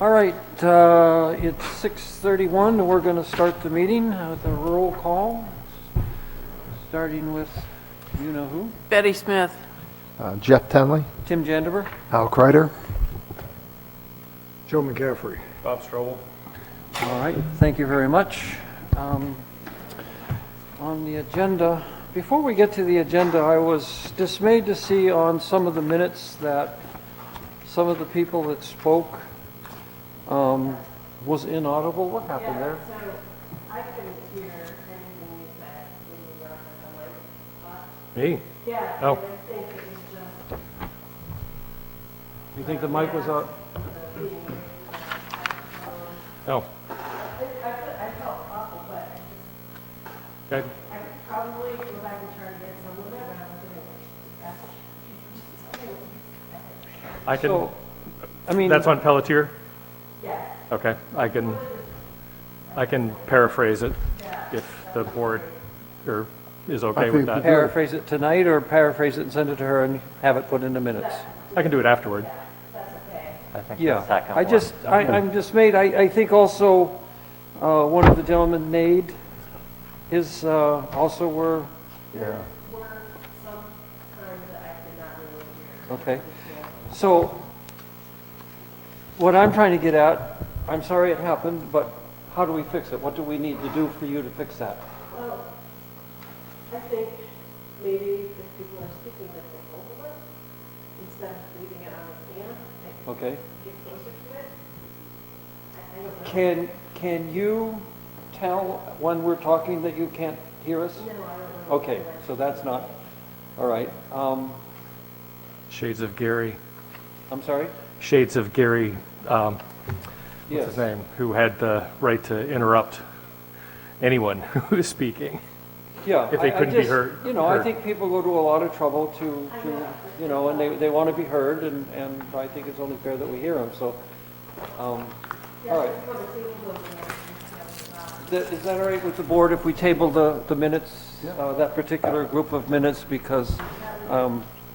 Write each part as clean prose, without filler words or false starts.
All right, it's 6:31, and we're going to start the meeting with a roll call, starting with you-know-who. Betty Smith. Jeff Tenley, Tim Jandever. Al Kreider, Joe McCaffrey. Bob Strobel. All right, thank you very much. On the agenda, before we get to the agenda, I was dismayed to see on some of the minutes that some of the people that spoke was inaudible. What happened there? So I couldn't hear anything you said when you were on the mic. Me? Yeah, Oh. I think it was just You think the mic was out? Oh, I felt awful, but okay. I could probably go back and try to get some of it, but I was doing it. I can, So, I mean, that's on Pelletier? Yeah. Okay, I can paraphrase it if the board is okay with that. paraphrase it tonight or paraphrase it and send it to her and have it put in the minutes. I can do it afterward. I think Yeah, the second I one. just, I'm dismayed. I think also, one of the gentlemen, Nade, is, also were, There were some times that I could not really hear. okay. So, what I'm trying to get at, I'm sorry it happened, but how do we fix it? What do we need to do for you to fix that? Well, I think maybe if people are speaking, that they hold it instead of leaving it on the stand. They Okay. get closer to it. I don't know. Can you tell when we're talking that you can't hear us? No, I don't know. Okay, so that's not, all right. Shades of Gary. I'm sorry? Shades of Gary, what's Yes. his name, who had the right to interrupt anyone who is speaking. Yeah. If they I couldn't be just- heard- You know, I heard. think people go to a lot of trouble to you know, and they want to be heard, and I think it's only fair that we hear them, so, all right. Is that all right with the board if we table the minutes, that particular group of minutes? Because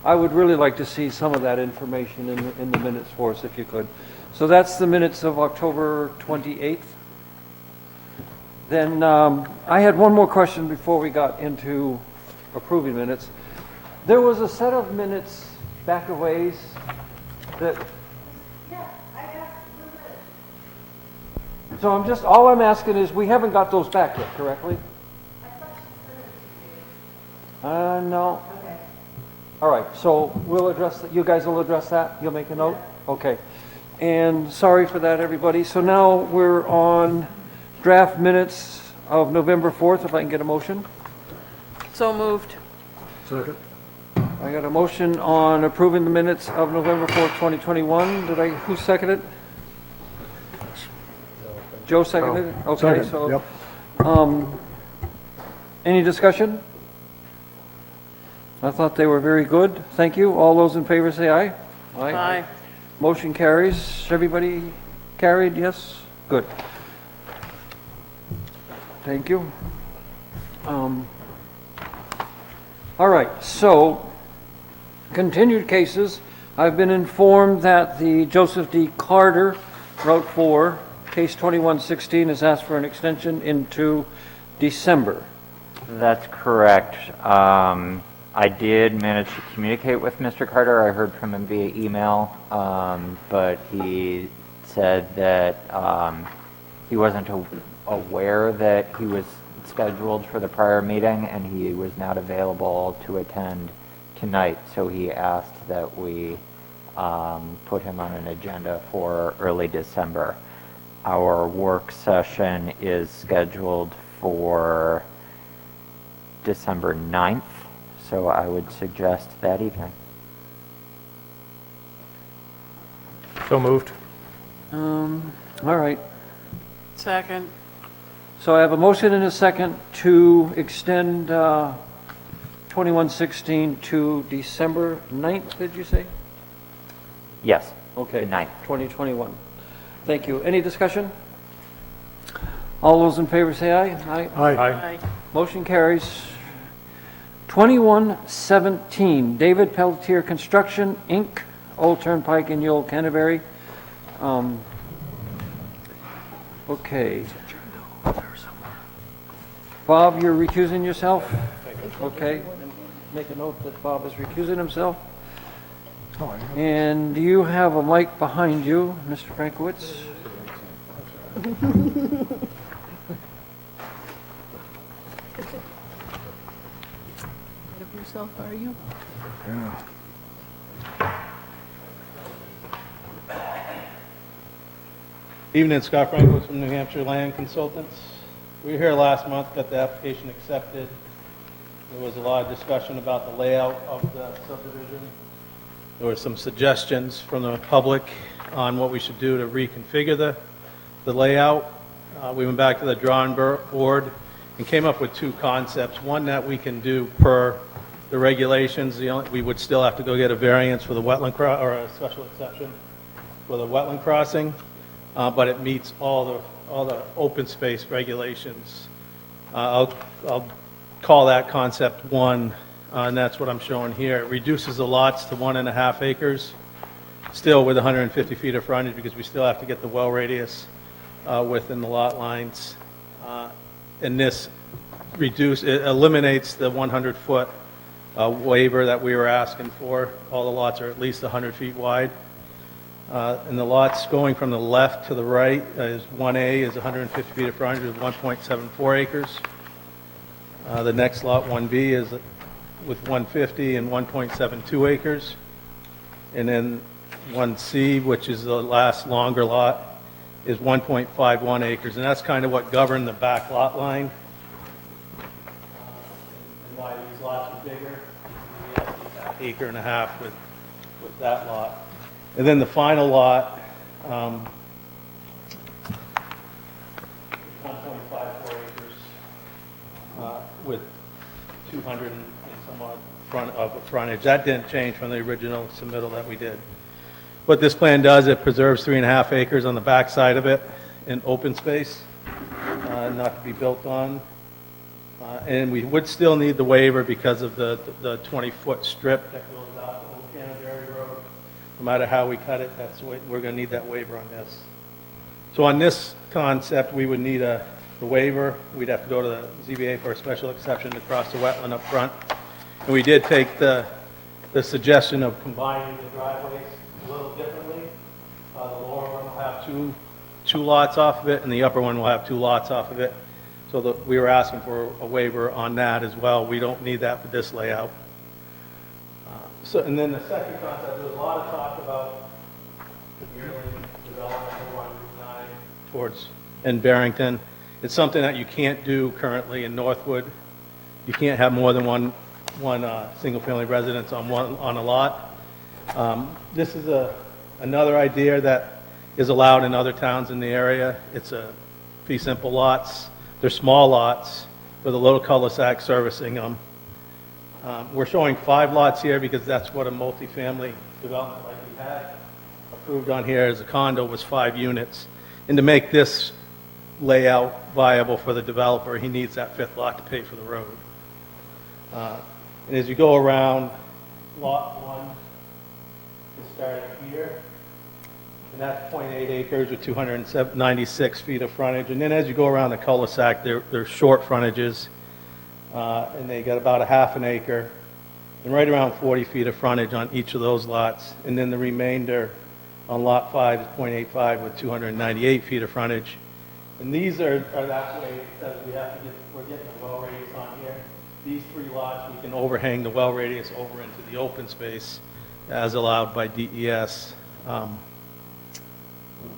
I would really like to see some of that information in the minutes for us, if you could. So that's the minutes of October 28th. Then I had one more question before we got into approving minutes. There was a set of minutes back a ways that... So all I'm asking is, we haven't got those back yet, correctly? No. All right, so we'll address that. You guys will address that? You'll make a note? Okay. And sorry for that, everybody. So now we're on draft minutes of November 4th, if I can get a motion. So moved. Second. I got a motion on approving the minutes of November 4th, 2021. Who seconded it? Joe seconded it? Okay, Second, so, yep. any discussion? I thought they were very good. Thank you. All those in favor say aye. Aye. Motion carries. Everybody carried, yes? Good. Thank you. All right, so, continued cases. I've been informed that the Joseph D. Carter, Route 4, case 2116, has asked for an extension into December. That's correct. I did manage to communicate with Mr. Carter. I heard from him via email, but he said that he wasn't aware that he was scheduled for the prior meeting and he was not available to attend tonight. So he asked that we put him on an agenda for early December. Our work session is scheduled for December 9th, so I would suggest that evening. So moved. All right. Second. So I have a motion and a second to extend 2116 to December 9th, did you say? Yes. Okay. The 9th. 2021. Thank you. Any discussion? All those in favor say aye. Aye. Aye. Aye. Motion carries. 2117, David Pelletier Construction, Inc., Old Turnpike in Yule, Canterbury. Okay. Bob, you're recusing yourself? Okay. Make a note that Bob is recusing himself. And do you have a mic behind you, Mr. Frankowitz? Of yourself, are you? Evening, Scott Franklin from New Hampshire Land Consultants. We were here last month, got the application accepted. There was a lot of discussion about the layout of the subdivision. There were some suggestions from the public on what we should do to reconfigure the layout. We went back to the drawing board and came up with two concepts. One that we can do per the regulations. We would still have to go get a variance for the wetland or a special exception for the wetland crossing, but it meets all the open space regulations. I'll call that concept one, and that's what I'm showing here. It reduces the lots to 1.5 acres, still with 150 feet of frontage because we still have to get the well radius within the lot lines. And this it eliminates the 100-foot waiver that we were asking for. All the lots are at least 100 feet wide. And the lots going from the left to the right is 1A is 150 feet of frontage with 1.74 acres. The next lot, 1B, is with 150 and 1.72 acres. And then 1C, which is the last longer lot, is 1.51 acres. And that's kind of what governed the back lot line. And why these lots are bigger. We have to keep that 1.5 acres with that lot. And then the final lot, 1.54 acres with 200 and some odd frontage. That didn't change from the original submittal that we did. What this plan does, it preserves 3.5 acres on the back side of it in open space, not to be built on. And we would still need the waiver because of the 20-foot strip that goes out to Old Canterbury Road. No matter how we cut it, we're going to need that waiver on this. So on this concept, we would need the waiver. We'd have to go to the ZBA for a special exception to cross the wetland up front. And we did take the suggestion of combining the driveways a little differently. The lower one will have two lots off of it, and the upper one will have 2 lots off of it. So we were asking for a waiver on that as well. We don't need that for this layout. And then the second concept, there was a lot of talk about yearly development over on Route 9 towards in Barrington. It's something that you can't do currently in Northwood. You can't have more than one single-family residence on a lot. This is another idea that is allowed in other towns in the area. It's fee simple lots. They're small lots with a little cul-de-sac servicing them. We're showing 5 lots here because that's what a multifamily development like we had approved on here as a condo was 5 units. And to make this layout viable for the developer, he needs that 5th lot to pay for the road. And as you go around, lot 1 is starting here, and that's 0.8 acres with 296 feet of frontage. And then as you go around the cul-de-sac, they're short frontages, and they got about 1/2 acre, and right around 40 feet of frontage on each of those lots. And then the remainder on lot 5 is 0.85 with 298 feet of frontage. And these are that way because we're getting the well radius on here. These 3 lots, we can overhang the well radius over into the open space as allowed by DES.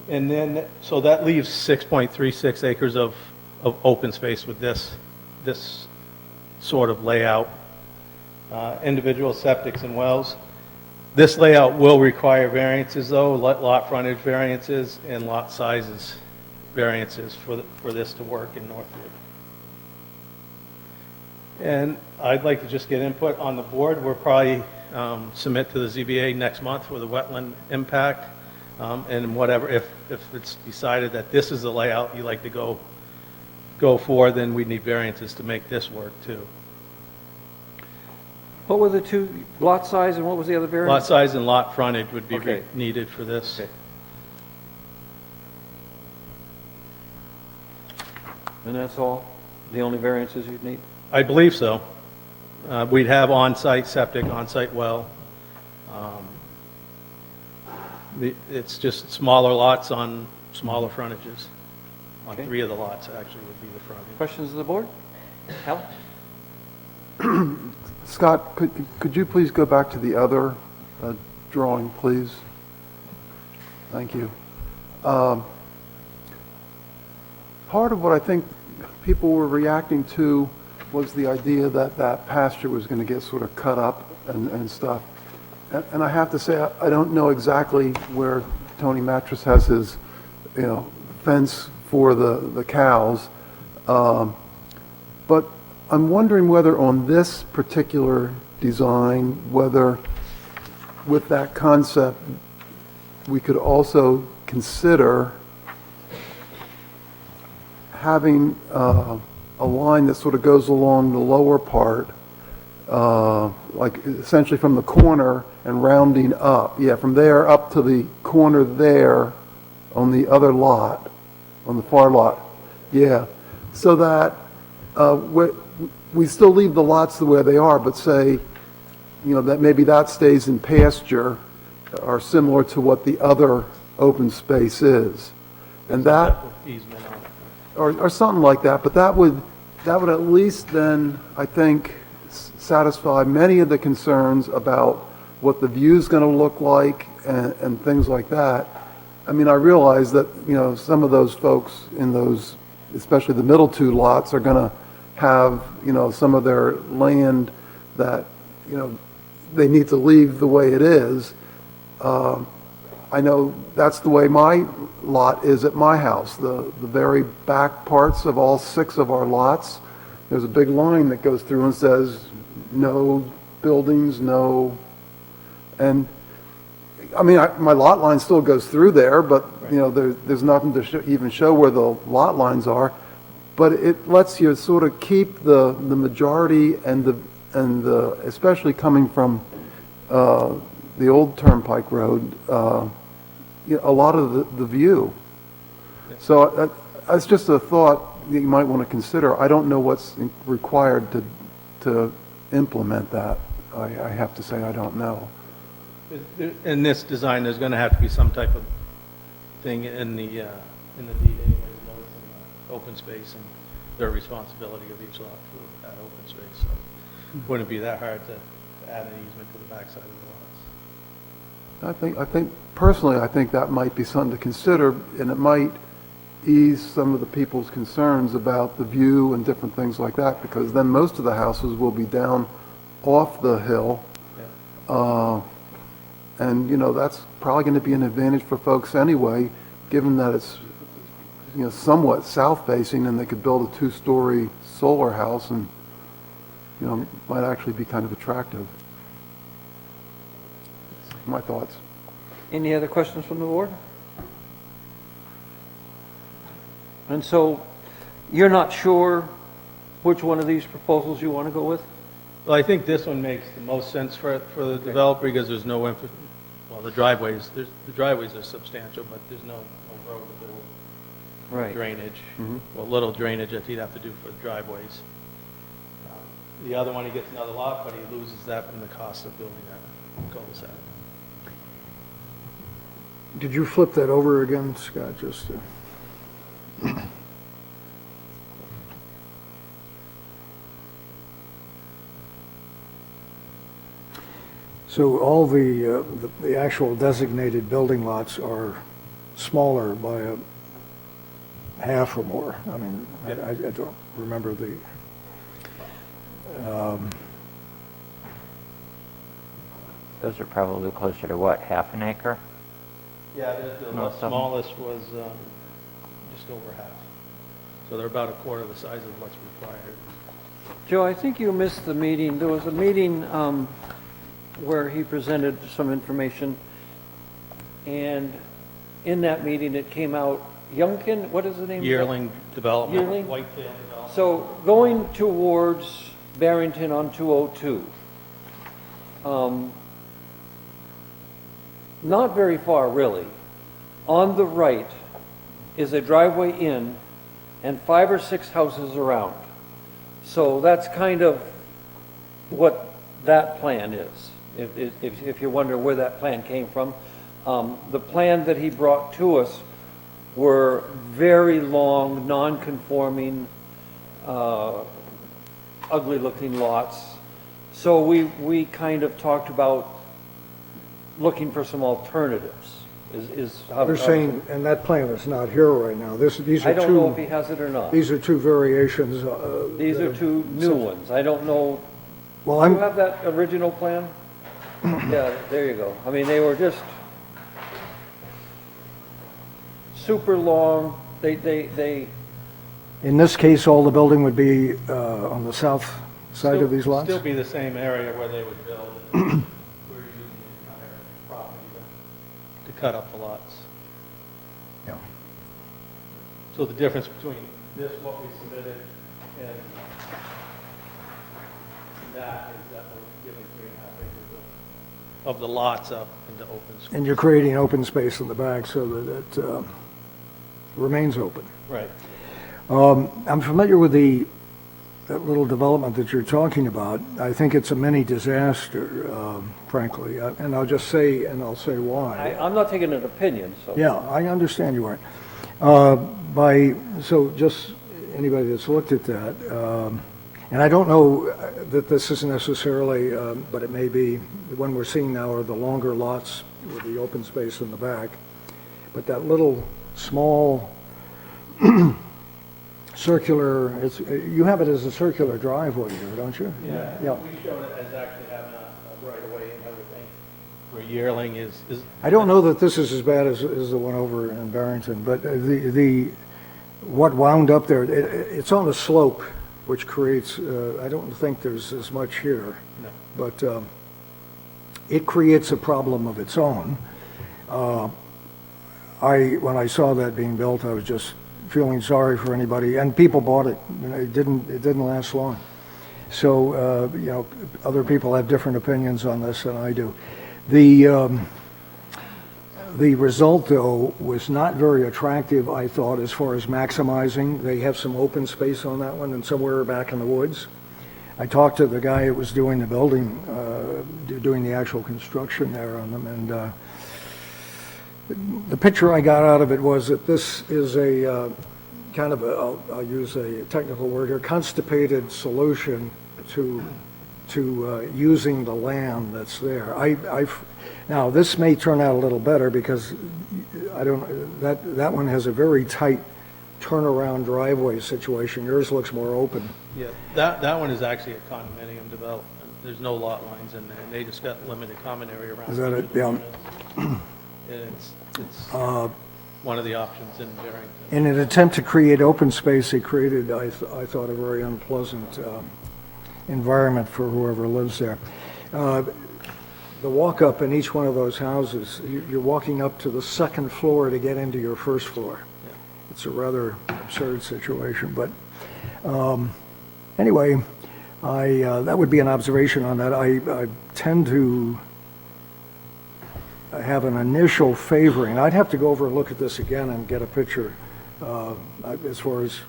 And then, so that leaves 6.36 acres of open space with this sort of layout. Individual septics and wells. This layout will require variances though, lot frontage variances and lot sizes variances for this to work in Northwood. And I'd like to just get input on the board. We'll probably submit to the ZBA next month for the wetland impact. And whatever, if it's decided that this is the layout you like to go for, then we need variances to make this work too. What were the 2, lot size and what was the other variance? Lot size and lot frontage would be Okay. needed for this. Okay. And that's all? The only variances you'd need? I believe so. We'd have on-site septic, on-site well. It's just smaller lots on smaller frontages. On Okay. 3 of the lots, actually, would be the frontage. Questions of the board? Hal? Scott, could you please go back to the other drawing, please? Thank you. Part of what I think people were reacting to was the idea that that pasture was going to get sort of cut up and stuff. And I have to say, I don't know exactly where Tony Mattress has his, fence for the cows. But I'm wondering whether on this particular design, whether with that concept, we could also consider having a line that sort of goes along the lower part, like essentially from the corner and rounding up. Yeah, from there up to the corner there on the other lot, on the far lot. Yeah, so that we still leave the lots the way they are, but say, that maybe that stays in pasture or similar to what the other open space is. And that, Easement on it. or something like that, but that would at least then, I think, satisfy many of the concerns about what the view's going to look like and things like that. I mean, I realize that, some of those folks in those, especially the middle 2 lots, are going to have, some of their land that, they need to leave the way it is. I know that's the way my lot is at my house. The very back parts of all 6 of our lots, there's a big line that goes through and says, no buildings, no, and I mean, my lot line still goes through there, but, there's nothing to even show where the lot lines are. But it lets you sort of keep the majority and the especially coming from the old Turnpike Road, a lot of the view. So that's just a thought that you might want to consider. I don't know what's required to implement that. I have to say I don't know. In this design, there's going to have to be some type of thing in the D-Day, open space and their responsibility of each lot for that open space. So it wouldn't be that hard to add an easement to the backside of the lots. I think personally, I think that might be something to consider, and it might ease some of the people's concerns about the view and different things like that, because then most of the houses will be down off the hill. Yeah. And, that's probably going to be an advantage for folks anyway, given that it's, somewhat south-facing, and they could build a 2-story solar house and, might actually be kind of attractive. My thoughts. Any other questions from the board? And so, you're not sure which one of these proposals you want to go with? Well, I think this one makes the most sense for the developer because there's no, the driveways are substantial, but there's no road with little Right. drainage. Mhm. Well, little drainage that he'd have to do for driveways. The other one, he gets another lot, but he loses that from the cost of building that cul-de-sac. Did you flip that over again, Scott, just to... So all the actual designated building lots are smaller by a half or more. I mean, I don't remember the, Those are probably closer to what, half an acre? Yeah, the Most of them. smallest was just over half. So they're about a quarter the size of what's required. Joe, I think you missed the meeting. There was a meeting where he presented some information, and in that meeting, it came out, Youngkin, what is the name? of that? Yearling development, Yearling? Whitetail development. So going towards Barrington on 202, not very far really, on the right is a driveway in and 5 or 6 houses around. So that's kind of what that plan is, if you wonder where that plan came from. The plan that he brought to us were very long, non-conforming, ugly-looking lots. So we kind of talked about looking for some alternatives, is how. You're saying, and that plan is not here right now. These I are don't know if he two, has it or not. these are two variations. These are two new ones. I don't know. Well, Do you I'm, have that original plan? Yeah, there you go. I mean, they were just super long. They, in this case, all the building would be on the south side of these lots? Still be the same area where they would build. We're using the entire property to cut up the lots. Yeah. So the difference between this, what we submitted, and that is that we're giving 3.5 acres of the lots up into open space. And you're creating open space in the back so that it remains open. Right. I'm familiar with that little development that you're talking about. I think it's a mini disaster, frankly, and I'll just say, and I'll say why. I'm not taking an opinion, so. Yeah, I understand you aren't. So just anybody that's looked at that, and I don't know that this is necessarily, but it may be, the one we're seeing now are the longer lots with the open space in the back. But that little small circular, you have it as a circular driveway here, don't you? Yeah, Yeah. we showed it as actually having a right of way and everything, where yearling is. I don't know that this is as bad as the one over in Barrington, but what wound up there, it's on a slope, which creates, I don't think there's as much here. No. But it creates a problem of its own. When I saw that being built, I was just feeling sorry for anybody, and people bought it. You know, it didn't last long. So, other people have different opinions on this than I do. The result, though, was not very attractive, I thought, as far as maximizing. They have some open space on that one and somewhere back in the woods. I talked to the guy who was doing the building, doing the actual construction there on them, and the picture I got out of it was that this is a kind of I'll use a technical word here, constipated solution to using the land that's there. Now this may turn out a little better because that one has a very tight turnaround driveway situation. Yours looks more open. Yeah, that one is actually a condominium development. There's no lot lines in there, and they just got limited common area around. Is that each it? of the Yeah. units. And it's one of the options in Barrington. In an attempt to create open space, they created, I thought, a very unpleasant environment for whoever lives there. The walk-up in each one of those houses, you're walking up to the second floor to get into your first floor. Yeah. It's a rather absurd situation, but anyway, that would be an observation on that. I tend to have an initial favoring. I'd have to go over and look at this again and get a picture as far as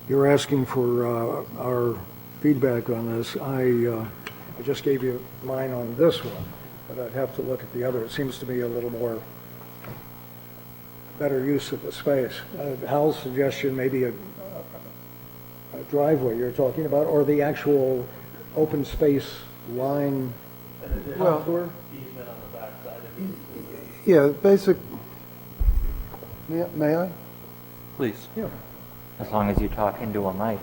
you're asking for our feedback on this. I just gave you mine on this one, but I'd have to look at the other. It seems to be a little more better use of the space. Hal's suggestion may be a driveway you're talking about, or the actual open space line contour? Easement on the backside of it. Yeah, basic, may I? Please. Yeah. As long as you talk into a mic.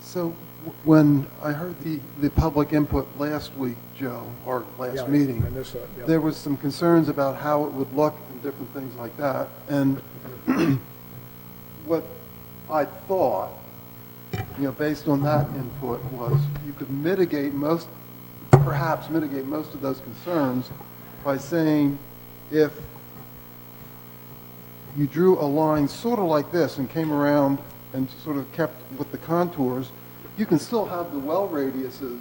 So when I heard the public input last week, Joe, or last Yeah, meeting, I missed that, yeah. there was some concerns about how it would look and different things like that. And what I thought, based on that input, was you could perhaps mitigate most of those concerns by saying if you drew a line sort of like this and came around and sort of kept with the contours, you can still have the well radiuses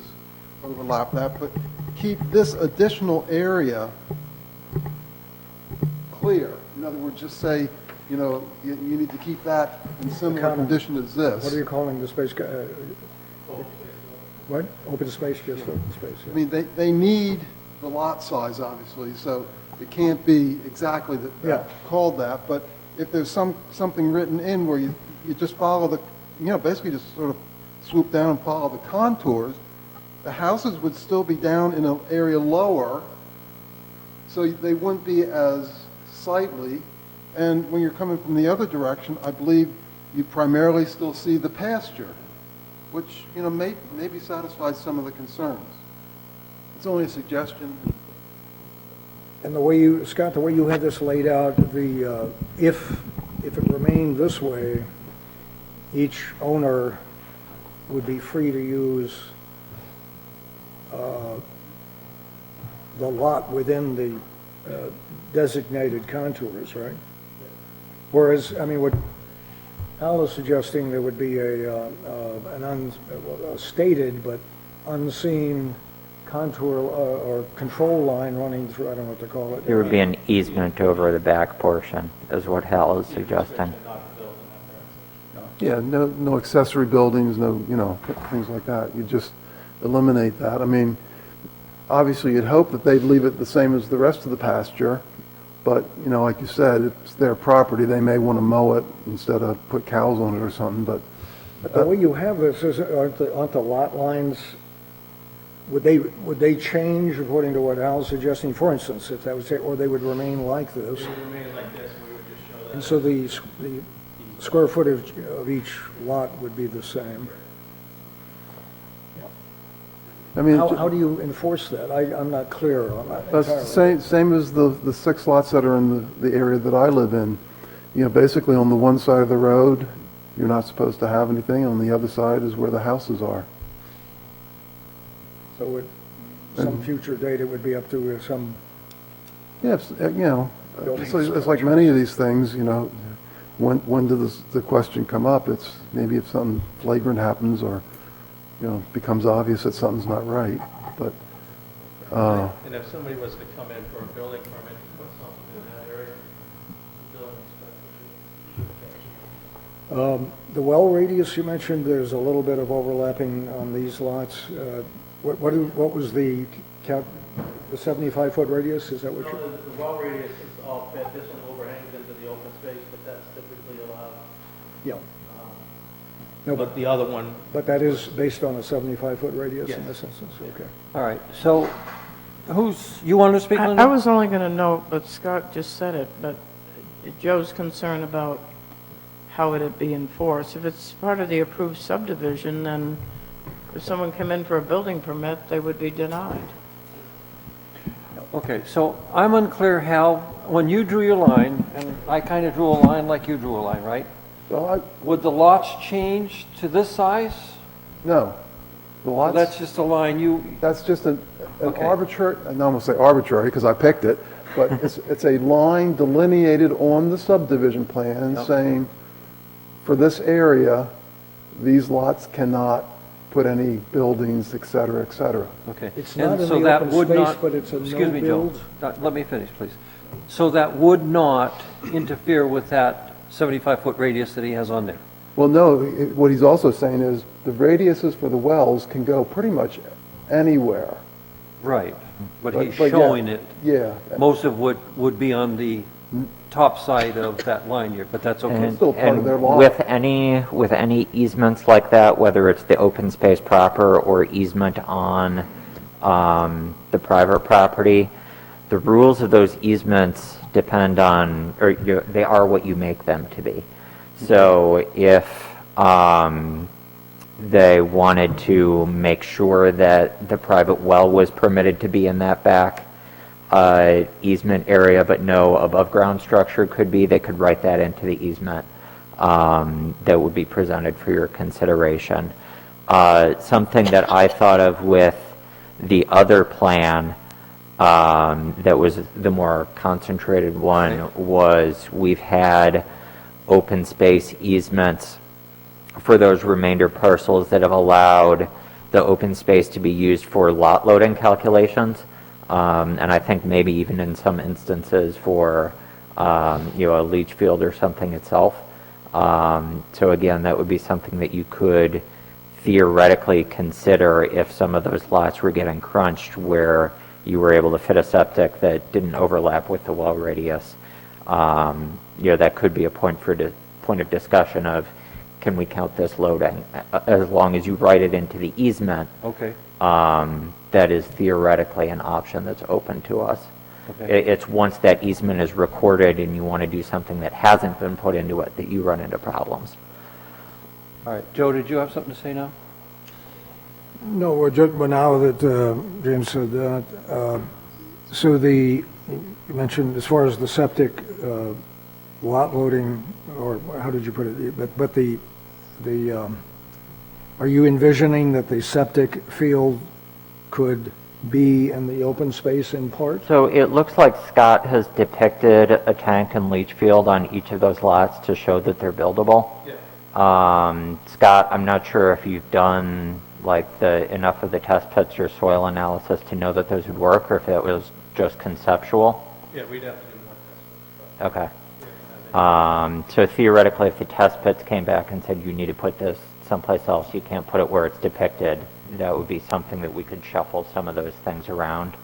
overlap that, but keep this additional area clear. In other words, just say, you know, you need to keep that in similar Common. condition as this. What are you calling the space? What? Open space, just open space, I yeah. mean, they need the lot size, obviously, so it can't be exactly Yeah. called that, but if there's something written in where you just follow the, you know, basically just sort of swoop down and follow the contours, the houses would still be down in an area lower, so they wouldn't be as sightly, and when you're coming from the other direction, I believe you primarily still see the pasture, which, you know, maybe satisfies some of the concerns. It's only a suggestion. And the way you, Scott, the way you had this laid out, if it remained this way, each owner would be free to use the lot within the designated contours, right? Whereas, I mean, what Al is suggesting, there would be a stated but unseen contour or control line running through, I don't know what to call it. There would be an easement over the back portion, is what Hal is suggesting. Yeah, no accessory buildings, no, you know, things like that. You just eliminate that. I mean, obviously, you'd hope that they'd leave it the same as the rest of the pasture, but, you know, like you said, it's their property. They may want to mow it instead of put cows on it or something, but But the way you have this, aren't the lot lines, would they change according to what Al's suggesting? For instance, if that was, or they would remain like this? It would remain like this, and we would just show that. And so the square footage of each lot would be the same. I mean, How do you enforce that? I'm not clear on that that's entirely. same as the 6 lots that are in the area that I live in. You know, basically on the one side of the road, you're not supposed to have anything. On the other side is where the houses are. So at some future date, it would be up to some, Yeah, you know, Building it's like many of these things, you know, when does the question come up? It's maybe if something flagrant happens or, you know, becomes obvious that something's not right, but, And if somebody was to come in for a building permit to put something in that area, the building inspector should. the well radius you mentioned, there's a little bit of overlapping on these lots. What was the count, the 75-foot radius, is that what you? No, the well radius is all fit, this one overhangs into the open space, but that's typically allowed. Yeah. No, But the other one, but that is based on a 75-foot radius in Yes. this instance, okay. All right, so you want to speak, Linda? I was only going to note, but Scott just said it, but Joe's concern about how would it be enforced. If it's part of the approved subdivision, then if someone came in for a building permit, they would be denied. Okay, so I'm unclear, Hal, when you drew your line, and I kind of drew a line like you drew a line, right? well, Would the lots change to this size? no. The Well, lots, that's just a line that's just an Okay. arbitrary, I don't want to say arbitrary because I picked it, but it's a line delineated on the subdivision plan Yep. saying, for this area, these lots cannot put any buildings, et cetera, et cetera. Okay. It's And not in so the that open would space, not- but it's a Excuse me, Joe. no-build. Let me finish, please. So that would not interfere with that 75-foot radius that he has on there? Well, no, what he's also saying is the radiuses for the wells can go pretty much anywhere. Right, but he's yeah, showing it. Yeah. Most of what would be on the top side of that line here, but that's okay. And, still part of their and lot. with any easements like that, whether it's the open space proper or easement on the private property, the rules of those easements depend on, or they are what you make them to be. So if they wanted to make sure that the private well was permitted to be in that back easement area, but no above-ground structure could be, they could write that into the easement that would be presented for your consideration. Something that I thought of with the other plan that was the more concentrated one was we've had open space easements for those remainder parcels that have allowed the open space to be used for lot loading calculations. And I think maybe even in some instances for, a leach field or something itself. So again, that would be something that you could theoretically consider if some of those lots were getting crunched where you were able to fit a septic that didn't overlap with the well radius. That could be a point of discussion of, can we count this loading? As long as you write it into the easement, Okay, that is theoretically an option that's open to us. okay. It's once that easement is recorded and you want to do something that hasn't been put into it that you run into problems. All right, Joe, did you have something to say now? No, well, now that James said that, so you mentioned as far as the septic lot loading, or how did you put it? But are you envisioning that the septic field could be in the open space in part? So it looks like Scott has depicted a tank and leach field on each of those lots to show that they're buildable. Scott, I'm not sure if you've done like enough of the test pits or soil analysis to know that those would work, or if it was just conceptual. Yeah, we'd have to do more tests. Okay. So theoretically, if the test pits came back and said you need to put this someplace else, you can't put it where it's depicted, that would be something that we could shuffle some of those things around.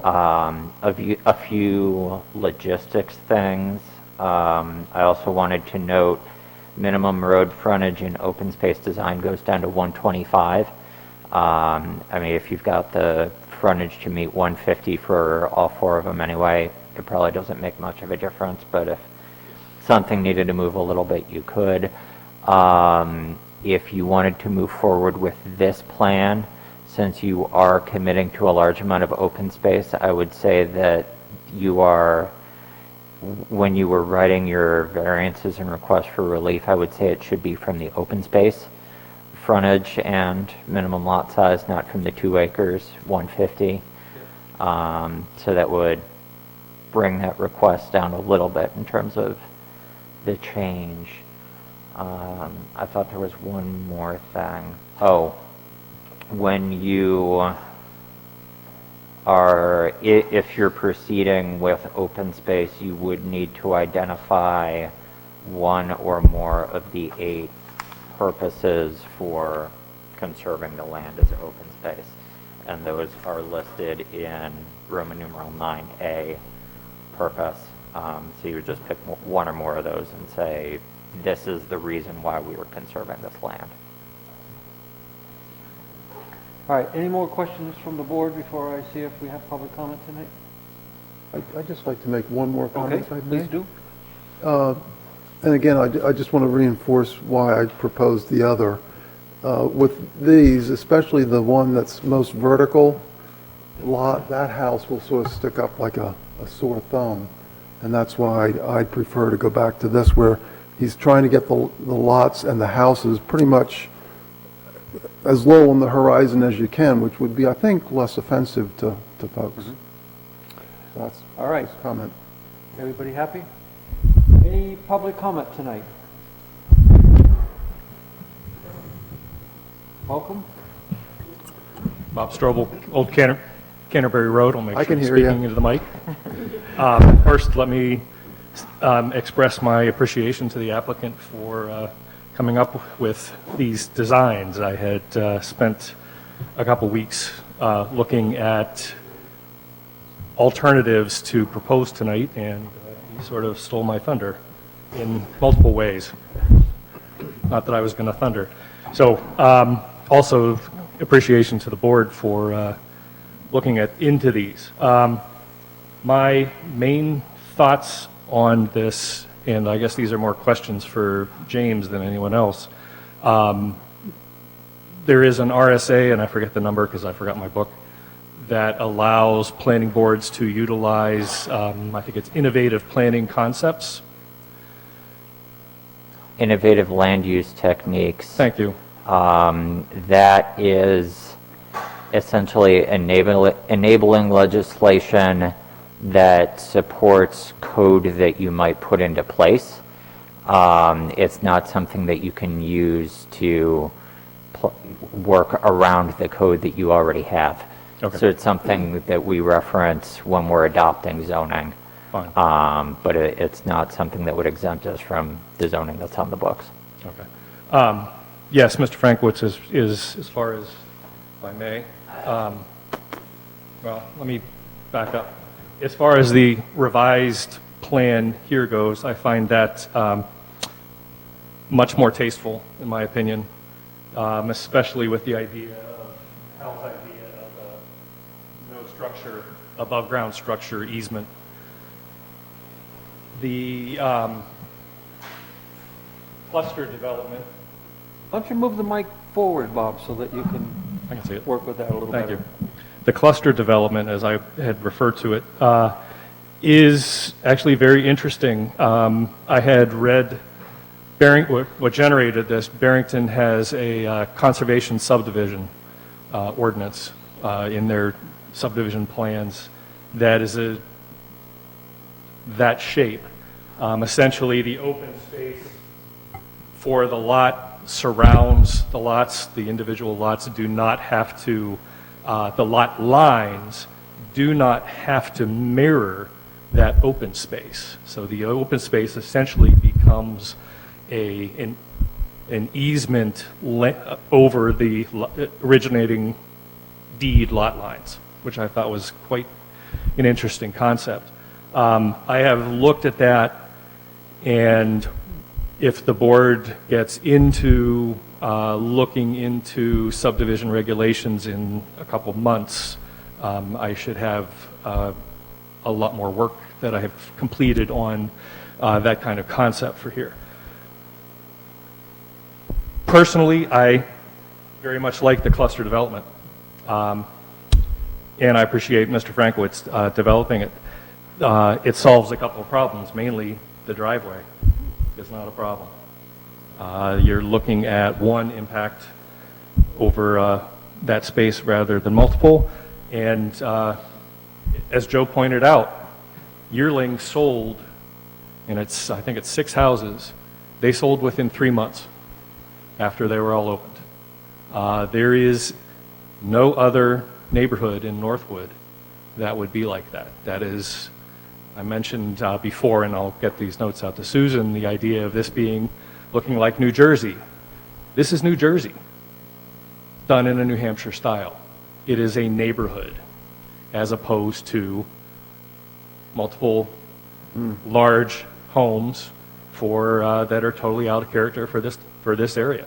A few logistics things. I also wanted to note minimum road frontage in open space design goes down to 125. I mean, if you've got the frontage to meet 150 for all four of them anyway, it probably doesn't make much of a difference, but if something needed to move a little bit, you could. If you wanted to move forward with this plan, since you are committing to a large amount of open space, I would say that when you were writing your variances and requests for relief, I would say it should be from the open space frontage and minimum lot size, not from the 2 acres, 150. So that would bring that request down a little bit in terms of the change. I thought there was one more thing. Oh, when you if you're proceeding with open space, you would need to identify one or more of the 8 purposes for conserving the land as open space. And those are listed in Roman numeral 9A purpose. So you would just pick one or more of those and say, this is the reason why we were conserving this land. All right, any more questions from the board before I see if we have public comment tonight? I'd just like to make one more comment, if I Okay, may. please do. And again, I just want to reinforce why I proposed the other. With these, especially the one that's most vertical lot, that house will sort of stick up like a sore thumb. And that's why I'd prefer to go back to this, where he's trying to get the lots and the houses pretty much as low on the horizon as you can, which would be, I think, less offensive to folks. So that's All right, his comment. everybody happy? Any public comment tonight? Welcome. Bob Strobel, Old Canterbury Road. I'll make I sure can I'm hear ya. speaking into the mic. First, let me express my appreciation to the applicant for coming up with these designs. I had spent a couple weeks looking at alternatives to propose tonight, and he sort of stole my thunder in multiple ways. Not that I was going to thunder. So also appreciation to the board for looking into these. My main thoughts on this, and I guess these are more questions for James than anyone else. There is an RSA, and I forget the number because I forgot my book, that allows planning boards to utilize, I think it's innovative planning concepts. Innovative land use techniques. Thank you. That is essentially enabling legislation that supports code that you might put into place. It's not something that you can use to work around the code that you already have. Okay. So it's something that we reference when we're adopting zoning. Fine. But it's not something that would exempt us from the zoning that's on the books. Okay. Yes, Mr. Frankwitz is, as far as, if I may, well, let me back up. As far as the revised plan here goes, I find that much more tasteful, in my opinion, especially with the idea of Hal's idea of no structure, above-ground structure easement. The cluster development. Why don't you move the mic forward, Bob, so that you I can see it. work with that a little Thank better. you. The cluster development, as I had referred to it, is actually very interesting. I had read what generated this. Barrington has a conservation subdivision ordinance in their subdivision plans that is that shape. Essentially, the open space for the lot surrounds the lots. The individual lots do not have to, the lot lines do not have to mirror that open space. So the open space essentially becomes an easement over the originating deed lot lines, which I thought was quite an interesting concept. I have looked at that, and if the board gets into looking into subdivision regulations in a couple months, I should have a lot more work that I have completed on that kind of concept for here. Personally, I very much like the cluster development, and I appreciate Mr. Frankwitz developing it. It solves a couple of problems, mainly the driveway is not a problem. You're looking at one impact over that space rather than multiple, and as Joe pointed out, Yearling sold, and I think it's 6 houses. They sold within 3 months after they were all opened. There is no other neighborhood in Northwood that would be like that. That is, I mentioned before, and I'll get these notes out to Susan, the idea of this looking like New Jersey. This is New Jersey, done in a New Hampshire style. It is a neighborhood, as opposed to multiple large homes that are totally out of character for this area.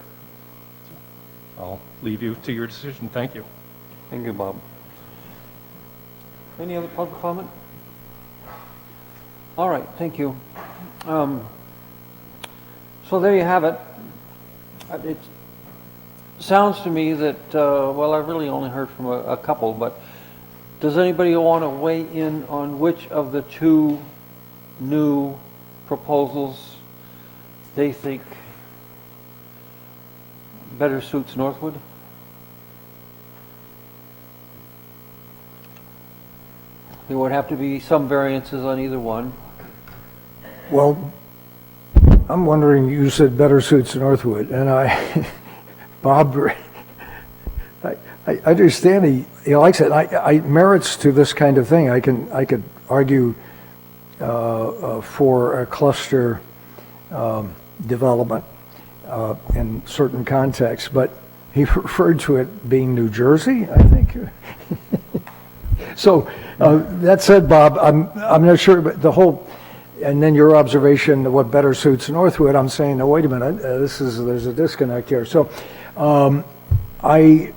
I'll leave you to your decision. Thank you. Thank you, Bob. Any other public comment? All right, thank you. So there you have it. It sounds to me that, well, I've really only heard from a couple, but does anybody want to weigh in on which of the two new proposals they think better suits Northwood? There would have to be some variances on either one. Well, I'm wondering, you said better suits Northwood, and Bob, I understand he likes it. I merits to this kind of thing. I could argue for a cluster development in certain contexts, but he referred to it being New Jersey, I think. So that said, Bob, I'm not sure, but the whole, and then your observation of what better suits Northwood, I'm saying, no, wait a minute, there's a disconnect here. So I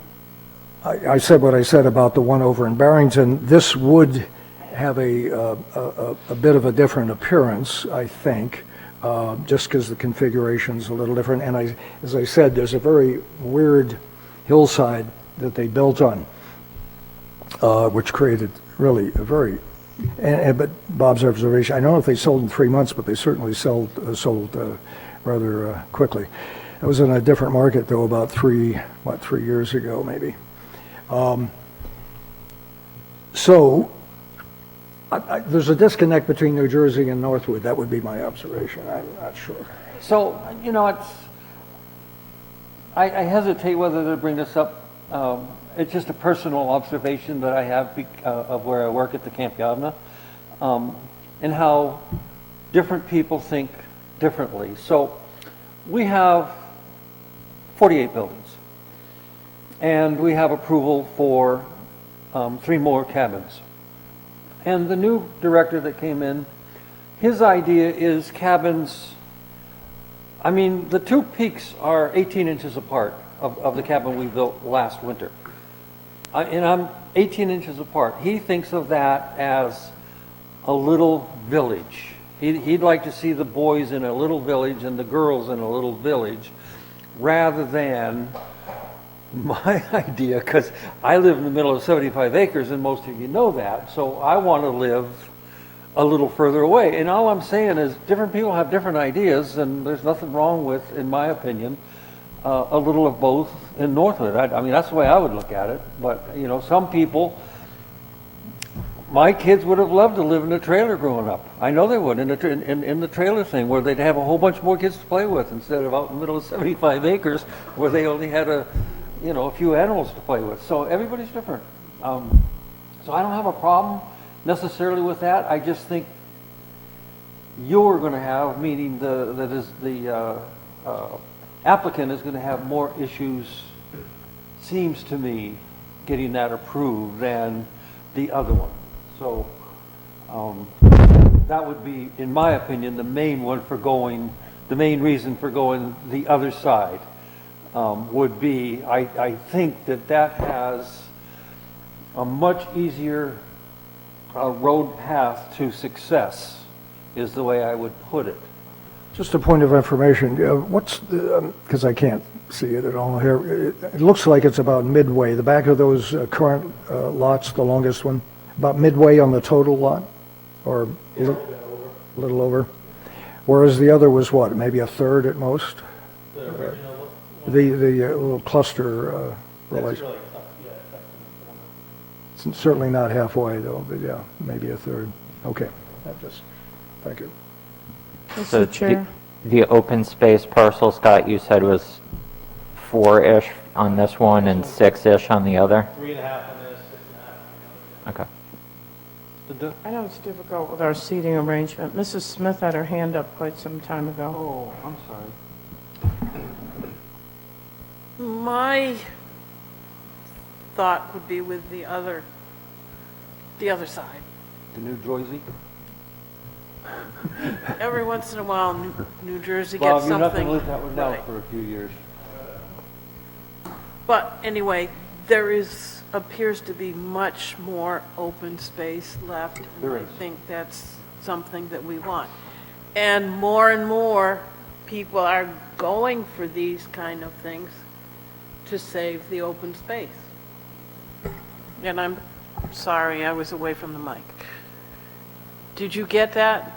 said what I said about the one over in Barrington. This would have a bit of a different appearance, I think, just because the configuration's a little different. And as I said, there's a very weird hillside that they built on, which created really a very, but Bob's observation, I don't know if they sold in 3 months, but they certainly sold rather quickly. It was in a different market, though, about 3 years ago, maybe. So there's a disconnect between New Jersey and Northwood. That would be my observation. I'm not sure. So, you know, I hesitate whether to bring this up. It's just a personal observation that I have of where I work at the Camp Yavna, and how different people think differently. So we have 48 buildings, and we have approval for 3 more cabins. And the new director that came in, his idea is cabins. I mean, the 2 peaks are 18 inches apart of the cabin we built last winter. And I'm 18 inches apart. He thinks of that as a little village. He'd like to see the boys in a little village and the girls in a little village, rather than my idea, because I live in the middle of 75 acres, and most of you know that, so I want to live a little further away. And all I'm saying is different people have different ideas, and there's nothing wrong with, in my opinion, a little of both in Northwood. I mean, that's the way I would look at it. But, you know, some people, my kids would have loved to live in a trailer growing up. I know they would, in the trailer thing, where they'd have a whole bunch more kids to play with, instead of out in the middle of 75 acres, where they only had a few animals to play with. So everybody's different. So I don't have a problem necessarily with that. I just think you're going to have, meaning the applicant is going to have more issues, seems to me, getting that approved than the other one. So that would be, in my opinion, the main reason for going the other side. Would be, I think that has a much easier road path to success, is the way I would put it. Just a point of information, what's, because I can't see it at all here, it looks like it's about midway, the back of those current lots, the longest one, about midway on the total lot, or a little over? Whereas the other was what, maybe a third at most? The original. The little cluster relation. It's certainly not halfway though, but yeah, maybe a third. Okay, thank you. So Mr. Chair, the open space parcel, Scott, you said was 4-ish on this one and 6-ish on the other? 3.5 on this, 6.5 on the other. Okay. I know it's difficult with our seating arrangement. Mrs. Smith had her hand up quite some time ago. Oh, I'm sorry. My thought would be with the other side. The New Jersey? Every once in a while, New Jersey Bob, gets you're not something. going to live that one down right. for a few years. But anyway, appears to be much more open space left. and There I is. think that's something that we want. And more people are going for these kind of things to save the open space. And I'm sorry, I was away from the mic. Did you get that?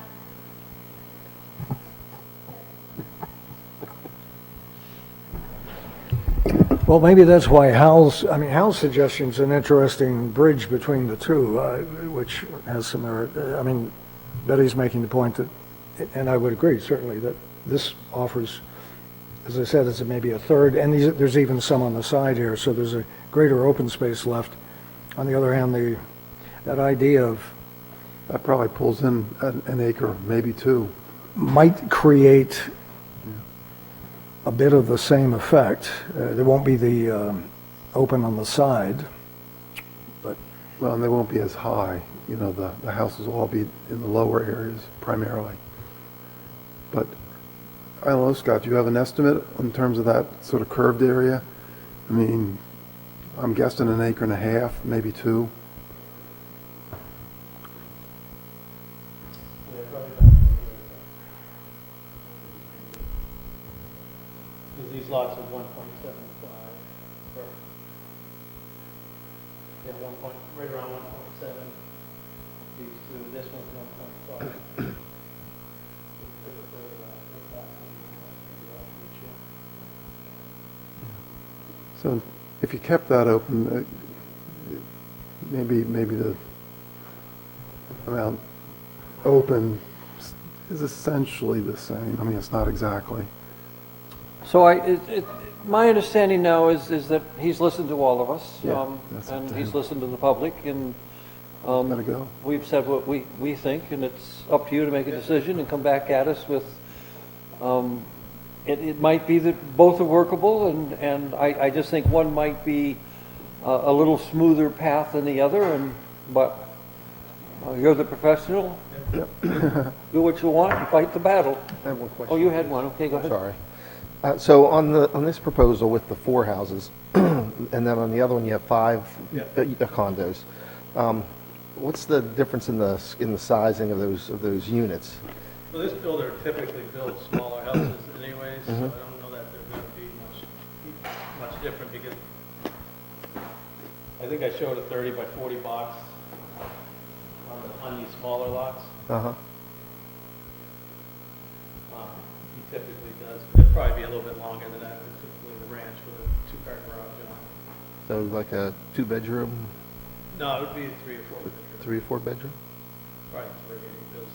Well, maybe that's why Hal's suggestion's an interesting bridge between the two, which has some merit. I mean, Betty's making the point that, and I would agree, certainly, that this offers, as I said, it's maybe a third, and there's even some on the side here, so there's a greater open space left. On the other hand, that idea of That probably pulls in an acre, maybe 2. might create a bit of the same effect. There won't be the open on the side, but Well, and they won't be as high, you know, the houses will all be in the lower areas primarily. But, I don't know, Scott, do you have an estimate in terms of that sort of curved area? I mean, I'm guessing 1.5 acres, maybe 2. Because these lots are 1.75. Yeah, right around 1.7. These two, this one's 1.5. So if you kept that open, maybe the amount open is essentially the same. I mean, it's not exactly. So my understanding now is that he's listened to all of us, Yeah, that's up and to he's him. listened to the public, and Gotta go. we've said what we think, and it's up to you to make a decision and come back at us with, it might be that both are workable, and I just think one might be a little smoother path than the other, but you're the professional. Do what you want and fight the battle. I have one question. Oh, you had one, okay, go ahead. Sorry. So on this proposal with the 4 houses, and then on the other one, you have 5 condos. What's the difference in the sizing of those units? Well, this builder typically builds smaller houses anyways, so I don't know that they're going to be much different because I think I showed a 30 by 40 box on these smaller lots. Uh-huh. He typically does, it'd probably be a little bit longer than that, typically the ranch with a 2-car garage on it. So like a 2-bedroom, No, it would be a 3 or 4 bedroom. 3 or 4 bedroom? Right, where he builds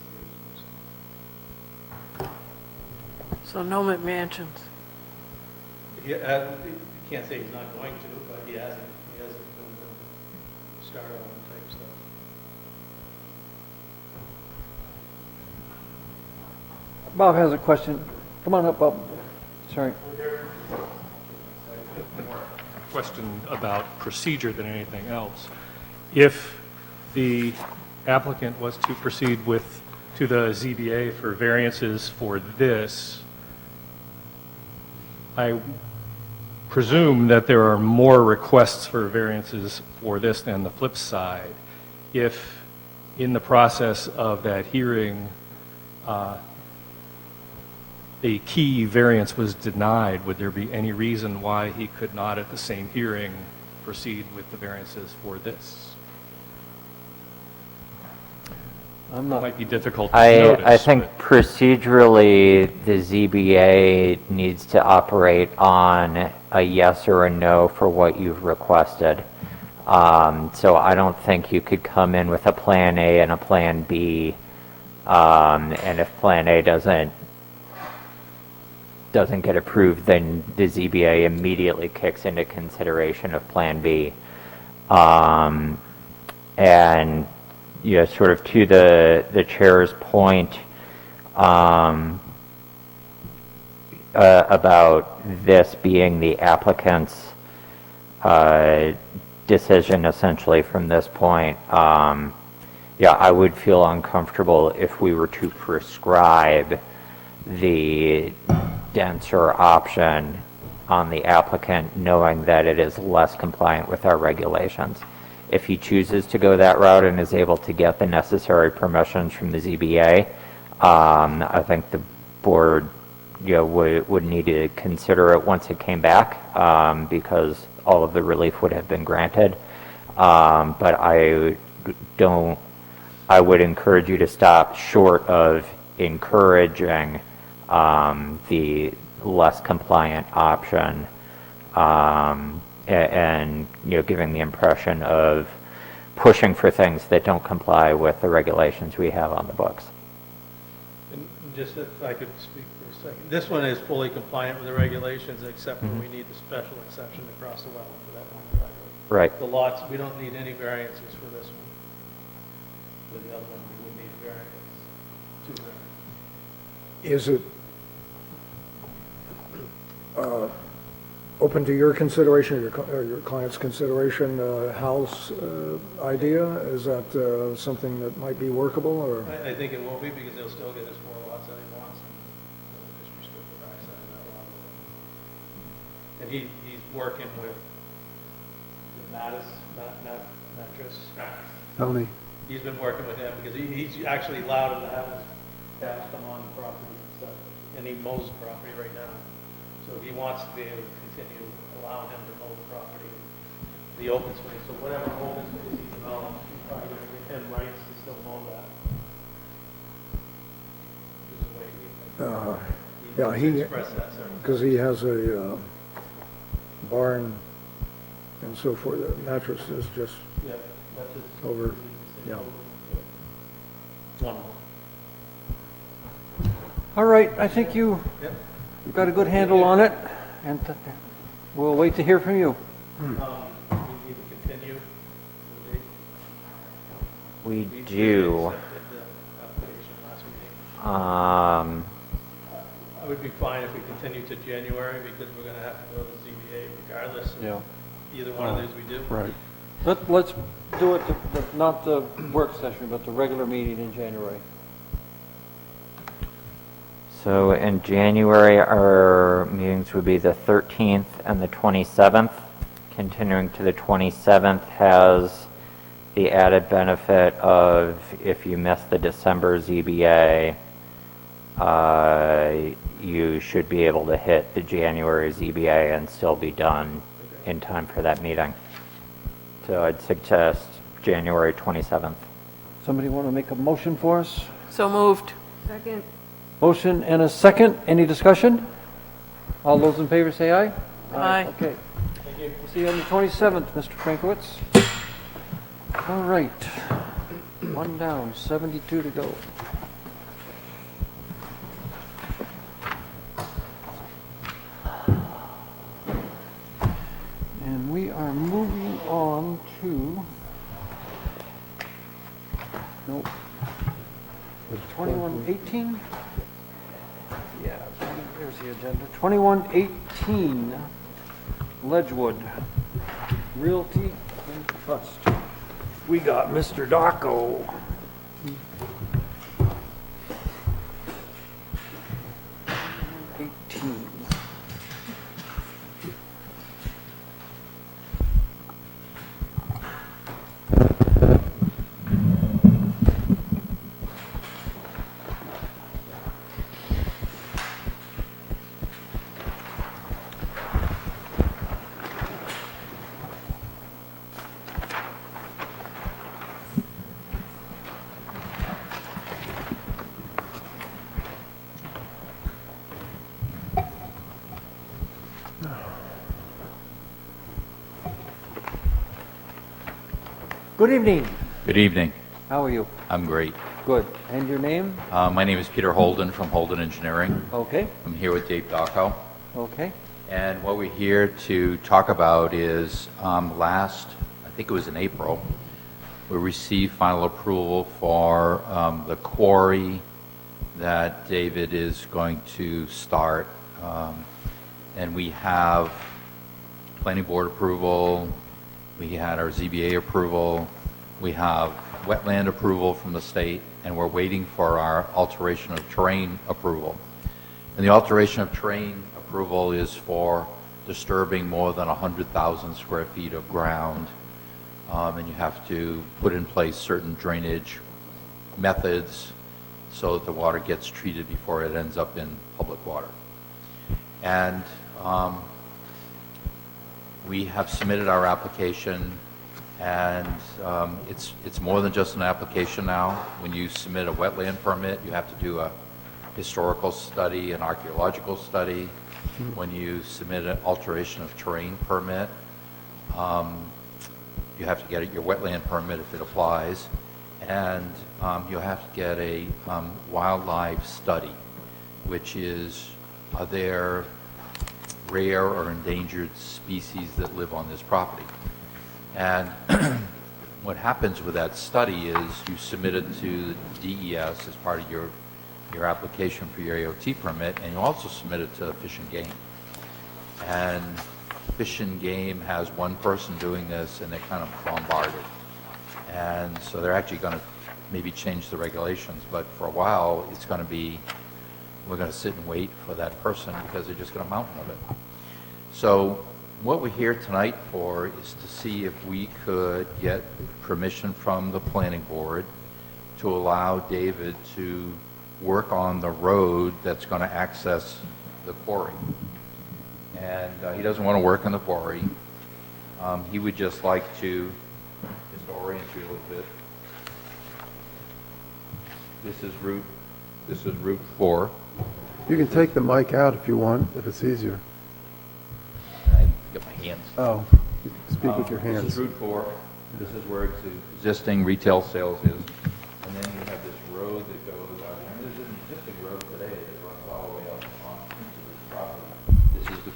these. So no McMansions. You can't say he's not going to, but he hasn't been started on type stuff. Bob has a question. Come on up, Bob. Sorry. Question about procedure than anything else. If the applicant was to proceed to the ZBA for variances for this, I presume that there are more requests for variances for this than the flip side. If in the process of that hearing, a key variance was denied, would there be any reason why he could not at the same hearing proceed with the variances for this? I'm It not, might be difficult to I notice. think but- procedurally, the ZBA needs to operate on a yes or a no for what you've requested. So I don't think you could come in with a Plan A and a Plan B, and if Plan A doesn't get approved, then the ZBA immediately kicks into consideration of Plan B. And, you know, sort of to the chair's point about this being the applicant's decision essentially from this point, yeah, I would feel uncomfortable if we were to prescribe the denser option on the applicant, knowing that it is less compliant with our regulations. If he chooses to go that route and is able to get the necessary permissions from the ZBA, I think the board, you know, would need to consider it once it came back, because all of the relief would have been granted. But I would encourage you to stop short of encouraging the less compliant option, and, you know, giving the impression of pushing for things that don't comply with the regulations we have on the books. And just if I could speak for a second, this one is fully compliant with the regulations, except for we need the special exception to cross the wetland for that one driveway. Right. The lots, we don't need any variances for this one. For the other one, we would need variance, 2 variances. Is it open to your consideration, or your client's consideration, house idea? Is that something that might be workable, or? I think it will be, because they'll still get his 4 lots that he wants. We'll just restrict the backside of that lot. And he's working with the mattress. Tony? He's been working with him, because he's actually allowed him to have his cats come on the property and stuff, and he mows the property right now. So he wants to be able to continue allowing him to mow the property, the open space. So whatever open space he develops, he's probably going to give him rights to still mow that. Is the way Yeah, he, expressed that several because he has a barn and so forth, the mattress is just Yeah, that's just. over, yeah. One more. All right, I think you've got a good handle on it, and we'll wait to hear from you. We need to continue. We We do. accepted the application last meeting. I would be fine if we continue to January, because we're going to have to go to the ZBA regardless Yeah. of either one of these we do. Right. Let's do it, not the work session, but the regular meeting in January. So in January, our meetings would be the 13th and the 27th. Continuing to the 27th has the added benefit of if you miss the December ZBA, you should be able to hit the January ZBA and still be done in time for that meeting. So I'd suggest January 27th. Somebody want to make a motion for us? So moved. Motion and a second. Any discussion? All those in favor say aye. Aye. Okay. Thank you. We'll see you on the 27th, Mr. Frankowitz. All right. One down, 72 to go. And we are moving on to, nope, 2118? Yeah, there's the agenda. 2118, Ledgewood Realty and Trust. We got Mr. Dacco. Good evening. Good evening. How are you? I'm great. Good. And your name? My name is Peter Holden from Holden Engineering. Okay, I'm here with Dave Dacco. okay. And what we're here to talk about is I think it was in April, we received final approval for the quarry that David is going to start. And we have planning board approval, we had our ZBA approval, we have wetland approval from the state, and we're waiting for our alteration of terrain approval. And the alteration of terrain approval is for disturbing more than 100,000 square feet of ground. And you have to put in place certain drainage methods so that the water gets treated before it ends up in public water. And we have submitted our application, and it's more than just an application now. When you submit a wetland permit, you have to do a historical study, an archaeological study. When you submit an alteration of terrain permit, you have to get your wetland permit if it applies, and you'll have to get a wildlife study, which is, are there rare or endangered species that live on this property? And what happens with that study is you submit it to the DES as part of your application for your AOT permit, and you also submit it to Fish and Game. And Fish and Game has one person doing this, and they're kind of bombarded. And so they're actually going to maybe change the regulations, but for a while, it's going to be, we're going to sit and wait for that person because they're just going to mountain of it. So what we're here tonight for is to see if we could get permission from the planning board to allow David to work on the road that's going to access the quarry. And he doesn't want to work on the quarry. He would just like to, just orient you a little bit. This is Route 4. You can take the mic out if you want, if it's easier. I get my hands. Oh, you can speak with your This hands. is Route 4. This is where existing retail sales is. And then you have this road that goes, there's an existing road today that runs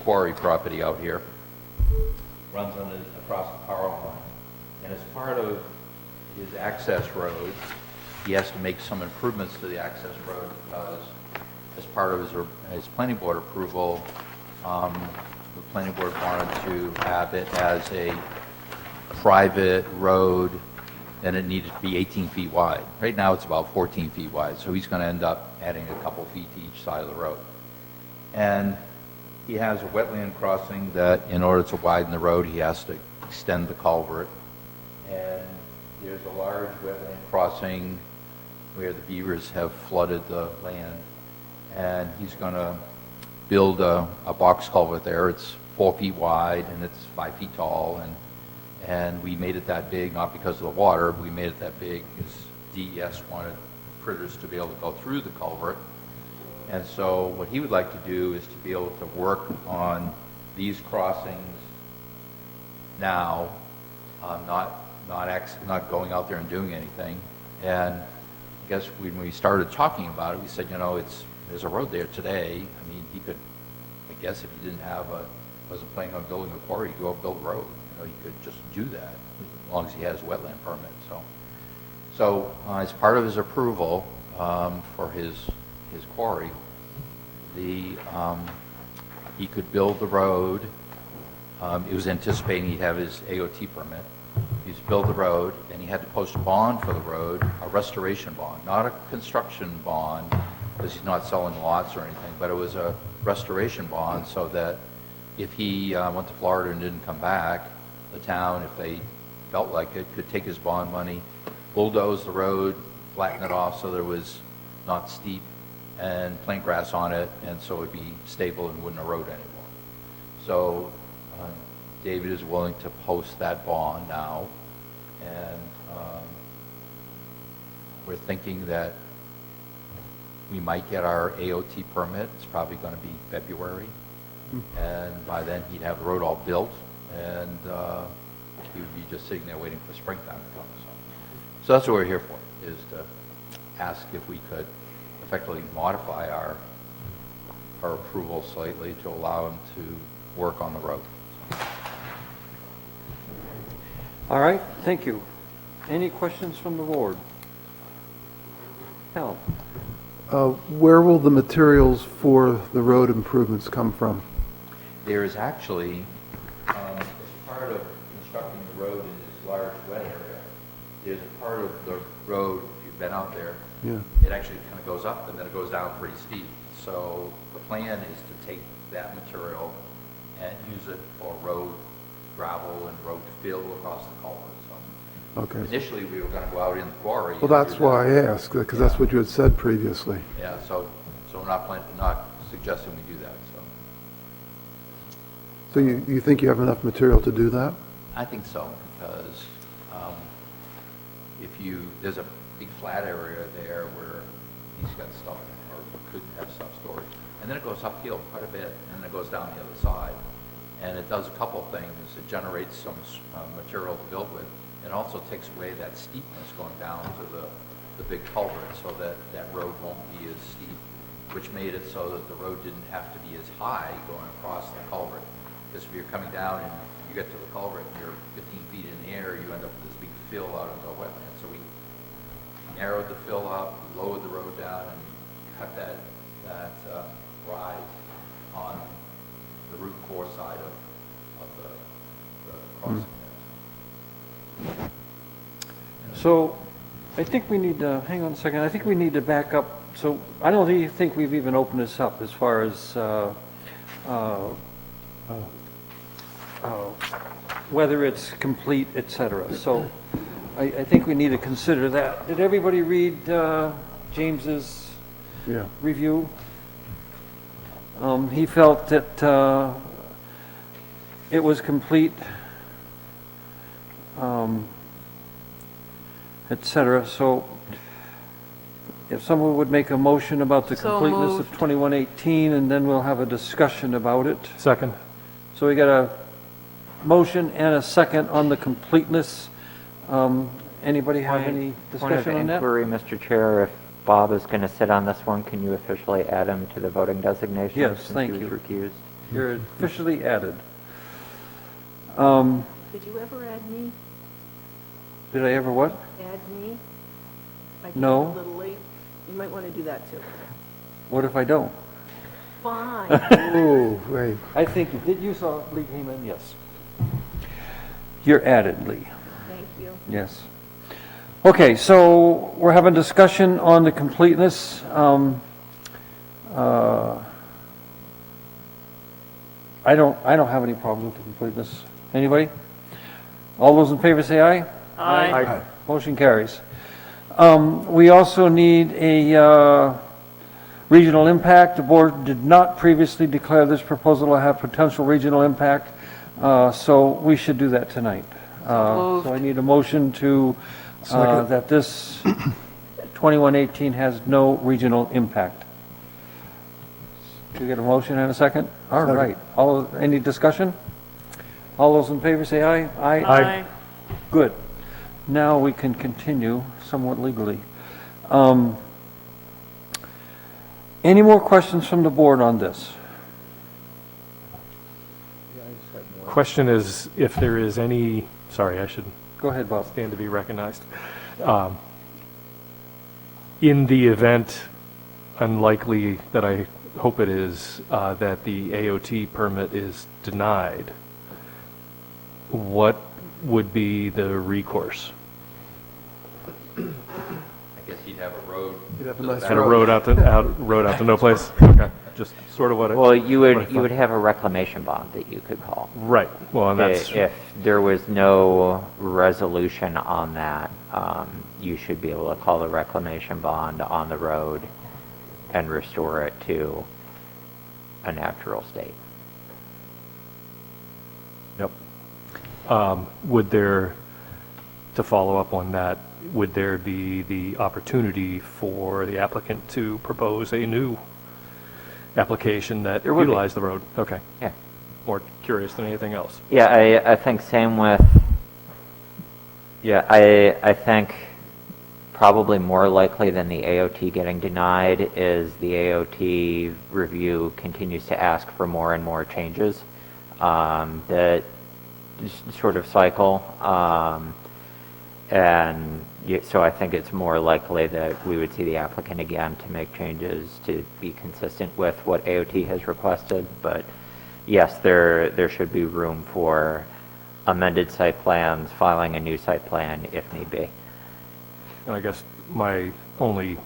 quarry property out here, runs across the power line. And as part of his access road, he has to make some improvements to the access road because as part of his planning board approval, the planning board wanted to have it as a private road, and it needed to be 18 feet wide. Right now, it's about 14 feet wide, so he's going to end up adding a couple feet to each side of the road. And he has a wetland crossing that, in order to widen the road, he has to extend the culvert. And there's a large wetland crossing where the beavers have flooded the land. And he's going to build a box culvert there. It's 4 feet wide and it's 5 feet tall. And we made it that big, not because of the water, we made it that big because DES wanted critters to be able to go through the culvert. And so what he would like to do is to be able to work on these crossings now, not going out there and doing anything. And I guess when we started talking about it, we said, there's a road there today. I mean, he could, I guess if he wasn't planning on building a quarry, he'd go build a road. He could just do that as long as he has wetland permit. So as part of his approval for his quarry, he could build the road. He was anticipating he'd have his AOT permit. He's build the road, and he had to post a bond for the road, a restoration bond, not a construction bond, because he's not selling lots or anything, but it was a restoration bond so that if he went to Florida and didn't come back, the town, if they felt like it, could take his bond money, bulldoze the road, flatten it off so that it was not steep, and plant grass on it, and so it would be stable and wouldn't erode anymore. So David is willing to post that bond now, and we're thinking that we might get our AOT permit. It's probably going to be February, and by then he'd have the road all built, and he would be just sitting there waiting for springtime to come. So that's what we're here for, is to ask if we could effectively modify our approval slightly to allow him to work on the road. All right, thank you. Any questions from the board? Hal? Where will the materials for the road improvements come from? There is actually, as part of constructing the road in this large wet area, there's a part of the road, if you've been out there, Yeah. it actually kind of goes up and then it goes down pretty steep. So the plan is to take that material and use it for road gravel and road fill across the culvert. So Okay. initially, we were going to go out in the quarry. Well, that's why I asked, because that's what you had said previously. Yeah, so we're not suggesting we do that, so. So you think you have enough material to do that? I think so, because there's a big flat area there where he's got stuff, or could have stuff stored. And then it goes uphill quite a bit, and then it goes down the other side. And it does a couple things. It generates some material to build with. It also takes away that steepness going down to the big culvert, so that road won't be as steep, which made it so that the road didn't have to be as high going across the culvert. Because if you're coming down and you get to the culvert and you're 15 feet in the air, you end up with this big fill out of the wetland. So we narrowed the fill up, lowered the road down, and cut that rise on the Route 4 side of the crossing there. So I think we need to, hang on a second, I think we need to back up. So I don't even think we've even opened this up as far as whether it's complete, et cetera. So I think we need to consider that. Did everybody read James's Yeah. review? He felt that it was complete, et cetera. So if someone would make a motion about the So completeness of moved. 2118, and then we'll have a discussion about it. Second. So we got a motion and a second on the completeness. Anybody have any discussion on Point of that? inquiry, Mr. Chair, if Bob is going to sit on this one, can you officially add him to the voting designation? Yes, thank Since he you. was recused? You're officially added. Did you ever add me? Did I ever what? Add me? I came No. a little late. You might want to do that too. What if I don't? Fine. Ooh, wait. I think, did you saw Lee came in? Yes. You're added, Lee. Thank you. Yes. Okay, so we're having discussion on the completeness. I don't have any problems with the completeness. Anybody? All those in favor say aye. Aye. Motion carries. We also need a regional impact. The board did not previously declare this proposal to have potential regional impact, so we should do that tonight. moved. So I need a motion to, Second. that this 2118 has no regional impact. Do we get a motion and a second? All Second. right. Any discussion? All those in favor say aye. Aye. Good. Now we can continue somewhat legally. Any more questions from the board on this? Question is if there is any, sorry, I should Go ahead, Bob. stand to be recognized. In the event, unlikely that I hope it is, that the AOT permit is denied, what would be the recourse? I guess you'd have a road. You'd have a to the nice back. And a road out to no place? Okay, just sort of what I... Well, you what I would, you would thought. have a reclamation bond that you could call. Right, well, and that's, If there was no resolution on that, you should be able to call the reclamation bond on the road and restore it to a natural state. yep. Would there, to follow up on that, would there be the opportunity for the applicant to propose a new application that There would be. utilized the road? Okay, Yeah. more curious than anything else. Yeah, I think same with, yeah, I think probably more likely than the AOT getting denied is the AOT review continues to ask for more and more changes. That sort of cycle. So I think it's more likely that we would see the applicant again to make changes to be consistent with what AOT has requested. But yes, there should be room for amended site plans, filing a new site plan if need be. And I guess my only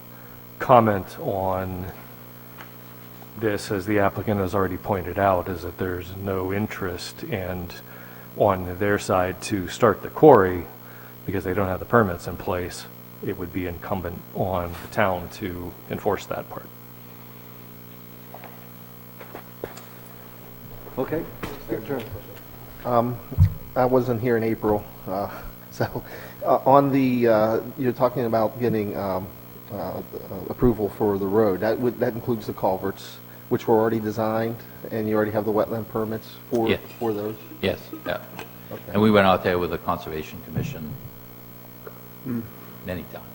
comment on this, as the applicant has already pointed out, is that there's no interest and on their side to start the quarry because they don't have the permits in place. It would be incumbent on the town to enforce that part. Okay. Your turn. I wasn't here in April, so on the, you're talking about getting approval for the road. That includes the culverts, which were already designed, and you already have the wetland permits Yeah. for those? Yes, yeah. Okay. And we went out there with the Conservation Commission many times.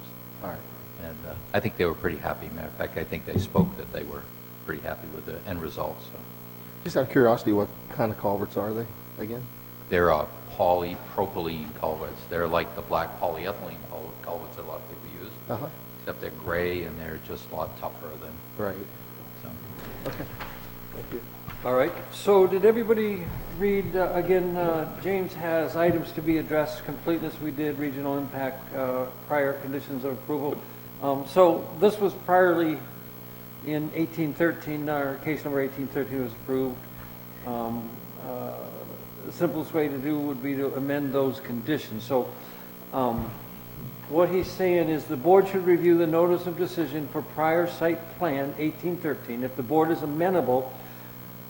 All right. And I think they were pretty happy. Matter of fact, I think they spoke that they were pretty happy with the end result. So Just out of curiosity, what kind of culverts are they, again? they're polypropylene culverts. They're like the black polyethylene culverts that a lot of people use, Uh-huh. except they're gray and they're just a lot tougher than, Right. so. Okay. Thank you. All right, so did everybody read, again, James has items to be addressed, completeness we did, regional impact, prior conditions of approval. So this was priorly in 1813, our case number 1813 was approved. The simplest way to do would be to amend those conditions. So what he's saying is the board should review the notice of decision for prior site plan 1813. If the board is amenable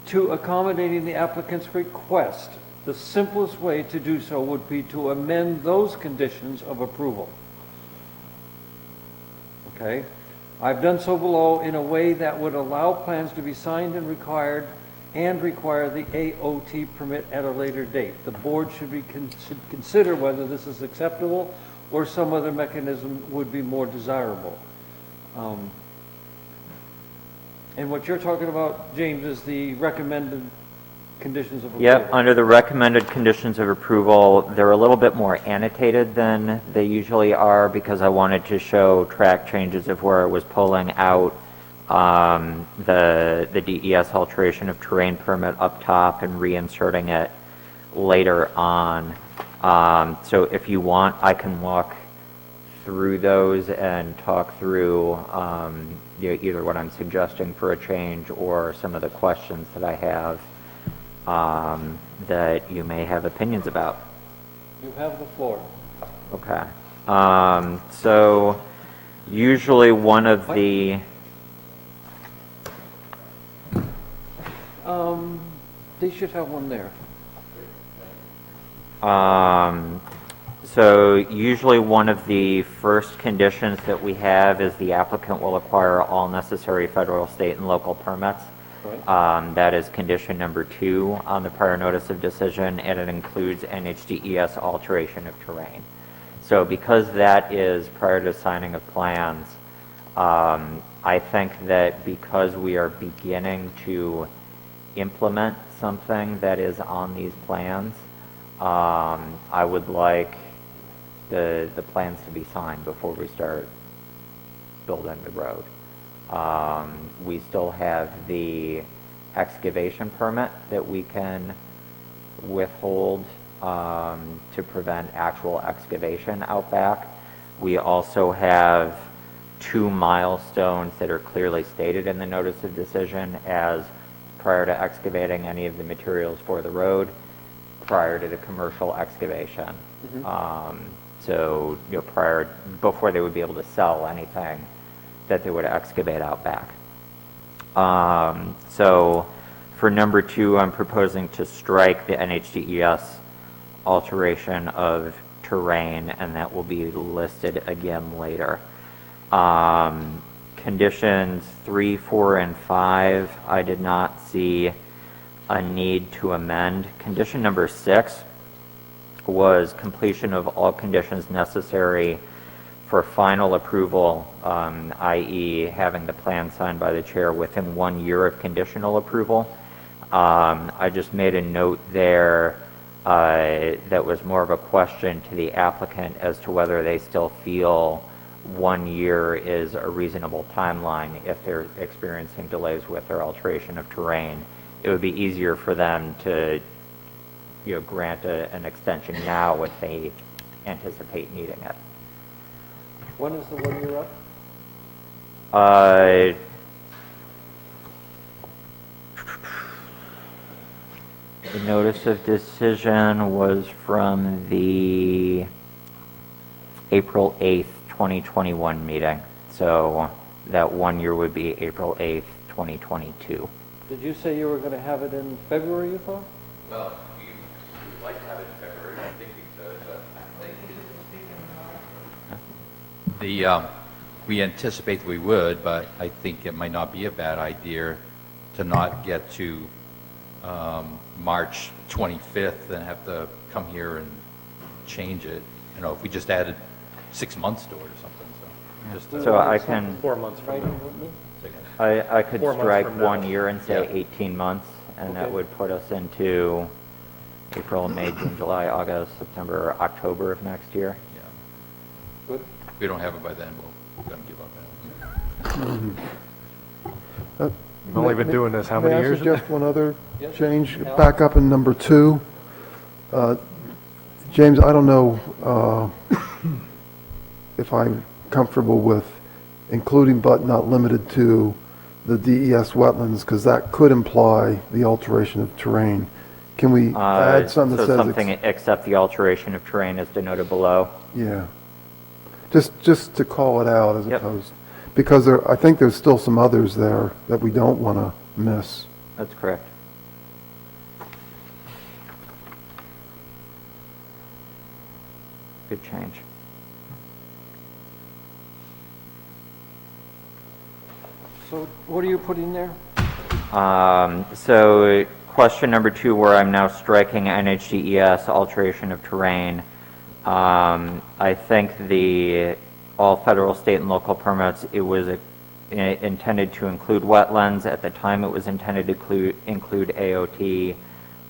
to accommodating the applicant's request, the simplest way to do so would be to amend those conditions of approval. Okay? I've done so below in a way that would allow plans to be signed and require the AOT permit at a later date. The board should consider whether this is acceptable or some other mechanism would be more desirable. And what you're talking about, James, is the recommended conditions of approval. Yep, under the recommended conditions of approval, they're a little bit more annotated than they usually are because I wanted to show track changes of where it was pulling out the DES alteration of terrain permit up top and reinserting it later on. So if you want, I can walk through those and talk through either what I'm suggesting for a change or some of the questions that I have that you may have opinions about. You have the floor. Okay. So usually one of the, They should have one there. so usually one of the first conditions that we have is the applicant will acquire all necessary federal, state, and local permits. Right. That is condition number 2 on the prior notice of decision, and it includes NHDES alteration of terrain. So because that is prior to signing of plans, I think that because we are beginning to implement something that is on these plans, I would like the plans to be signed before we start building the road. We still have the excavation permit that we can withhold to prevent actual excavation out back. We also have 2 milestones that are clearly stated in the notice of decision as prior to excavating any of the materials for the road, prior to the commercial excavation. So, before they would be able to sell anything that they would excavate out back. So for number 2, I'm proposing to strike the NHDES alteration of terrain, and that will be listed again later. Conditions 3, 4, and 5, I did not see a need to amend. Condition number 6 was completion of all conditions necessary for final approval, i.e. having the plan signed by the chair within 1 year of conditional approval. I just made a note there that was more of a question to the applicant as to whether they still feel 1 year is a reasonable timeline if they're experiencing delays with their alteration of terrain. It would be easier for them to grant an extension now if they anticipate needing it. When is the 1 year up? The notice of decision was from the April 8th, 2021 meeting. So that 1 year would be April 8th, 2022. Did you say you were going to have it in February, you thought? Well, we would like to have it in February, I think we could, but I think we anticipate we would, but I think it might not be a bad idea to not get to March 25th and have to come here and change it. If we just added 6 months to it or something, So I can, 4 months from Writing now. with me? I could 4 months strike from now. 1 year and say Yeah. 18 months, and that Okay. would put us into April, May, June, July, August, September, October of next year. yeah. Good. If we don't have it by then, we're going to give up. We've only been doing this how many years? May I suggest one other Yes. change? Al? Back up in number 2. James, I don't know if I'm comfortable with including but not limited to the DES wetlands, because that could imply the alteration of terrain. Can we add something that So says... something except the alteration of terrain is denoted below. Yeah. Just to call it out as Yep. opposed, because I think there's still some others there that we don't want to miss. That's correct. Good change. So what are you putting there? So question number 2, where I'm now striking NHDES alteration of terrain. I think all federal, state, and local permits, it was intended to include wetlands. At the time, it was intended to include AOT.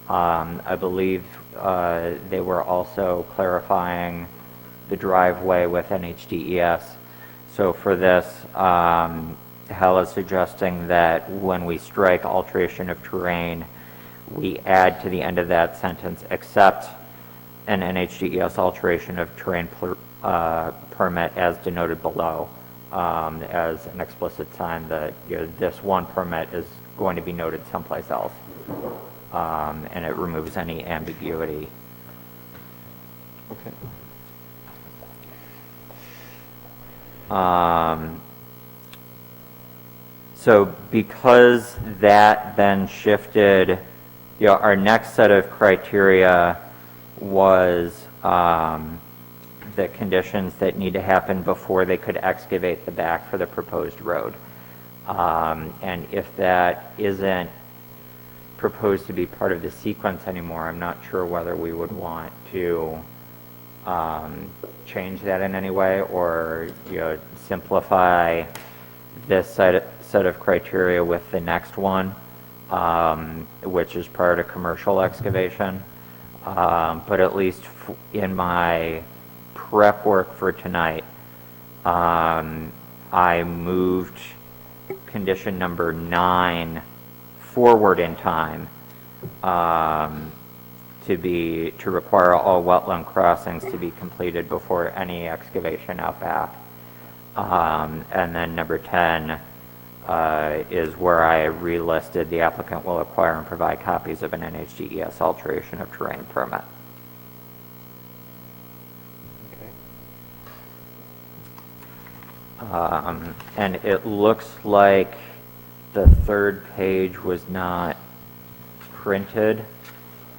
I believe they were also clarifying the driveway with NHDES. So for this, Hal is suggesting that when we strike alteration of terrain, we add to the end of that sentence, except an NHDES alteration of terrain permit as denoted below, as an explicit sign that this one permit is going to be noted someplace else, and it removes any ambiguity. Okay. So because that then shifted, our next set of criteria was the conditions that need to happen before they could excavate the back for the proposed road. And if that isn't proposed to be part of the sequence anymore, I'm not sure whether we would want to change that in any way, or simplify this set of criteria with the next one, which is prior to commercial excavation. But at least in my prep work for tonight, I moved condition number 9 forward in time to require all wetland crossings to be completed before any excavation out back. And then number 10 is where I relisted the applicant will acquire and provide copies of an NHDES alteration of terrain permit. And it looks like the third page was not printed.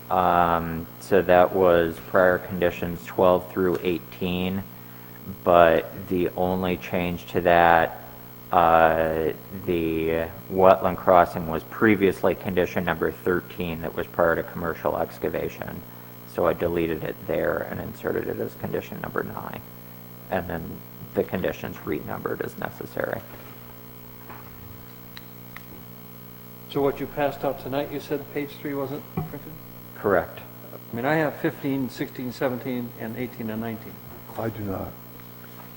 So that was prior conditions 12 through 18, but the only change to that, the wetland crossing was previously condition number 13 that was prior to commercial excavation. So I deleted it there and inserted it as condition number 9. And then the conditions renumbered as necessary. So what you passed out tonight, you said page 3 wasn't printed? Correct. I mean, I have 15, 16, 17, and 18 and 19. I do not.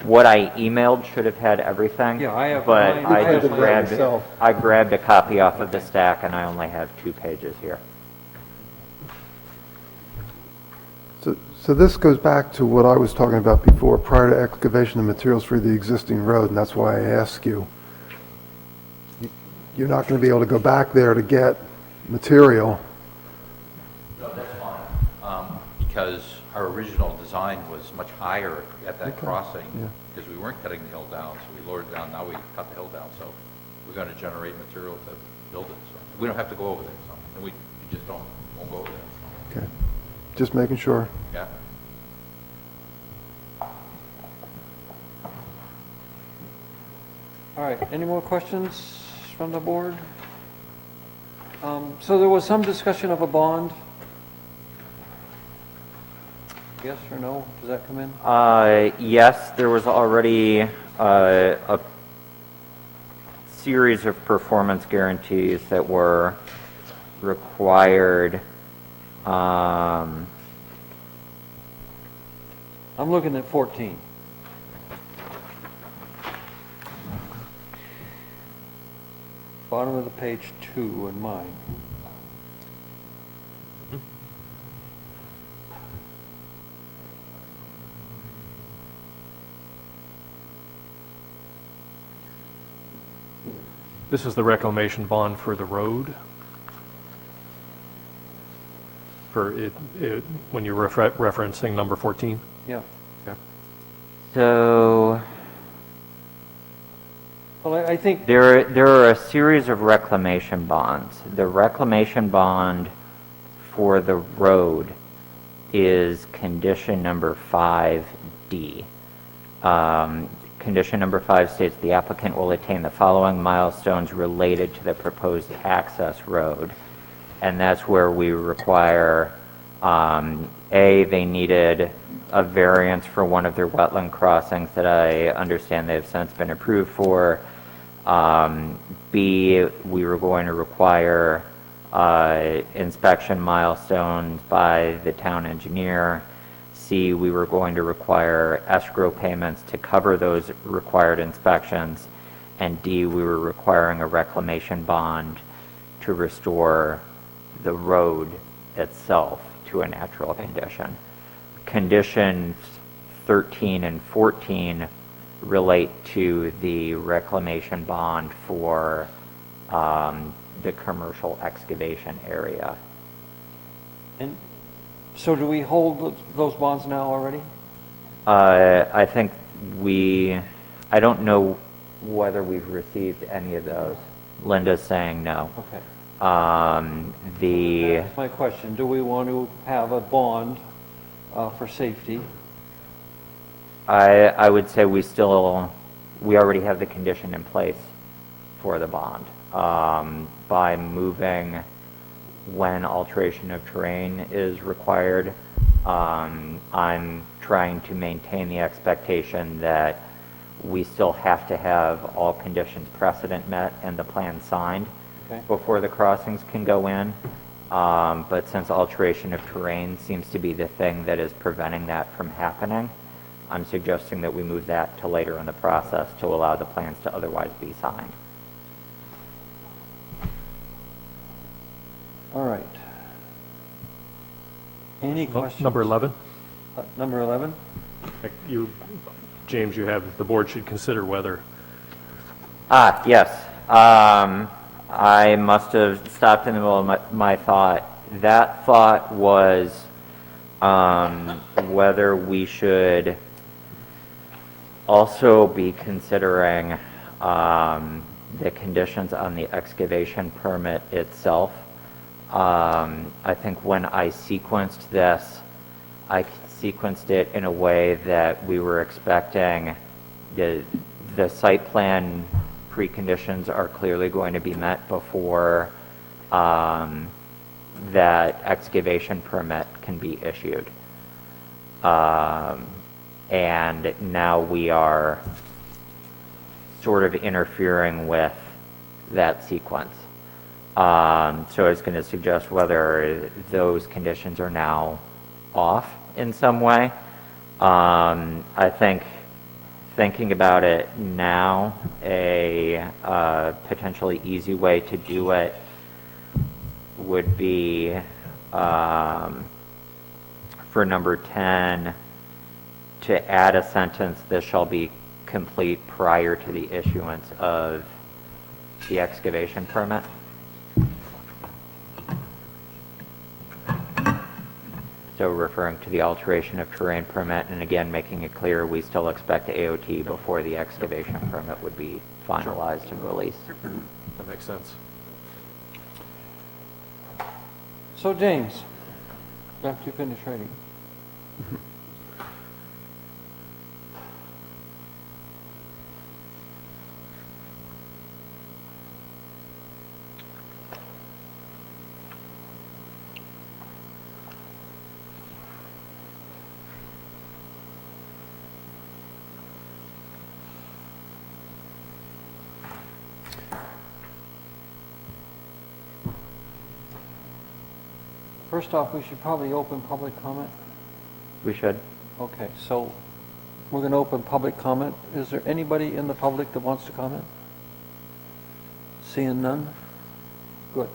What I emailed should have had everything. Yeah, I have But mine. I just mine grabbed myself. I grabbed a copy off of the stack, and I only have 2 pages here. So this goes back to what I was talking about before, prior to excavation of materials for the existing road, and that's why I ask you. You're not going to be able to go back there to get material. No, that's fine, because our original design was much higher at that crossing, yeah. because we weren't cutting the hill down, so we lowered it down, now we cut the hill down, so we're going to generate material to build it, so we don't have to go over there, so, and we just won't go over there, Okay. Just making sure. yeah. All right, any more questions from the board? So there was some discussion of a bond. Yes or no? Does that come in? Yes, there was already a series of performance guarantees that were required. I'm looking at 14. Bottom of the page 2 in mine. This is the reclamation bond for the road. For it when you're referencing number 14? Yeah. Okay. So Well, I think, there are a series of reclamation bonds. The reclamation bond for the road is condition number 5D. Condition number 5 states the applicant will attain the following milestones related to the proposed access road. And that's where we require, they needed a variance for one of their wetland crossings that I understand they've since been approved for. B, we were going to require inspection milestones by the town engineer. C, we were going to require escrow payments to cover those required inspections. And D, we were requiring a reclamation bond to restore the road itself to a natural condition. Conditions 13 and 14 relate to the reclamation bond for the commercial excavation area. And so do we hold those bonds now already? I think I don't know whether we've received any of those. Linda's saying no. Okay. That's My question, do we want to have a bond for safety? I would say we already have the condition in place for the bond. By moving when alteration of terrain is required, I'm trying to maintain the expectation that we still have to have all conditions precedent met and the plan signed before the crossings can go in. But since alteration of terrain seems to be the thing that is preventing that from happening, I'm suggesting that we move that to later in the process to allow the plans to otherwise be signed. All right. Any questions? Number 11? Number 11? James, the board should consider whether. Yes. I must have stopped in the middle of my thought. That thought was whether we should also be considering the conditions on the excavation permit itself. I think when I sequenced this, I sequenced it in a way that we were expecting the site plan preconditions are clearly going to be met before that excavation permit can be issued. And now we are sort of interfering with that sequence. So I was going to suggest whether those conditions are now off in some way. I think thinking about it now, a potentially easy way to do it would be for number 10 to add a sentence, "This shall be complete prior to the issuance of the excavation permit." So referring to the alteration of terrain permit, and again, making it clear we still expect AOT before the excavation permit would be finalized and released. That makes sense. So James, after you finish writing. First off, we should probably open public comment. We should. Okay, so we're going to open public comment. Is there anybody in the public that wants to comment? Seeing none? Good.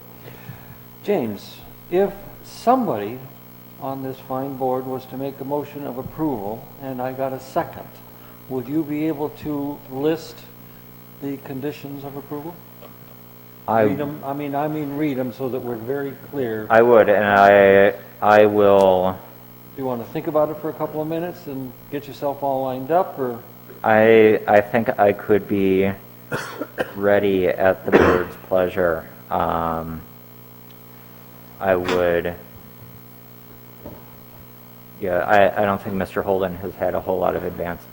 James, if somebody on this fine board was to make a motion of approval and I got a second, would you be able to list the conditions of approval? Read them. I mean, read them so that we're very clear. I would, and I will. Do you want to think about it for a couple of minutes and get yourself all lined up, or? I think I could be ready at the board's pleasure. I would. Yeah, I don't think Mr. Holden has had a whole lot of advanced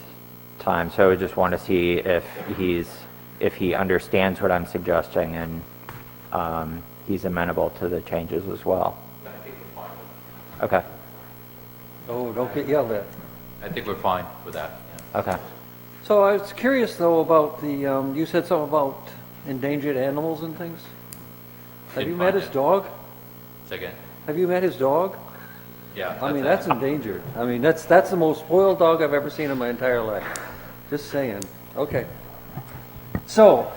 time, so I just want to see if he understands what I'm suggesting and he's amenable to the changes as well. I think we're fine. Okay. Oh, don't get yelled at. I think we're fine with that. Okay. So I was curious though about the, you said something about endangered animals and things? Have you Didn't met find his it. dog? Say again? Have you met his dog? Yeah. I mean, that's endangered. I mean, that's the most spoiled dog I've ever seen in my entire life. Just saying. Okay. So,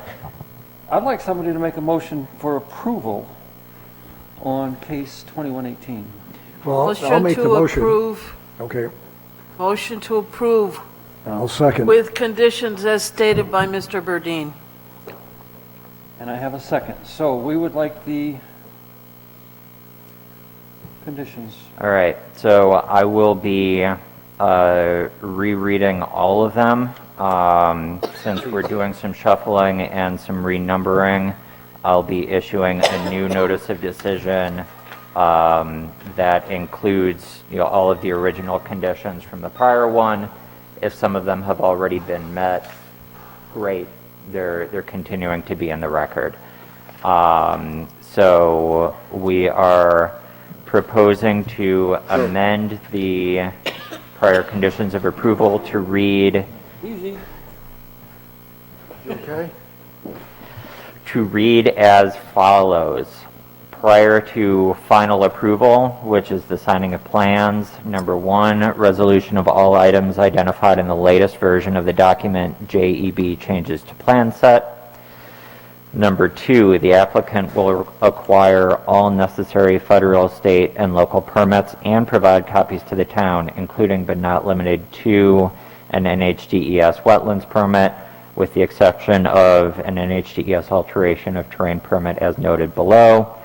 I'd like somebody to make a motion for approval on case 2118. Well, I'll Motion make the to motion. approve, Okay, motion to approve I'll second. with conditions as stated by Mr. Burdine. And I have a second. So, we would like the conditions. All right, so I will be rereading all of them. Since we're doing some shuffling and some renumbering, I'll be issuing a new notice of decision that includes, all of the original conditions from the prior one. If some of them have already been met, great, they're continuing to be in the record. So we are proposing to amend the prior conditions of approval to read Easy. Okay? as follows. Prior to final approval, which is the signing of plans, number 1, resolution of all items identified in the latest version of the document JEB changes to plan set. Number 2, the applicant will acquire all necessary federal, state, and local permits and provide copies to the town, including but not limited to an NHDES wetlands permit, with the exception of an NHDES alteration of terrain permit as noted below.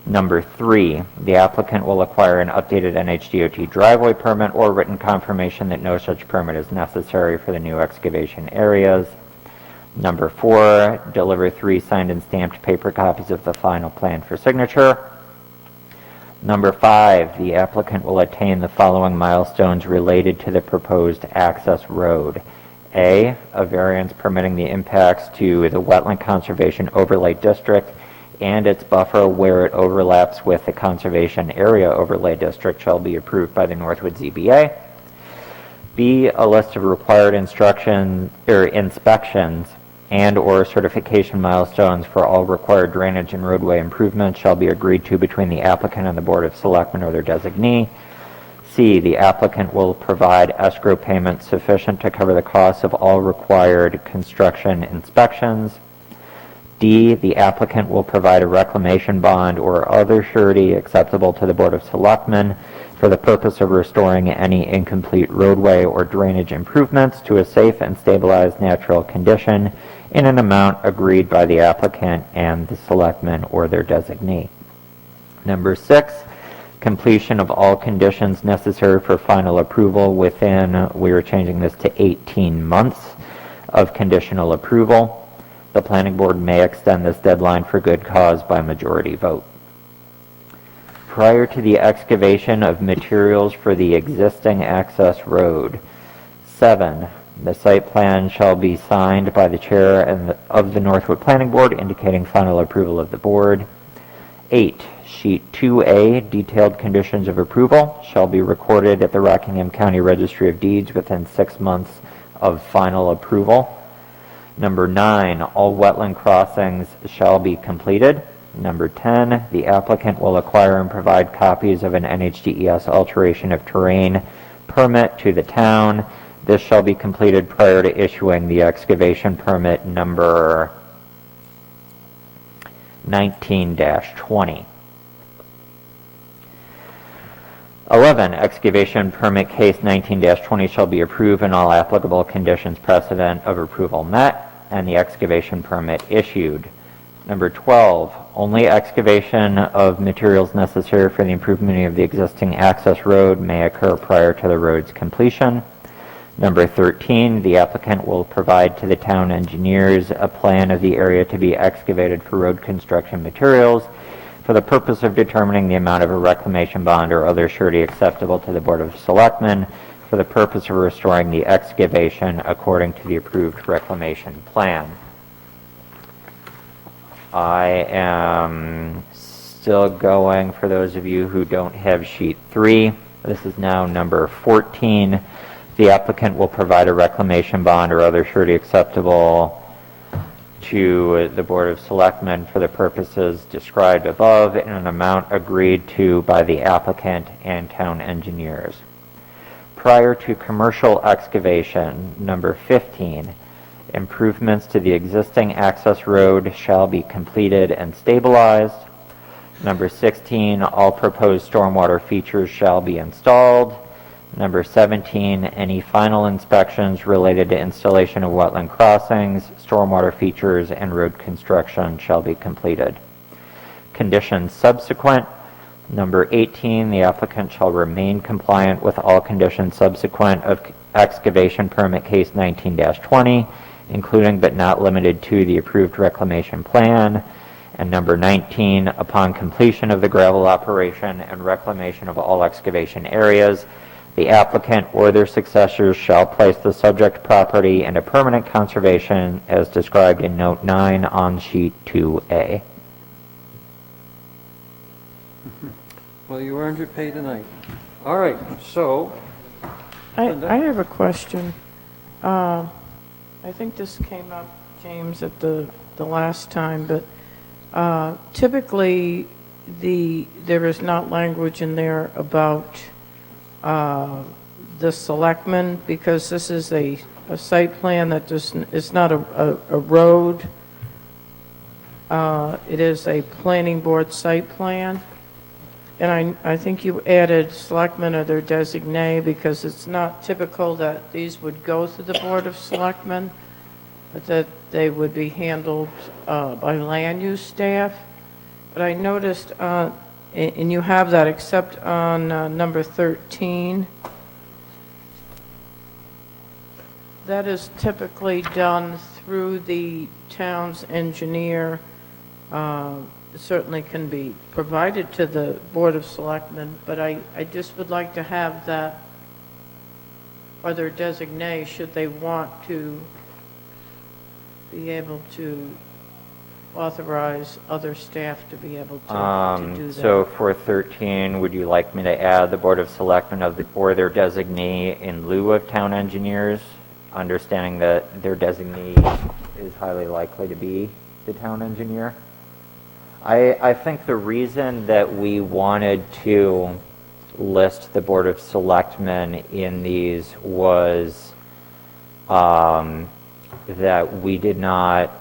Number 3, the applicant will acquire an updated NHDOT driveway permit or written confirmation that no such permit is necessary for the new excavation areas. Number 4, deliver 3 signed and stamped paper copies of the final plan for signature. Number 5, the applicant will attain the following milestones related to the proposed access road. A variance permitting the impacts to the Wetland Conservation Overlay District and its buffer where it overlaps with the Conservation Area Overlay District shall be approved by the Northwood ZBA. B, a list of required inspections and or certification milestones for all required drainage and roadway improvements shall be agreed to between the applicant and the Board of Selectmen or their designee. C, the applicant will provide escrow payments sufficient to cover the costs of all required construction inspections. D, the applicant will provide a reclamation bond or other surety acceptable to the Board of Selectmen for the purpose of restoring any incomplete roadway or drainage improvements to a safe and stabilized natural condition in an amount agreed by the applicant and the selectmen or their designee. Number 6, completion of all conditions necessary for final approval within, we are changing this to 18 months of conditional approval. The planning board may extend this deadline for good cause by majority vote. Prior to the excavation of materials for the existing access road. 7, the site plan shall be signed by the chair of the Northwood Planning Board, indicating final approval of the board. 8, sheet 2A, detailed conditions of approval, shall be recorded at the Rockingham County Registry of Deeds within 6 months of final approval. Number 9, all wetland crossings shall be completed. Number 10, the applicant will acquire and provide copies of an NHDES alteration of terrain permit to the town. This shall be completed prior to issuing the excavation permit number 19-20. 11, excavation permit case 19-20 shall be approved and all applicable conditions precedent of approval met and the excavation permit issued. Number 12, only excavation of materials necessary for the improvement of the existing access road may occur prior to the road's completion. Number 13, the applicant will provide to the town engineers a plan of the area to be excavated for road construction materials for the purpose of determining the amount of a reclamation bond or other surety acceptable to the Board of Selectmen for the purpose of restoring the excavation according to the approved reclamation plan. I am still going for those of you who don't have sheet 3. This is now number 14. The applicant will provide a reclamation bond or other surety acceptable to the Board of Selectmen for the purposes described above in an amount agreed to by the applicant and town engineers. Prior to commercial excavation, number 15, improvements to the existing access road shall be completed and stabilized. Number 16, all proposed stormwater features shall be installed. Number 17, any final inspections related to installation of wetland crossings, stormwater features, and road construction shall be completed. Conditions subsequent. Number 18, the applicant shall remain compliant with all conditions subsequent of excavation permit case 19-20, including but not limited to the approved reclamation plan. And number 19, upon completion of the gravel operation and reclamation of all excavation areas, the applicant or their successors shall place the subject property into permanent conservation as described in note 9 on sheet 2A. Well, you earned your pay tonight. All right, so, I have a question. I think this came up, James, at the last time, but typically there is not language in there about the selectmen, because this is a site plan that it's not a road. It is a planning board site plan. And I think you added selectmen or their designee, because it's not typical that these would go through the Board of Selectmen, but that they would be handled by land use staff. But I noticed, and you have that except on number 13, that is typically done through the town's engineer. It certainly can be provided to the Board of Selectmen, but I just would like to have that, or their designee, should they want to be able to authorize other staff to be able to do that. So for 13, would you like me to add the Board of Selectmen or their designee in lieu of town engineers, understanding that their designee is highly likely to be the town engineer? I think the reason that we wanted to list the Board of Selectmen in these was that we did not,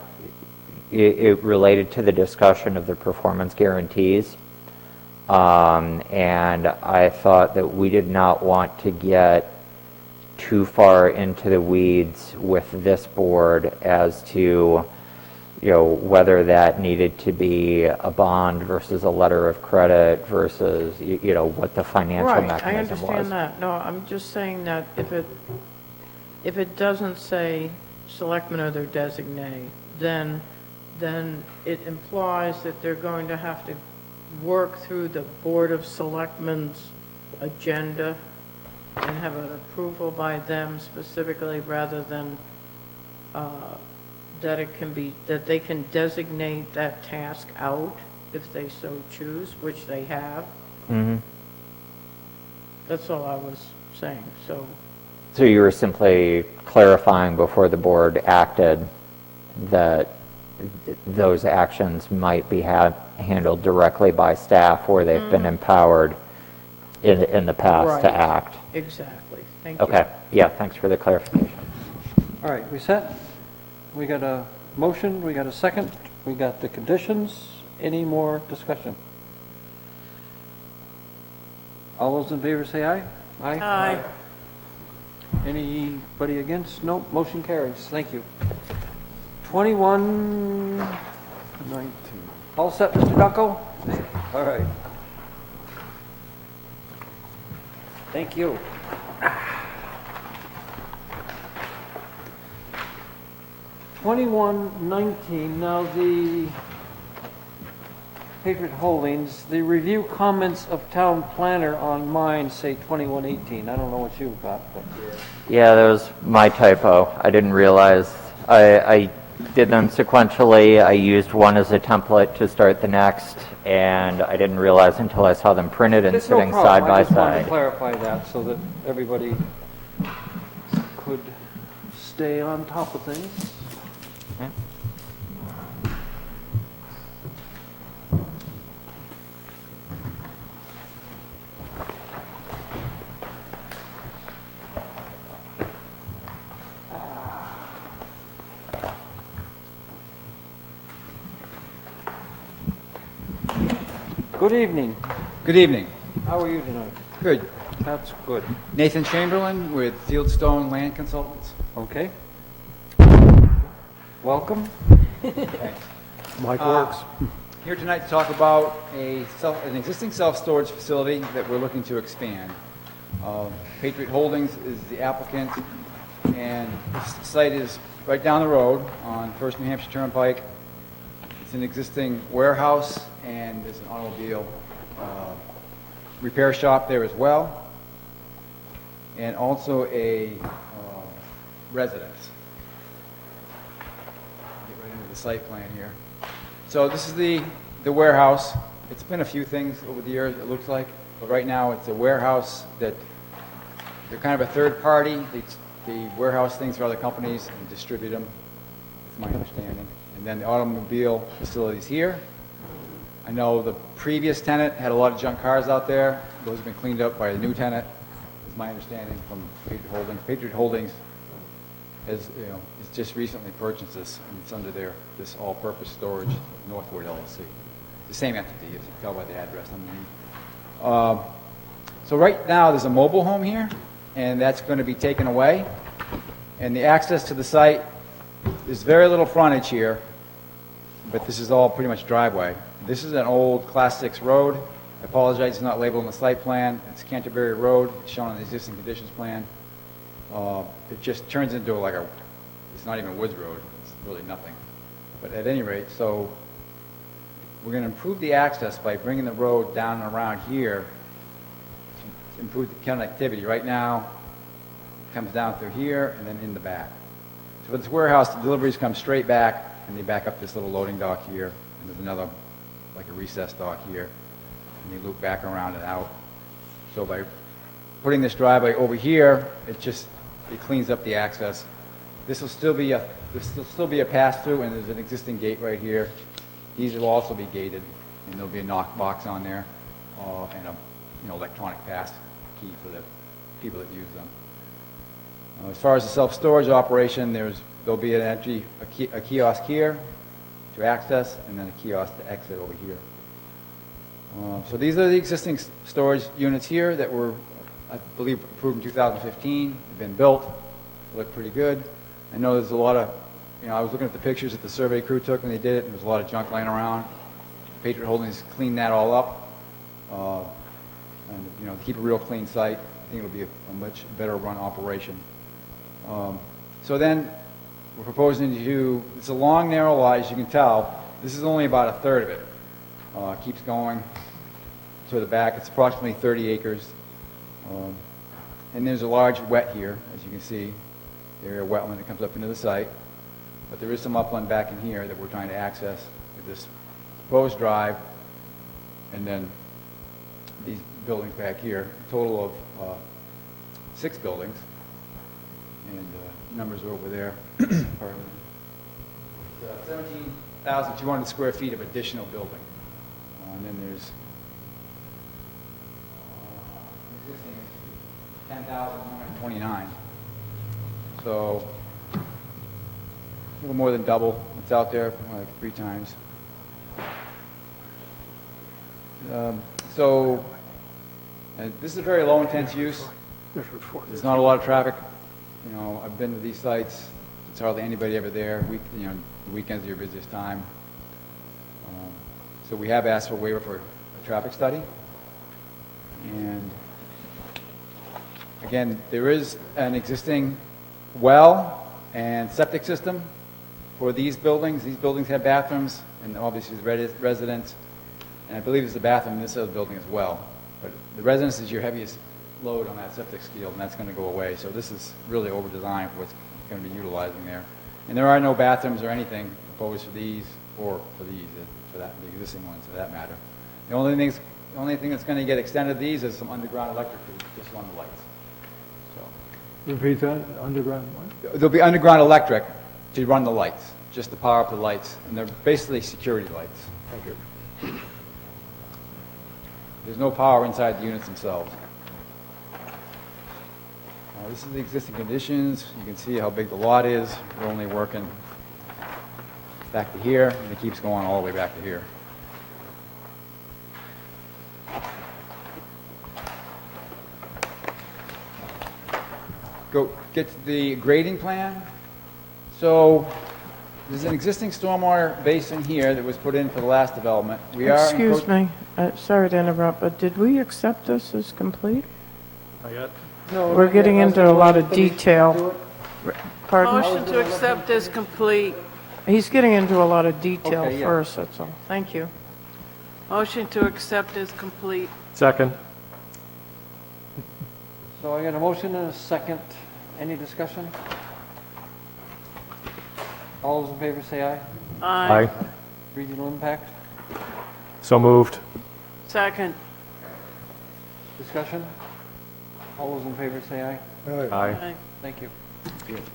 it related to the discussion of the performance guarantees. And I thought that we did not want to get too far into the weeds with this board as to whether that needed to be a bond versus a letter of credit versus, what the financial mechanism was. Right, I understand that. No, I'm just saying that if it doesn't say selectmen or their designee, then it implies that they're going to have to work through the Board of Selectmen's agenda and have an approval by them specifically, rather than that they can designate that task out if they so choose, which they have. Mm-hmm. That's all I was saying, so. So you were simply clarifying before the board acted that those actions might be handled directly by staff, or they've been empowered in the past to Right. act. Exactly, thank you. Okay, yeah, thanks for the clarification. all right, we set? We got a motion, we got a second, we got the conditions. Any more discussion? All those in favor say aye. Aye. Anybody against? No, motion carries. Thank you. 21, 19. all set, Mr. Ducko? All right. Thank you. 2119, now the Patriot Holdings, the review comments of town planner on mine say 2118. I don't know what you've got, but. Yeah, that was my typo. I didn't realize. I did them sequentially. I used one as a template to start the next, and I didn't realize until I saw them printed and It's no sitting problem. side by I just wanted to side. clarify that so that everybody could stay on top of things. Good evening. Good evening. How are you tonight? Good. That's good. Nathan Chamberlain with Fieldstone Land Consultants. Okay. Welcome. Thanks. Mike works. Here tonight to talk about an existing self-storage facility that we're looking to expand. Patriot Holdings is the applicant, and this site is right down the road on First New Hampshire Turnpike. It's an existing warehouse, and there's an automobile repair shop there as well, and also a residence. Get right into the site plan here. So this is the warehouse. It's been a few things over the years, it looks like, but right now it's a warehouse that they're kind of a third party. They warehouse things for other companies and distribute them, is my understanding. And then the automobile facility's here. I know the previous tenant had a lot of junk cars out there. Those have been cleaned up by the new tenant, is my understanding from Patriot Holdings. Patriot Holdings has just recently purchased this, and it's under this all-purpose storage, Northwood LLC. The same entity, as you can tell by the address underneath. So right now, there's a mobile home here, and that's going to be taken away. And the access to the site, there's very little frontage here, but this is all pretty much driveway. This is an old Class 6 road. I apologize, it's not labeled on the site plan. It's Canterbury Road, it's shown on the existing conditions plan. It just turns into it's not even a woods road, it's really nothing. But at any rate, so we're going to improve the access by bringing the road down and around here to improve the connectivity. Right now, it comes down through here and then in the back. So for this warehouse, the deliveries come straight back, and they back up this little loading dock here, and there's another, like a recessed dock here, and they loop back around and out. So by putting this driveway over here, it cleans up the access. This will still be a pass-through, and there's an existing gate right here. These will also be gated, and there'll be a knock box on there, and a electronic pass key for the people that use them. As far as the self-storage operation, there'll be a kiosk here to access, and then a kiosk to exit over here. So these are the existing storage units here that were, I believe, approved in 2015. They've been built, look pretty good. I know there's a lot of, I was looking at the pictures that the survey crew took when they did it, and there was a lot of junk laying around. Patriot Holdings cleaned that all up, and to keep a real clean site, I think it'll be a much better run operation. So then, we're proposing it's a long, narrow lot, as you can tell. This is only about a third of it. It keeps going to the back. It's approximately 30 acres. And there's a large wet here, as you can see. Area of wetland that comes up into the site. But there is some upland back in here that we're trying to access with this proposed drive, and then these buildings back here. A total of 6 buildings. And numbers are over there. 17,200 square feet of additional building. And then there's existing 10,129. So a little more than double what's out there, like 3 times. This is a very low intense use. There's not a lot of traffic. I've been to these sites. There's hardly anybody ever there. The weekends are your busiest time. So we have asked for a waiver for a traffic study. And again, there is an existing well and septic system for these buildings. These buildings have bathrooms, and obviously the residents. And I believe there's a bathroom in this other building as well. But the residence is your heaviest load on that septic field, and that's going to go away. So this is really over-designed for what's going to be utilizing there. And there are no bathrooms or anything proposed for these or for these, the existing ones for that matter. The only thing that's going to get extended to these is some underground electric to just run the lights. So Repeat that, underground what? there'll be underground electric to run the lights, just to power up the lights, and they're basically security lights. Thank you. There's no power inside the units themselves. This is the existing conditions. You can see how big the lot is. We're only working back to here, and it keeps going all the way back to here. get to the grading plan. So there's an existing stormwater basin here that was put in for the last development. We are Excuse me, sorry to interrupt, but did we accept this as complete? Not yet? No, We're not getting yet. into a lot of Finish- detail. Pardon? Motion to accept is complete. He's getting into a lot of detail Okay, yeah. first, that's all. Thank you. Motion to accept is complete. Second. So I got a motion and a second. Any discussion? All those in favor say aye. Aye. Regional impact, So moved. Second. discussion? All those in favor say aye. Aye. Aye. Thank you.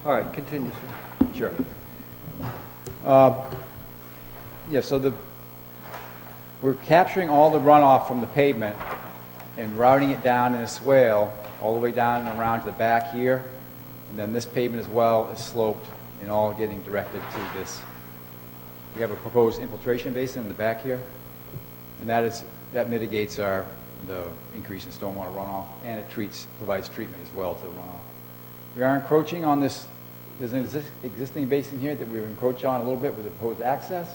All right, continue, sir. Sure. Yeah, so we're capturing all the runoff from the pavement and routing it down in a swale all the way down and around to the back here. And then this pavement as well is sloped and all getting directed to this. We have a proposed infiltration basin in the back here. And that mitigates the increase in stormwater runoff, and it provides treatment as well to the runoff. We are encroaching on this. There's an existing basin here that we're encroaching on a little bit with proposed access,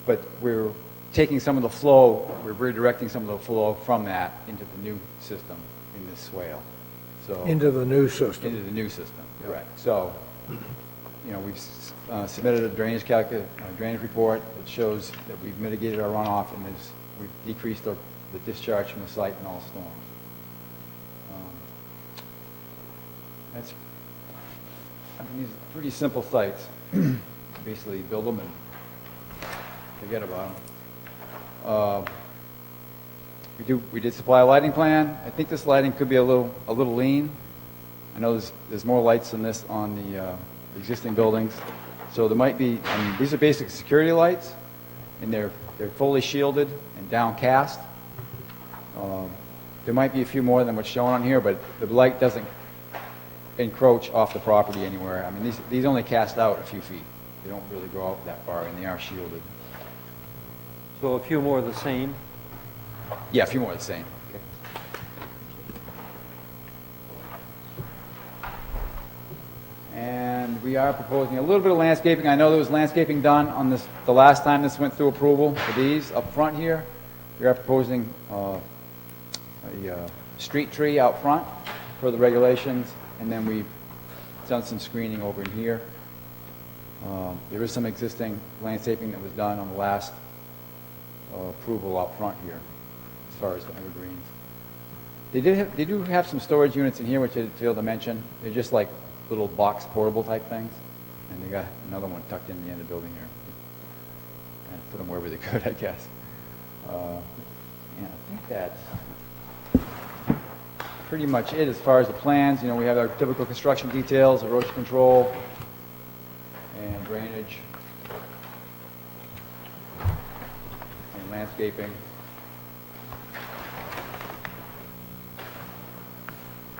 but we're taking some of the flow, we're redirecting some of the flow from that into the new system in this swale. So Into the new system. into the new system, correct. So, we've submitted a drainage report that shows that we've mitigated our runoff and we've decreased the discharge from the site in all storms. These are pretty simple sites. Basically, build them and forget about them. We did supply a lighting plan. I think this lighting could be a little lean. I know there's more lights than this on the existing buildings. So there might be, these are basic security lights, and they're fully shielded and downcast. There might be a few more than what's shown on here, but the light doesn't encroach off the property anywhere. These only cast out a few feet. They don't really go out that far, and they are shielded. So a few more of the same. Yeah, a few more of the same. And we are proposing a little bit of landscaping. I know there was landscaping done on this, the last time this went through approval for these up front here. We are proposing a street tree out front per the regulations, and then we've done some screening over in here. There is some existing landscaping that was done on the last approval out front here, as far as the evergreens. They do have some storage units in here, which I failed to mention. They're just like little box portable type things, and they got another one tucked in the end of the building here. Kind of put them wherever they could, I guess. And I think that's pretty much it as far as the plans. We have our typical construction details, erosion control, and drainage, and landscaping.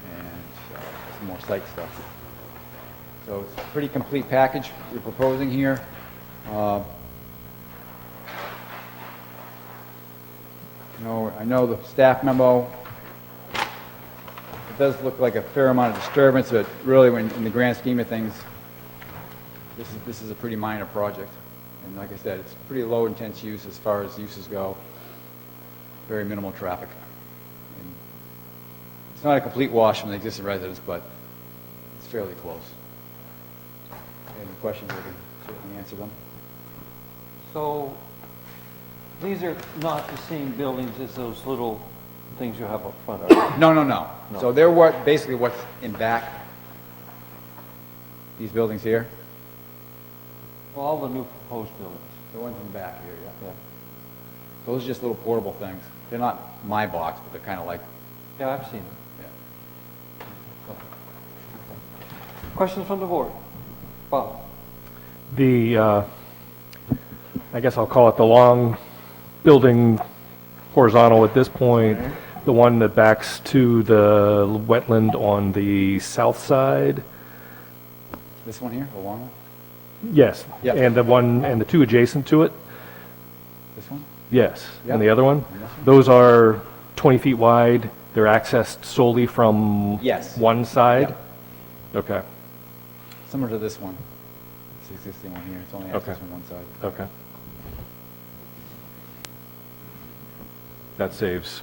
And some more site stuff. So it's a pretty complete package we're proposing here. I know the staff memo, it does look like a fair amount of disturbance, but really, in the grand scheme of things, this is a pretty minor project. And like I said, it's pretty low intense use as far as uses go. Very minimal traffic. And it's not a complete wash from the existing residents, but it's fairly close. Any questions, I can certainly answer them. So these are not the same buildings as those little things you have up front, are they? No. So they're basically what's in back, these buildings here, Well, all the new proposed buildings. the ones in the back here, yeah. Those are just little portable things. They're not my box, but they're kind of like, Yeah, I've seen them. yeah. Questions from the board? Bob? I guess I'll call it the long building horizontal at this point, the one that backs to the wetland on the south side. This one here, the long one? Yes. Yep. And the two adjacent to it. This one? Yes. Yep. And the other one? And this one? Those are 20 feet wide. They're accessed solely from Yes. one side. Yep. Okay, Similar to this one. It's the existing one here. It's only access Okay. from one side. okay. That saves,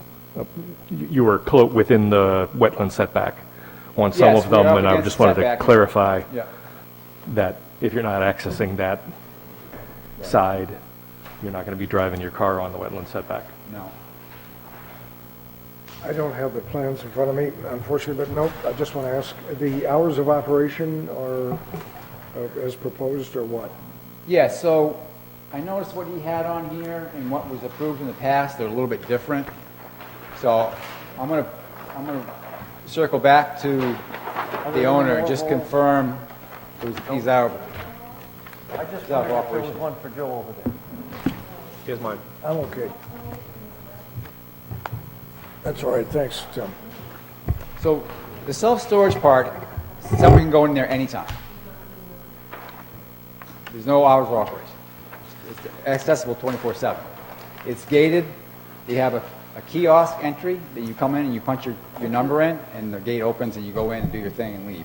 you were within the wetland setback on some Yes, of them, we're up and I against just wanted to setback. clarify Yeah. that if you're not accessing that side, you're not going to be driving your car on the wetland setback. No. I don't have the plans in front of me, unfortunately, but nope, I just want to ask, the hours of operation are as proposed or what? Yeah, so I noticed what he had on here and what was approved in the past, they're a little bit different. So I'm gonna circle back to the owner and just confirm these are, I just Yeah, wondered if there was operation. one for Joe over there. Here's mine. I'm okay. That's all right, thanks, Tim. so the self-storage part, someone can go in there anytime. There's no hours of operation. It's accessible 24/7. It's gated. They have a kiosk entry that you come in and you punch your number in, and the gate opens and you go in and do your thing and leave.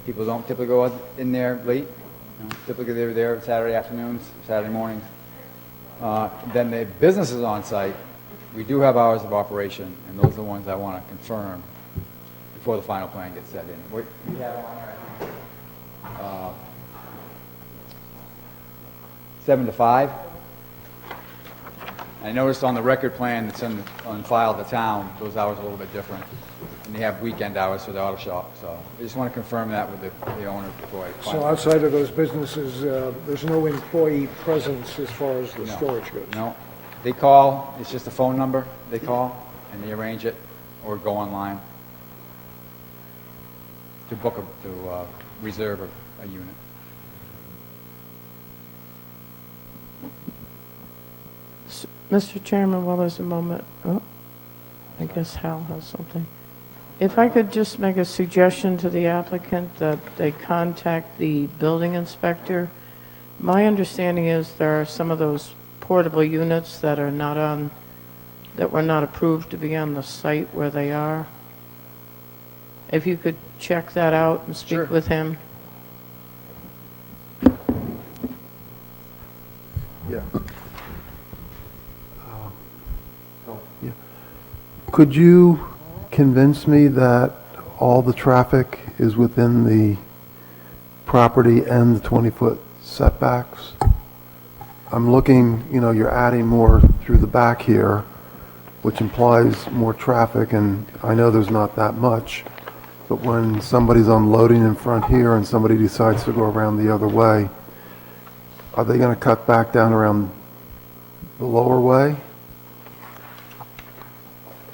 People don't typically go in there late. You know, typically they're there Saturday afternoons, Saturday mornings. Then the businesses on site, we do have hours of operation, and those are the ones I want to confirm before the final plan gets set in. What we have on here, I think, 7 to 5. I noticed on the record plan that's on file at the town, those hours are a little bit different. And they have weekend hours for the auto shop, so I just want to confirm that with the owner before I So finalize. outside of those businesses, there's no employee presence as far as the No. storage goes? No. They call, it's just a phone number, they call, and they arrange it, or go online to reserve a unit. Mr. Chairman, while there's a moment, I guess Hal has something. If I could just make a suggestion to the applicant that they contact the building inspector. My understanding is there are some of those portable units that are not on, that were not approved to be on the site where they are. If you could check that out and Sure. speak with him. Yeah. Could you convince me that all the traffic is within the property and the 20-foot setbacks? I'm looking, you're adding more through the back here, which implies more traffic, and I know there's not that much, but when somebody's unloading in front here and somebody decides to go around the other way, are they going to cut back down around the lower way?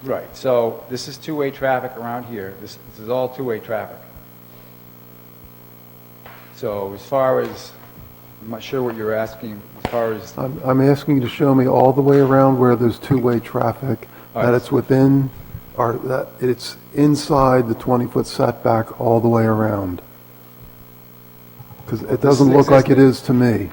Right, so this is two-way traffic around here. This is all two-way traffic. So as far as, I'm not sure what you're asking, as far as, I'm asking you to show me all the way around where there's two-way traffic, All that right. it's within, or that it's inside the 20-foot setback all the way around. Because it doesn't look like it is to me.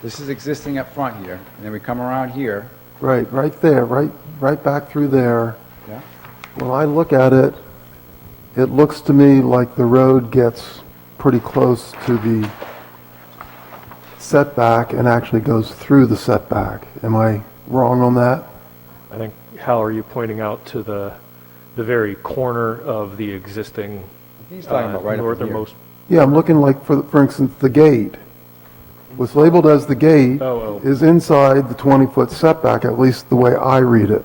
this is existing up front here, and then we come around here. Right there, right back through there. Yeah. When I look at it, it looks to me like the road gets pretty close to the setback and actually goes through the setback. Am I wrong on that? I think, Hal, are you pointing out to the very corner of the existing He's talking about right up here. northernmost? Yeah, I'm looking like, for instance, the gate. What's labeled as the gate Oh. is inside the 20-foot setback, at least the way I read it.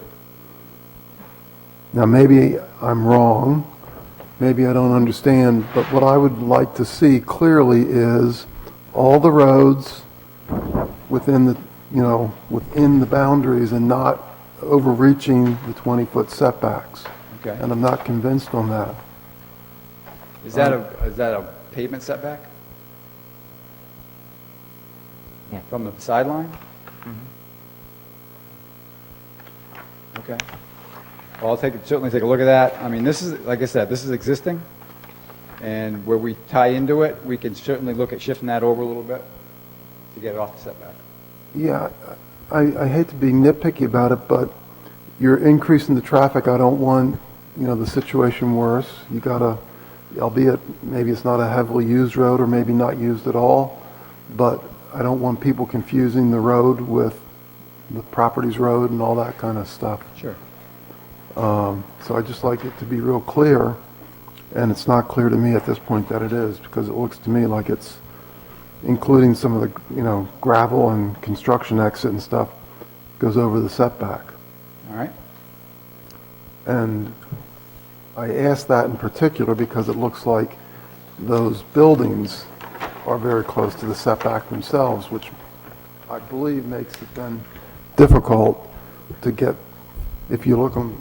Now, maybe I'm wrong, maybe I don't understand, but what I would like to see clearly is all the roads within the boundaries and not overreaching the 20-foot setbacks. Okay. And I'm not convinced on that. Is that a pavement setback? Yeah. From the sideline? Okay. Well, I'll certainly take a look at that. I mean, this is, like I said, this is existing, and where we tie into it, we can certainly look at shifting that over a little bit to get it off the setback. Yeah, I hate to be nitpicky about it, but you're increasing the traffic. I don't want, the situation worse. You gotta albeit maybe it's not a heavily used road or maybe not used at all, but I don't want people confusing the road with the property's road and all that kind of stuff. Sure. So I'd just like it to be real clear, and it's not clear to me at this point that it is, because it looks to me like it's including some of the, gravel and construction exit and stuff goes over the setback. All right. And I asked that in particular because it looks like those buildings are very close to the setback themselves, which I believe makes it then difficult to get, if you look on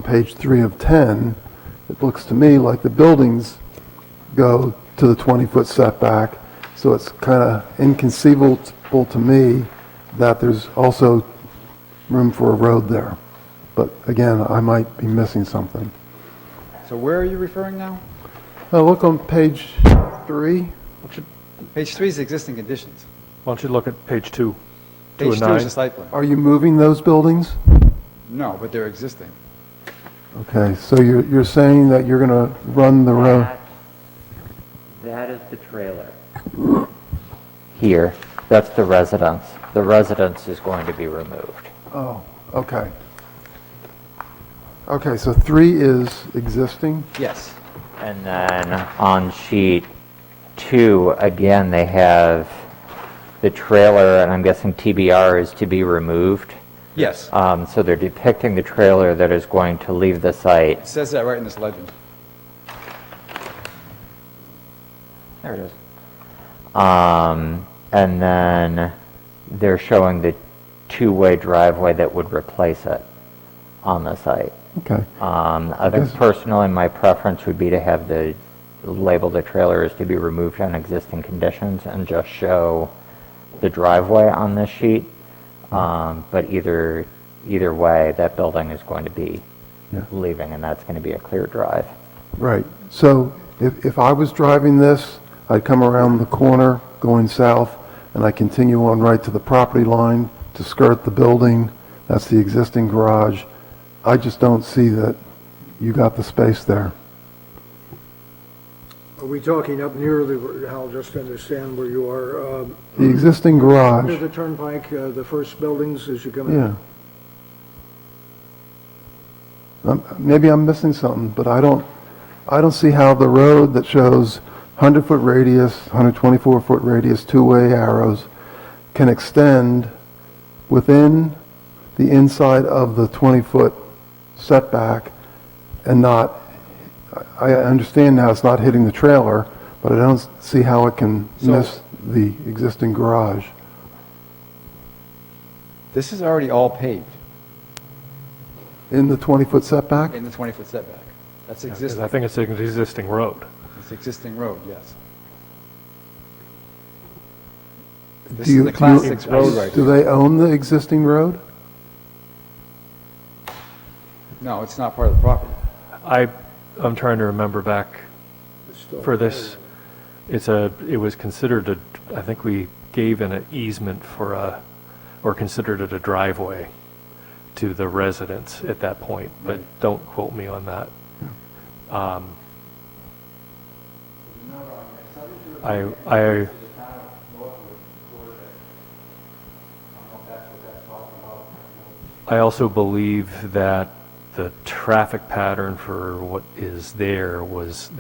page 3 of 10, it looks to me like the buildings go to the 20-foot setback, so it's kind of inconceivable to me that there's also room for a road there. But again, I might be missing something. So where are you referring now? Look on page 3. Page 3 is existing conditions. Why don't you look at page 2? Page 2 is the site plan. Are you moving those buildings? No, but they're existing. Okay, so you're saying that you're going to run the road? That is the trailer. Here, that's the residence. The residence is going to be removed. Oh, okay. Okay, so 3 is existing? Yes. And then on sheet 2, again, they have the trailer, and I'm guessing TBR is to be removed. Yes. So they're depicting the trailer that is going to leave the site. It says that right in this legend. There it is. And then they're showing the two-way driveway that would replace it on the site. Okay. I think personally, my preference would be to have label the trailer as to be removed on existing conditions and just show the driveway on this sheet. But either way, that building is going to be leaving, and that's going to be a clear drive. Right. So if I was driving this, I'd come around the corner going south, and I continue on right to the property line to skirt the building. That's the existing garage. I just don't see that you got the space there. Are we talking up near the, Hal, just to understand where you are? The existing Under garage, the turnpike, the first buildings as you come in? yeah. Maybe I'm missing something, but I don't see how the road that shows 100-foot radius, 124-foot radius, two-way arrows can extend within the inside of the 20-foot setback and not, I understand now it's not hitting the trailer, but I don't see how it can miss the existing garage. This is already all paved In the 20-foot setback? in the 20-foot setback. That's Because existing. I think it's an existing road. It's existing road, yes. This Do is you- the Class 6 road right Do here. they own the existing road? No, it's not part of the property. I'm trying to remember back for this. It was considered I think we gave an easement or considered it a driveway to the residents at that point, but don't quote me on that. I also believe that the traffic pattern for what is there was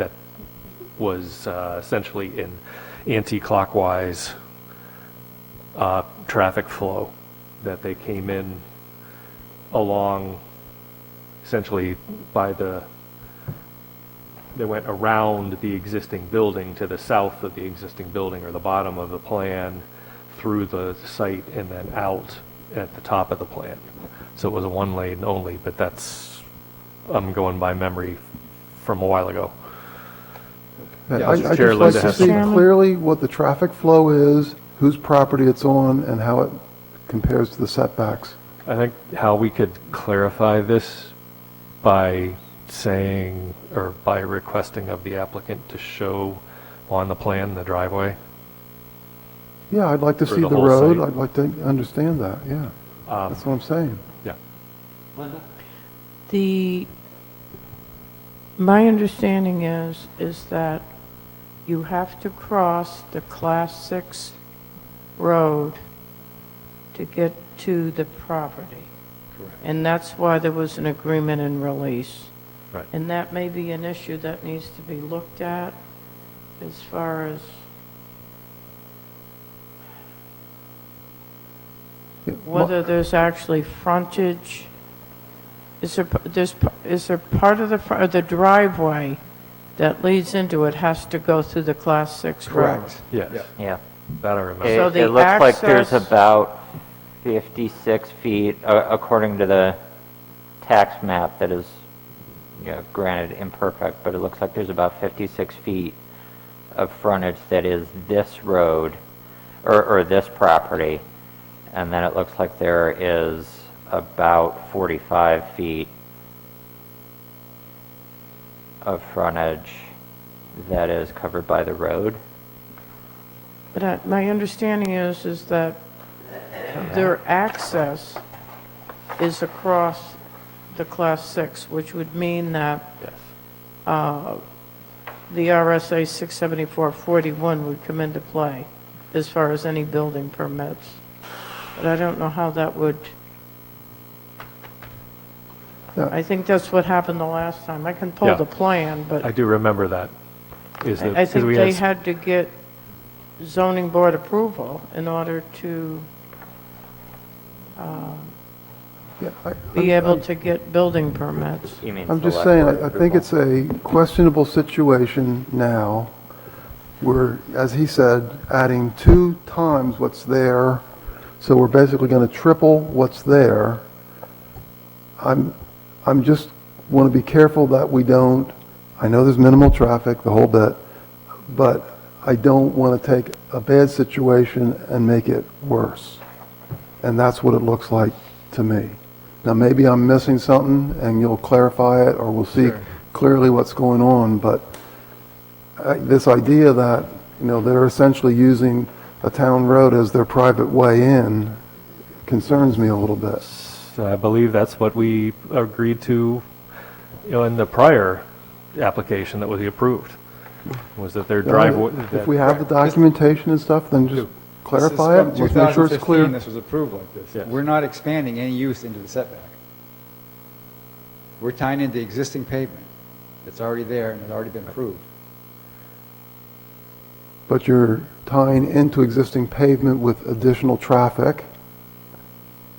essentially in anti-clockwise traffic flow, that they came in along essentially they went around the existing building to the south of the existing building or the bottom of the plan through the site and then out at the top of the plan. So it was a one lane only, but I'm going by memory from a while ago. Yeah, I'd Mr. just Chair, like Linda to has see some- clearly what the traffic flow is, whose property it's on, and how it compares to the setbacks. I think how we could clarify this by saying, or by requesting of the applicant to show on the plan the driveway. Yeah, I'd like to For see the the whole road, site. I'd like to understand that, yeah. That's what I'm saying. Yeah. The My understanding is that you have to cross the Class 6 road to get to the property. Correct. And that's why there was an agreement and release. Right. And that may be an issue that needs to be looked at as far as whether there's actually frontage. Is there part of the driveway that leads into it has to go through the Class 6 road? Correct. Yes, Yeah. that I remember. So It the it looks like there's access- about 56 feet, according to the tax map that is, granted imperfect, but it looks like there's about 56 feet of frontage that is this road, or this property. And then it looks like there is about 45 feet of frontage that is covered by the road. But my understanding is that their access is across the Class 6, which would mean that Yes. the RSA 674-41 would come into play as far as any building permits. But I don't know how that would, Yeah. I think that's what happened the last time. I can pull Yeah. the plan, but I do remember that. Is that I 'cause think we they s- had to get zoning board approval in order to Yeah, be able to get building permits. You mean I'm just select saying, board I think approval? it's a questionable situation now. We're, as he said, adding 2 times what's there, so we're basically going to triple what's there. I'm just want to be careful that we don't, I know there's minimal traffic, the whole bit, but I don't want to take a bad situation and make it worse. And that's what it looks like to me. Now, maybe I'm missing something, and you'll clarify it, or we'll see clearly what's going on, but this idea that, they're essentially using a town road as their private way in concerns me a little bit. So I believe that's what we agreed to, in the prior application that was approved, was that their driveway. If we have the documentation and stuff, then just clarify it, This is let's from make sure it's 2015, clear. this was approved like this. Yes. We're not expanding any use into the setback. We're tying into existing pavement that's already there and has already been approved. But you're tying into existing pavement with additional traffic.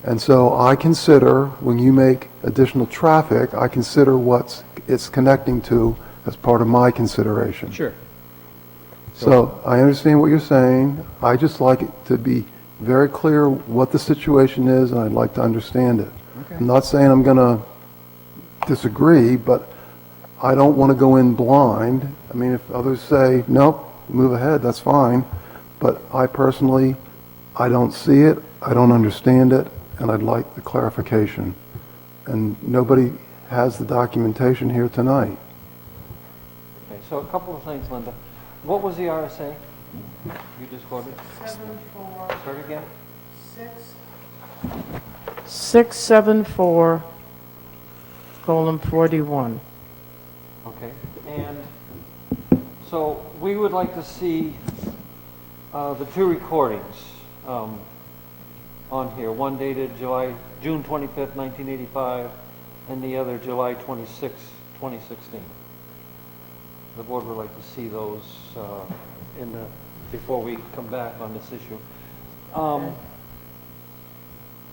And so I consider, when you make additional traffic, I consider what it's connecting to as part of my consideration. Sure. So I understand what you're saying. I just like it to be very clear what the situation is, and I'd like to understand it. Okay. I'm not saying I'm going to disagree, but I don't want to go in blind. I mean, if others say, nope, move ahead, that's fine. But I personally, I don't see it, I don't understand it, and I'd like the clarification. And nobody has the documentation here tonight. Okay, so a couple of things, Linda. What was the RSA you just quoted? 674, Start again? 674:41. Okay, and so we would like to see the 2 recordings on here. One dated June 25th, 1985, and the other July 26th, 2016. The board would like to see those before we come back on this issue.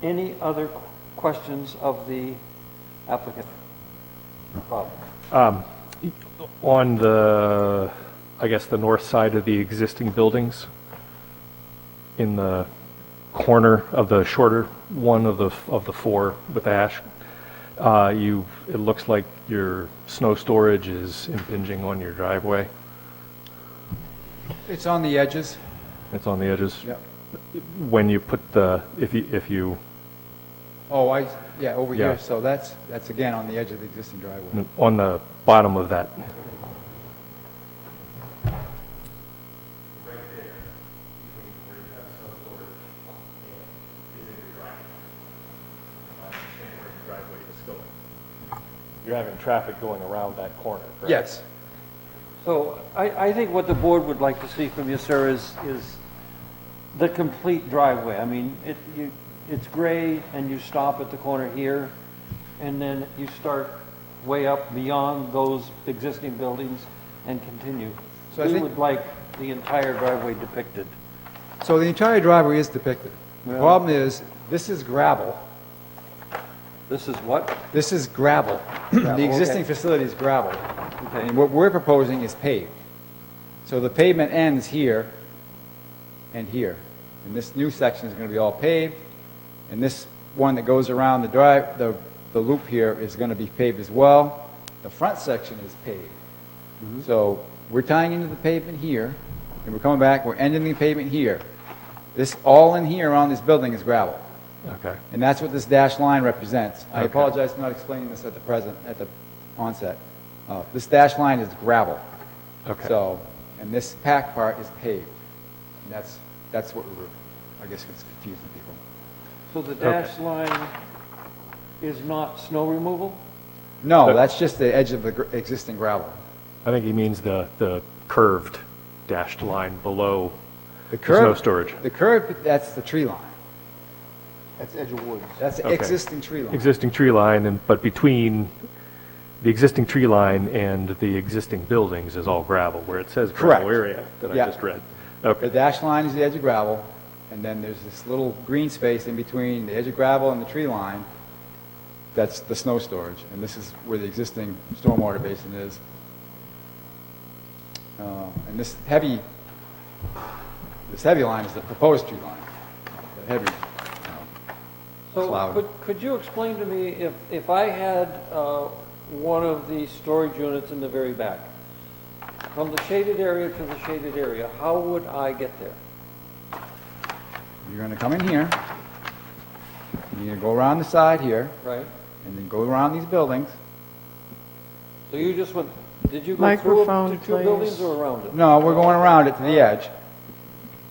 Any other questions of the applicant? Bob? On the, I guess, the north side of the existing buildings, in the corner of the shorter one of the 4 with ash, it looks like your snow storage is impinging on your driveway. It's on the edges. It's on the edges. Yep. When you put if you Oh, over Yeah. here, so that's again on the edge of the existing driveway. on the bottom of that. you're having traffic going around that corner, correct? Yes. So I think what the board would like to see from you, sir, is the complete driveway. I mean, it's gray and you stop at the corner here, and then you start way up beyond those existing buildings and continue. So I We think- would like the entire driveway depicted. So the entire driveway is depicted. The Yeah. problem is, this is gravel. This is what? This is gravel. Gravel, The existing okay. facility is gravel. Okay. And what we're proposing is paved. So the pavement ends here and here. And this new section is going to be all paved. And this one that goes around the loop here is going to be paved as well. The front section is paved. So we're tying into the pavement here, and we're coming back, we're ending the pavement here. This, all in here around this building is gravel. Okay. And that's what this dashed line represents. I Okay. apologize for not explaining this at the onset. This dashed line is gravel. Okay. So, and this packed part is paved. And that's what we're, I guess it's confusing people. So the dashed line is not snow removal? No, But- that's just the edge of the existing gravel. I think he means the curved dashed line below The the snow curve, storage. the curve, that's the tree line. That's edge of woods. That's the Okay. existing tree line. Existing tree line, but between the existing tree line and the existing buildings is all gravel, where it says gravel Correct. area that I Yeah. just read. The Okay, dashed line is the edge of gravel, and then there's this little green space in between the edge of gravel and the tree line. That's the snow storage, and this is where the existing stormwater basin is. And this heavy line is the proposed tree line. The heavy, So Cloud. could you explain to me if I had one of these storage units in the very back, from the shaded area to the shaded area, how would I get there? you're gonna come in here, you're gonna go around the side here, Right? and then go around these buildings. So you just went, did you go through Microphone, to two buildings please. or around it? No, we're going around it to the edge.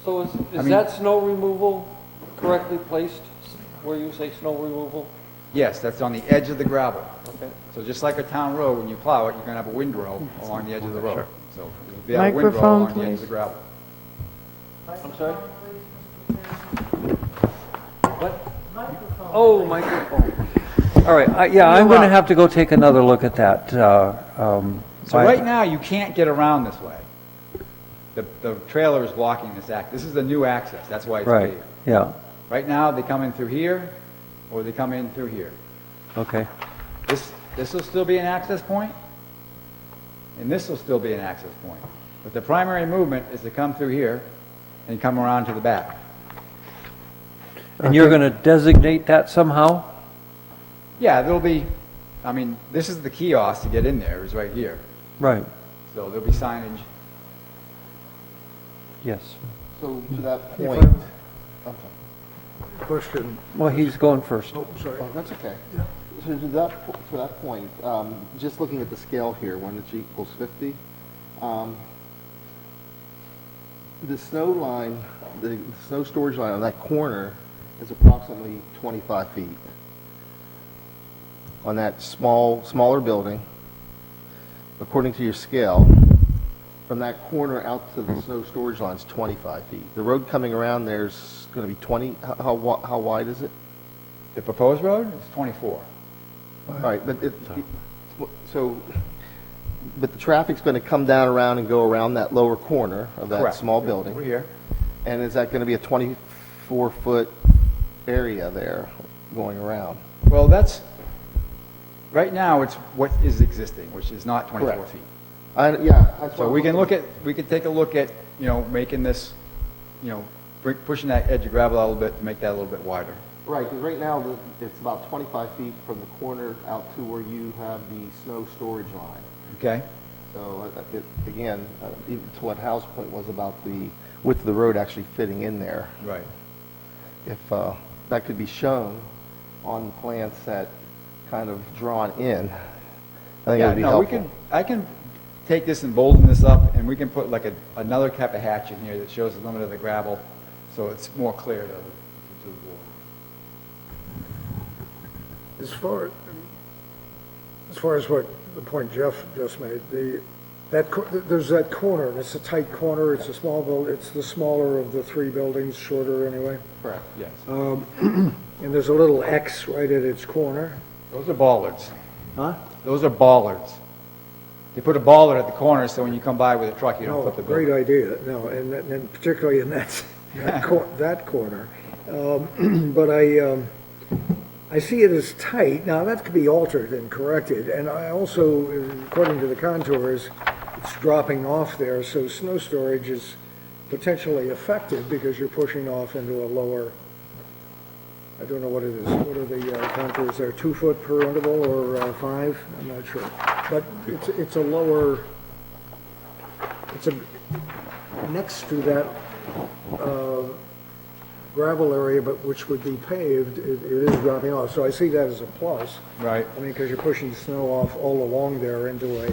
So I is mean- that snow removal correctly placed, where you say snow removal? Yes, that's on the edge of the gravel. Okay. So just like a town road, when you plow it, you're gonna have a windrow along the edge of the road. Sure. So you'll be able to windrow Microphone, along the edge of please. the gravel. I'm sorry? What? Oh, microphone. All right, yeah, I'm going to have to go take another look at that. So right now, you can't get around this way. The trailer is blocking this This is the new access, that's why it's Right, paved. yeah, Right now, they come in through here, or they come in through here. okay. This will still be an access point, and this will still be an access point. But the primary movement is to come through here and come around to the back. And you're going to designate that somehow? Yeah, there'll be, I mean, this is the kiosk to get in there, is right here. Right, So there'll be signage. yes. So to that If point, I'm sorry. Question, Well, he's going first. oh, sorry. Oh, that's okay. So to that point, just looking at the scale here, 1 inch equals 50, the snow line, the snow storage line on that corner is approximately 25 feet. On that smaller building, according to your scale, from that corner out to the snow storage line is 25 feet. The road coming around there's going to be 20, how wide is it? The proposed road is 24. All right, but but the traffic's going to come down around and go around that lower corner of that Correct. small building? Over here. And is that going to be a 24-foot area there going around? Well, that's, right now, it's what is existing, which is not 24 Correct. feet. Yeah. that's So what we I'm can looking- we can take a look at, making this, pushing that edge of gravel out a little bit to make that a little bit wider. Right, because right now, it's about 25 feet from the corner out to where you have the snow storage line. Okay? So, again, even to what Hal's point was about the width of the road actually fitting in there. Right. If that could be shown on the plan set, kind of drawn in, I think it Yeah, would be no, helpful. I can take this and bolden this up, and we can put like another type of hatch in here that shows the limit of the gravel, so it's more clear to the board. As far, as far as what, the point Jeff just made, there's that corner, and it's a tight corner, it's a small it's the smaller of the three buildings, shorter anyway. Correct, yes. And there's a little X right at its corner. Those are bollards. Huh? Those are bollards. They put a bollard at the corner, so when you come by with a truck, you don't No, flip the great building. idea, no, and particularly in that corner. But I see it as tight. Now, that could be altered and corrected, and I also, according to the contours, it's dropping off there, so snow storage is potentially effective because you're pushing off into a lower, I don't know what it is, what are the contours there, 2 foot per interval or 5? I'm not sure. But it's a lower, next to that gravel area, but which would be paved, it is dropping off. So I see that as a plus. Right. I mean, because you're pushing snow off all along there into a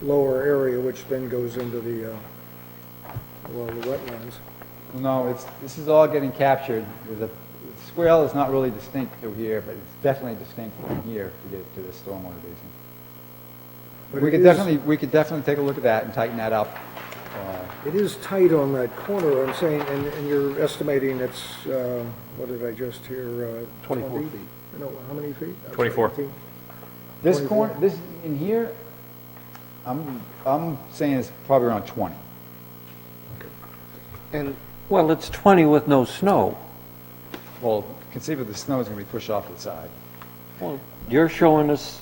lower area, which then goes into the wetlands. Well, no, this is all getting captured. The swale is not really distinct through here, but it's definitely distinct from here to get to the stormwater basin. But We it could is- definitely take a look at that and tighten that up. It is tight on that corner, I'm saying, and you're estimating it's, what did I just hear? 24 20? feet. No, how many feet? 24. 18? This 24. corner, this, in here, I'm saying it's probably around 20. And Well, it's 20 with no snow. Well, conceivably, the snow is going to be pushed off to the side. Well, you're showing us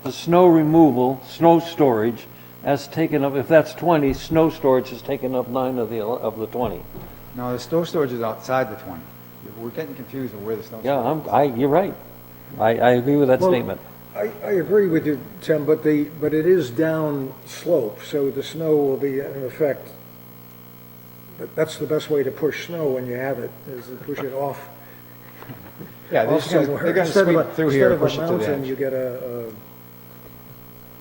the snow removal, snow storage, as taken up, if that's 20, snow storage has taken up 9 of the 20. No, the snow storage is outside the 20. We're getting confused with where the snow Yeah, storage is. you're right. I agree with that Well, statement. I agree with you, Tim, but it is down slope, so the snow will be in effect, that's the best way to push snow when you have it, is to push it off. Yeah, off they're somewhere. going to Instead of sweep through here and push it to Instead the of a mountain, edge. you get a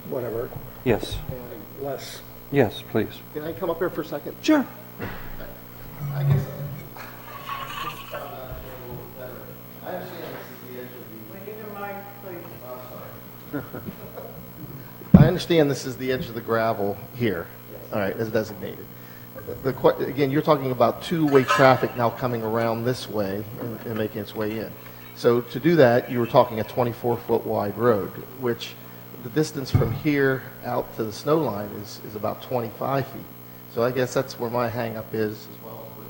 whatever, Yes, less. yes, please. can I come up here for a second? Sure. I guess. I understand this is the edge of the. I understand this is the edge of the gravel here, all right, as designated. Again, you're talking about two-way traffic now coming around this way and making its way in. So to do that, you were talking a 24-foot wide road, which the distance from here out to the snow line is about 25 feet. So I guess that's where my hang-up is, as well as with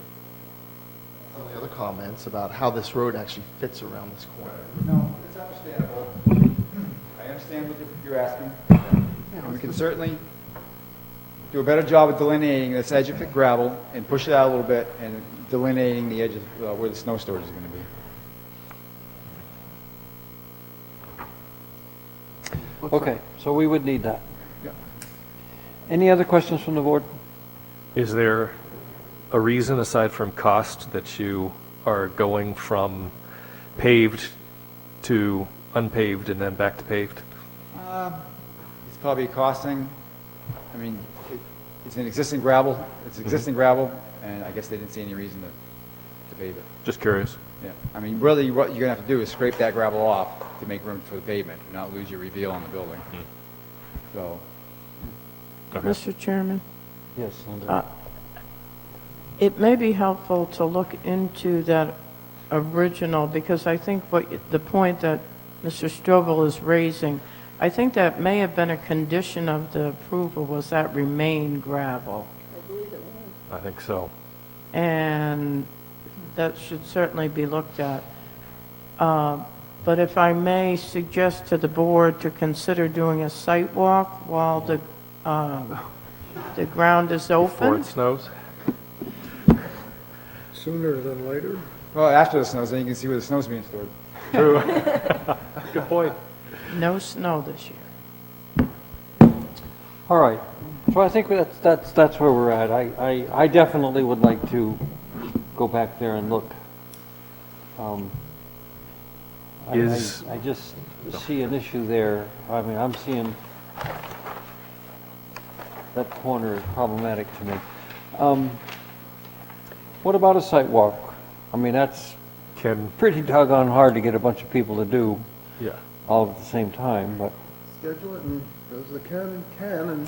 some of the other comments about how this road actually fits around this corner. No, it's understandable. I understand what you're asking. We can certainly do a better job of delineating this edge of the gravel and push it out a little bit and delineating the edges where the snow storage is going to be. Okay, so we would need that. Yeah. Any other questions from the board? Is there a reason, aside from cost, that you are going from paved to unpaved and then back to paved? It's probably costing, I mean, it's an existing gravel, and I guess they didn't see any reason to pave it. Just curious. Yeah, I mean, really, what you're gonna have to do is scrape that gravel off to make room for the pavement, and not lose your reveal on the building. So, Mr. Chairman, Yes, Linda. it may be helpful to look into that original, because I think the point that Mr. Strobel is raising, I think that may have been a condition of the approval, was that remain gravel. I think so. And that should certainly be looked at. But if I may suggest to the board to consider doing a site walk while the ground is Before open. it snows? Sooner than later. well, after the snows, then you can see where the snow's being stored. True. Good point. No snow this year. All right, so I think that's where we're at. I definitely would like to go back there and look. I just see an issue there. I mean, I'm seeing that corner is problematic to me. What about a site walk? I mean, that's pretty doggone hard to get a bunch of people to do Yeah. all at the same time, but schedule it and goes to can, and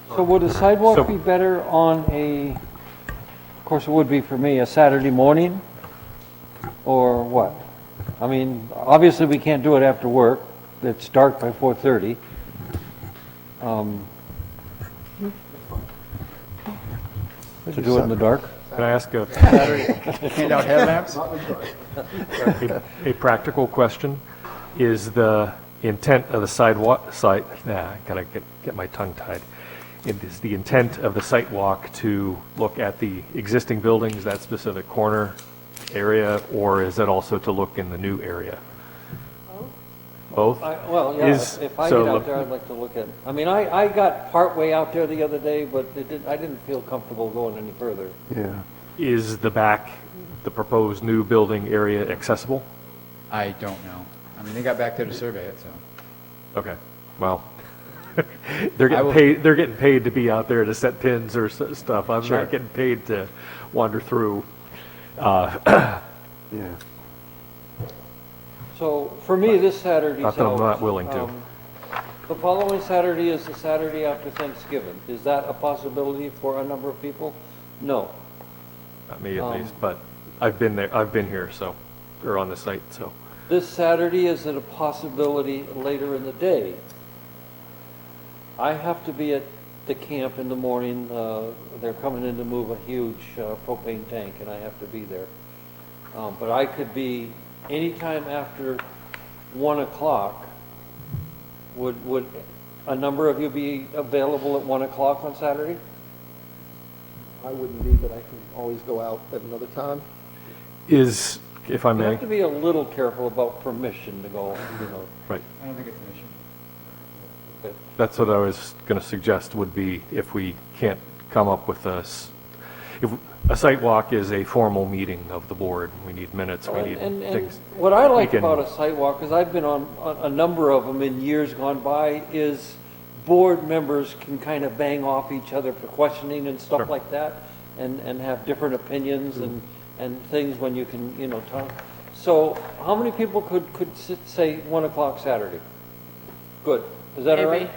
So would a So- sidewalk be better on a, of course it would be for me, a Saturday morning? Or what? I mean, obviously we can't do it after work. It's dark by 4:30. To do it in the dark? Can I ask a Hand out headlamps? a practical question? Is the intent of the I gotta get my tongue tied. Is the intent of the site walk to look at the existing buildings, that specific corner area, or is it also to look in the new area? Both? Well, yeah, Is- if I so get out look- there, I'd like to look at, I mean, I got partway out there the other day, but I didn't feel comfortable going any further. yeah. Is the back, the proposed new building area accessible? I don't know. I mean, they got back there to survey it, so. Okay, well, they're I will- they're getting paid to be out there to set pins or stuff. I'm Sure. not getting paid to wander through. Yeah. So for me, this Saturday's Not that I'm out. not willing to. The following Saturday is the Saturday after Thanksgiving. Is that a possibility for a number of people? No. Not me at least, but I've been there, I've been here, so, or on the site, so. This Saturday, is it a possibility later in the day? I have to be at the camp in the morning. They're coming in to move a huge propane tank, and I have to be there. But I could be anytime after 1 o'clock. Would a number of you be available at 1 o'clock on Saturday? I wouldn't be, but I can always go out at another time. Is, if I You may, have to be a little careful about permission to go, right, I don't think it's an issue. that's what I was gonna suggest would be if we can't come up with if a site walk is a formal meeting of the board, we need minutes, we need And things. what I like We can- about a site walk, because I've been on a number of them in years gone by, is board members can kind of bang off each other for questioning and stuff Sure. like that, and have different opinions and things when you can, talk. So how many people could say 1 o'clock Saturday? Good. Is that all right?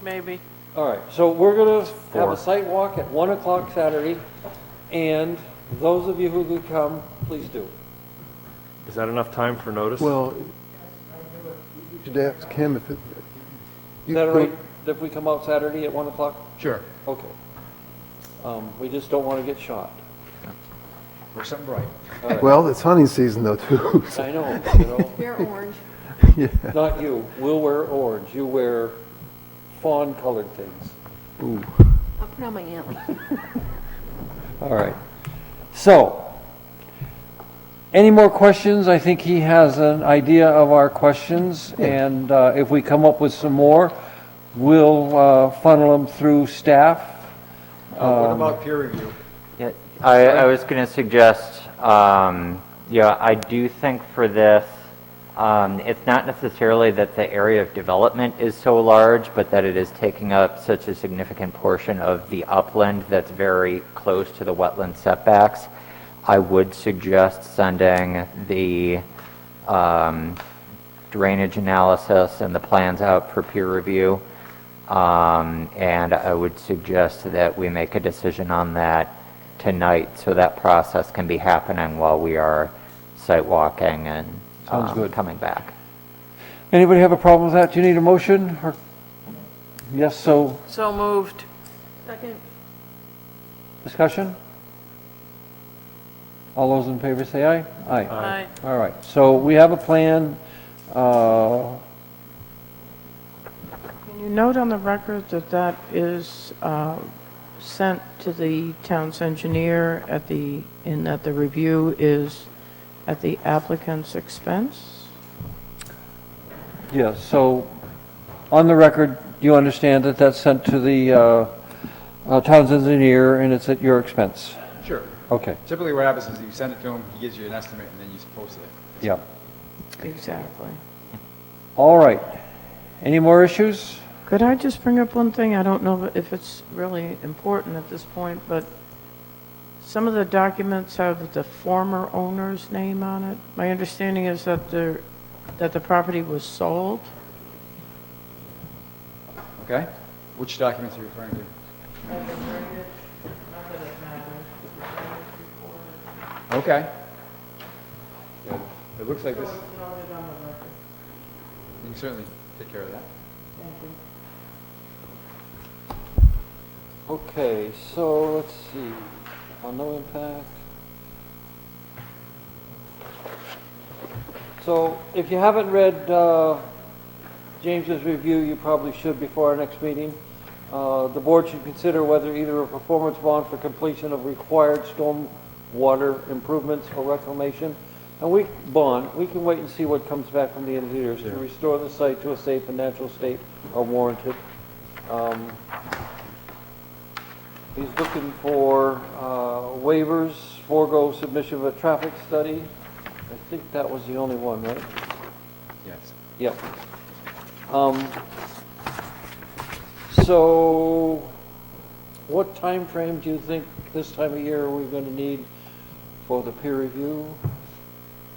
Maybe. All right, so we're gonna have Four. a site walk at 1 o'clock Saturday, and those of you who could come, please do. Is that enough time for notice? Well, you should ask him if it. Is that all right if we come out Saturday at 1 o'clock? Sure. Okay. We just don't want to get shot. Or something bright. All right. Well, it's hunting season though, too. so- I know, They're orange. not you. We'll wear orange. You wear fawn-colored things. Ooh. I'll put on my antler. All right. So, any more questions? I think he has an idea of our questions, and if we come up with some more, we'll funnel them through staff. What about peer review? Yeah, I was going to suggest, I do think for this, it's not necessarily that the area of development is so large, but that it is taking up such a significant portion of the upland that's very close to the wetland setbacks. I would suggest sending the drainage analysis and the plans out for peer review. And I would suggest that we make a decision on that tonight, so that process can be happening while we are site walking and Sounds good. coming back. Anybody have a problem with that? Do you need a motion? Or yes, so So moved. Second. discussion? All those in favor say aye? Aye. Aye. All right, so we have a plan. Can you note on the record that that is sent to the town's engineer and that the review is at the applicant's expense? Yes, so on the record, you understand that that's sent to the town's engineer and it's at your expense? Sure. Okay, Typically what happens is you send it to him, he gives you an estimate, and then you post it. yeah. Exactly. All right. Any more issues? Could I just bring up one thing? I don't know if it's really important at this point, but some of the documents have the former owner's name on it. My understanding is that the property was sold. Okay? Which documents are you referring to? Okay. Good. It looks like this. You can certainly take care of that. Okay, so let's see, on no impact. So if you haven't read James's review, you probably should before our next meeting. The board should consider whether either a performance bond for completion of required storm water improvements or reclamation, and we can wait and see what comes back from the engineers to restore the site to a safe and natural state are warranted. He's looking for waivers, forego submission of a traffic study. I think that was the only one, right? Yes. Yep. So what time frame do you think this time of year are we going to need for the peer review,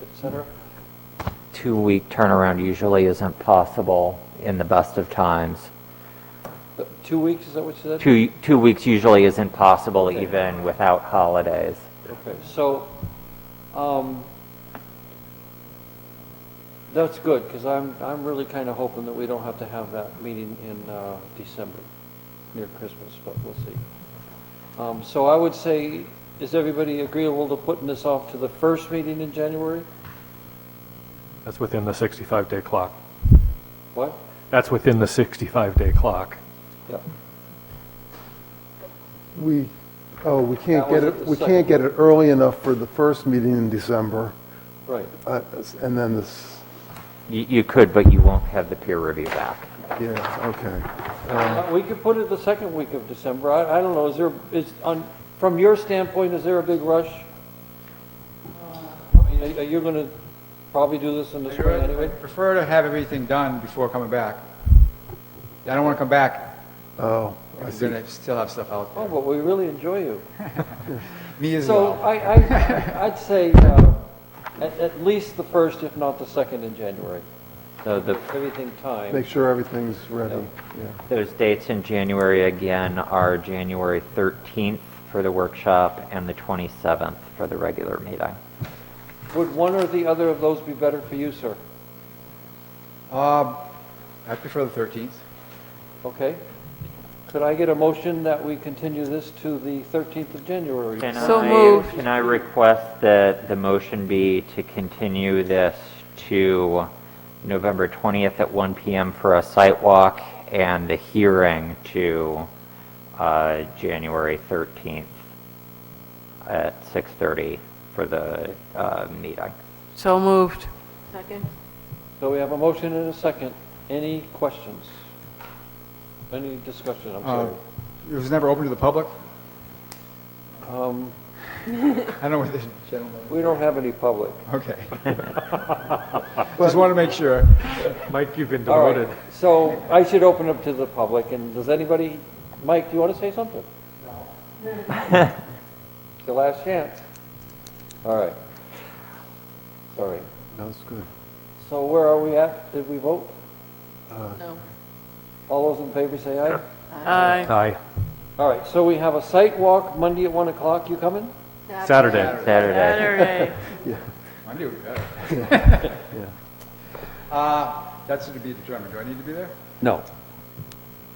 et cetera? 2-week turnaround usually isn't possible in the best of times. 2 weeks, is that what you said? 2 weeks usually isn't possible Okay. even without holidays. Okay, so, that's good, because I'm really kind of hoping that we don't have to have that meeting in December, near Christmas, but we'll see. So I would say, is everybody agreeable to putting this off to the first meeting in January? That's within the 65-day clock. What? That's within the 65-day clock. Yeah. We That can't was get at it, the we second. can't get it early enough for the first meeting in December, Right. and then this, You could, but you won't have the peer review back. yeah, okay. We could put it the second week of December. I don't know, from your standpoint, is there a big rush? I mean, are you going to probably do this in the spring anyway? I prefer to have everything done before coming back. I don't want to come back. Oh, I We're see. going to still have stuff out Oh, there. but we really enjoy you. Me as So well. I'd say at least the first, if not the second in January. So Everything timed. Make sure everything's ready, yeah. those dates in January again are January 13th for the workshop and the 27th for the regular meeting. Would one or the other of those be better for you, sir? I prefer the 13th. Okay. Could I get a motion that we continue this to the 13th of January? So moved. Can I request that the motion be to continue this to November 20th at 1 PM for a site walk and the hearing to January 13th at 6:30 for the meeting? So moved. Second? So we have a motion and a second. Any questions? Any discussion, I'm sorry. It was never open to the public? Um, I don't know what this gentleman... We don't have any public. Okay. Just want to make sure. Mike, you've been All right, demoted. so I should open up to the public, and does anybody, Mike, do you want to say something? No. The last chance. All right. Sorry. That's good. So where are we at? Did we vote? No. All those in favor say aye. Aye. Aye. All right, so we have a site walk Monday at 1 o'clock. You coming? Saturday. Saturday. Saturday. Monday would be better. That's to be determined. Do I need to be there? No.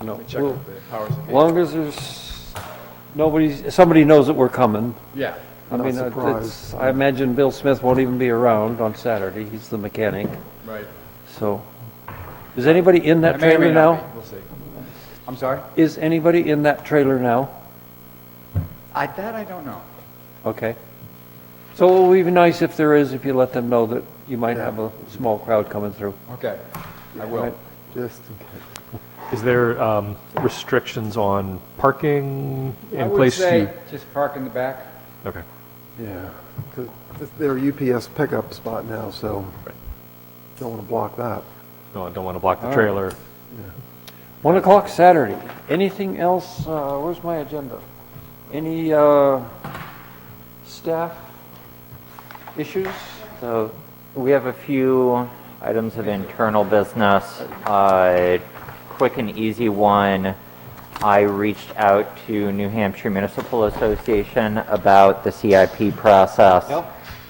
No. Let me check with the powers that As be. long as there's somebody knows that we're coming. Yeah. I Not mean, surprised. I imagine Bill Smith won't even be around on Saturday. He's the mechanic. Right. So, is anybody in that I may or may trailer not now? be. We'll see. I'm sorry? Is anybody in that trailer now? That I don't know. Okay. So it would be nice if there is, if you let them know that you might have a small crowd coming through. Okay. I will. Right. Just in case. Is there restrictions on parking I in would place say to? just park in the back. Okay. Yeah, 'cause they're a UPS pickup spot now, so don't want to block that. No, I don't want to block the All right. trailer. 1 o'clock Saturday. Anything else? Where's my agenda? Any staff issues? So we have a few items of internal business. quick and easy one, I reached out to New Hampshire Municipal Association about the CIP process.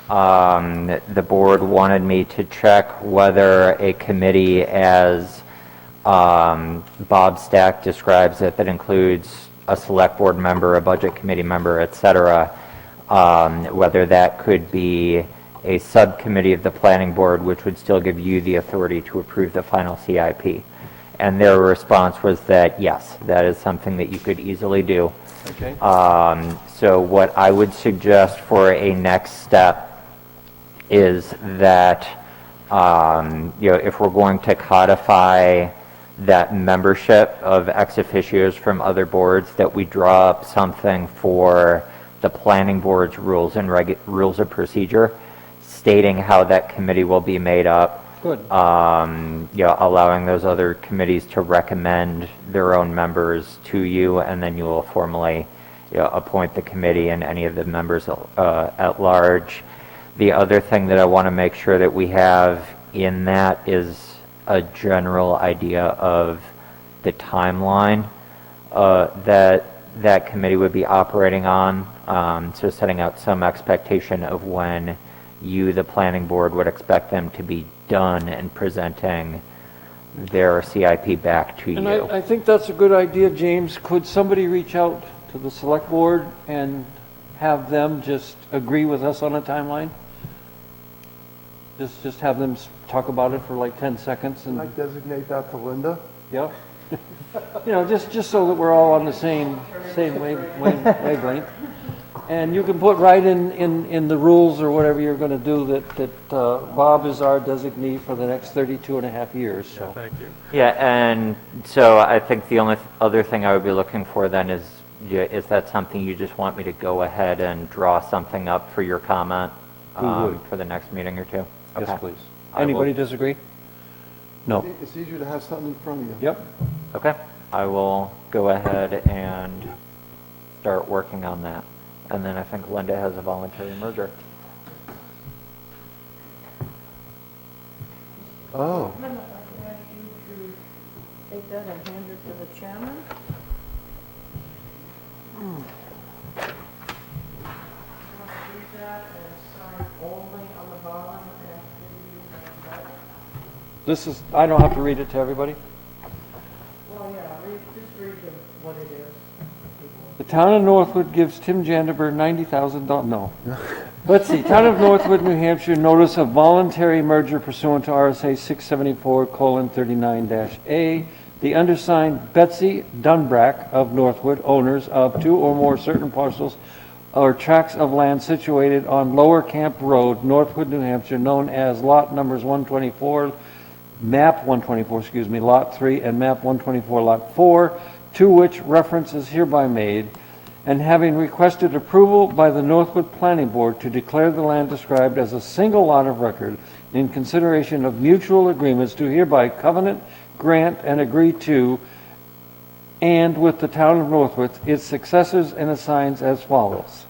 The board wanted me to check whether a committee, as Bob Stack describes it, that includes a select board member, a budget committee member, et cetera, whether that could be a subcommittee of the planning board, which would still give you the authority to approve the final CIP. And their response was that, yes, that is something that you could easily do. Okay. So what I would suggest for a next step is that, if we're going to codify that membership of ex officios from other boards, that we draw up something for the planning board's rules and rules of procedure, stating how that committee will be made up. Good. Allowing those other committees to recommend their own members to you, and then you will formally appoint the committee and any of the members at large. The other thing that I want to make sure that we have in that is a general idea of the timeline that committee would be operating on. So setting out some expectation of when you, the planning board, would expect them to be done and presenting their CIP back to And you. I think that's a good idea, James. Could somebody reach out to the select board and have them just agree with us on a timeline? Just have them talk about it for like 10 seconds Can I and, designate that to Linda? yeah. Just so that we're all on the same wavelength. And you can put right in the rules or whatever you're going to do that Bob is our designee for the next 32 and a half years, so. Thank you. Yeah, and so I think the only other thing I would be looking for then is that something you just want me to go ahead and draw something up for your comment would. for the next meeting or two? Yes, Okay. please. I will- Anybody disagree? No. It's easier to have something in front of you. Yep. Okay, I will go ahead and start working on that. And then I think Linda has a voluntary merger. Oh, I'd ask you to take that and hand it to the chairman. Do that and sign only on the bottom after you have that. This is, I don't have to read it to everybody. Well, yeah, just read what it is. The town of Northwood gives Tim Jandeber $90,000, no. Let's see, Town of Northwood, New Hampshire, notice of voluntary merger pursuant to RSA 674:39-A. The undersigned Betsy Dunbrack of Northwood, owners of 2 or more certain parcels or tracts of land situated on Lower Camp Road, Northwood, New Hampshire, known as lot numbers 124, map 124, lot 3, and map 124, lot 4, to which reference is hereby made, and having requested approval by the Northwood Planning Board to declare the land described as a single lot of record in consideration of mutual agreements to hereby covenant, grant, and agree to, and with the town of Northwood, its successors and assigns as follows.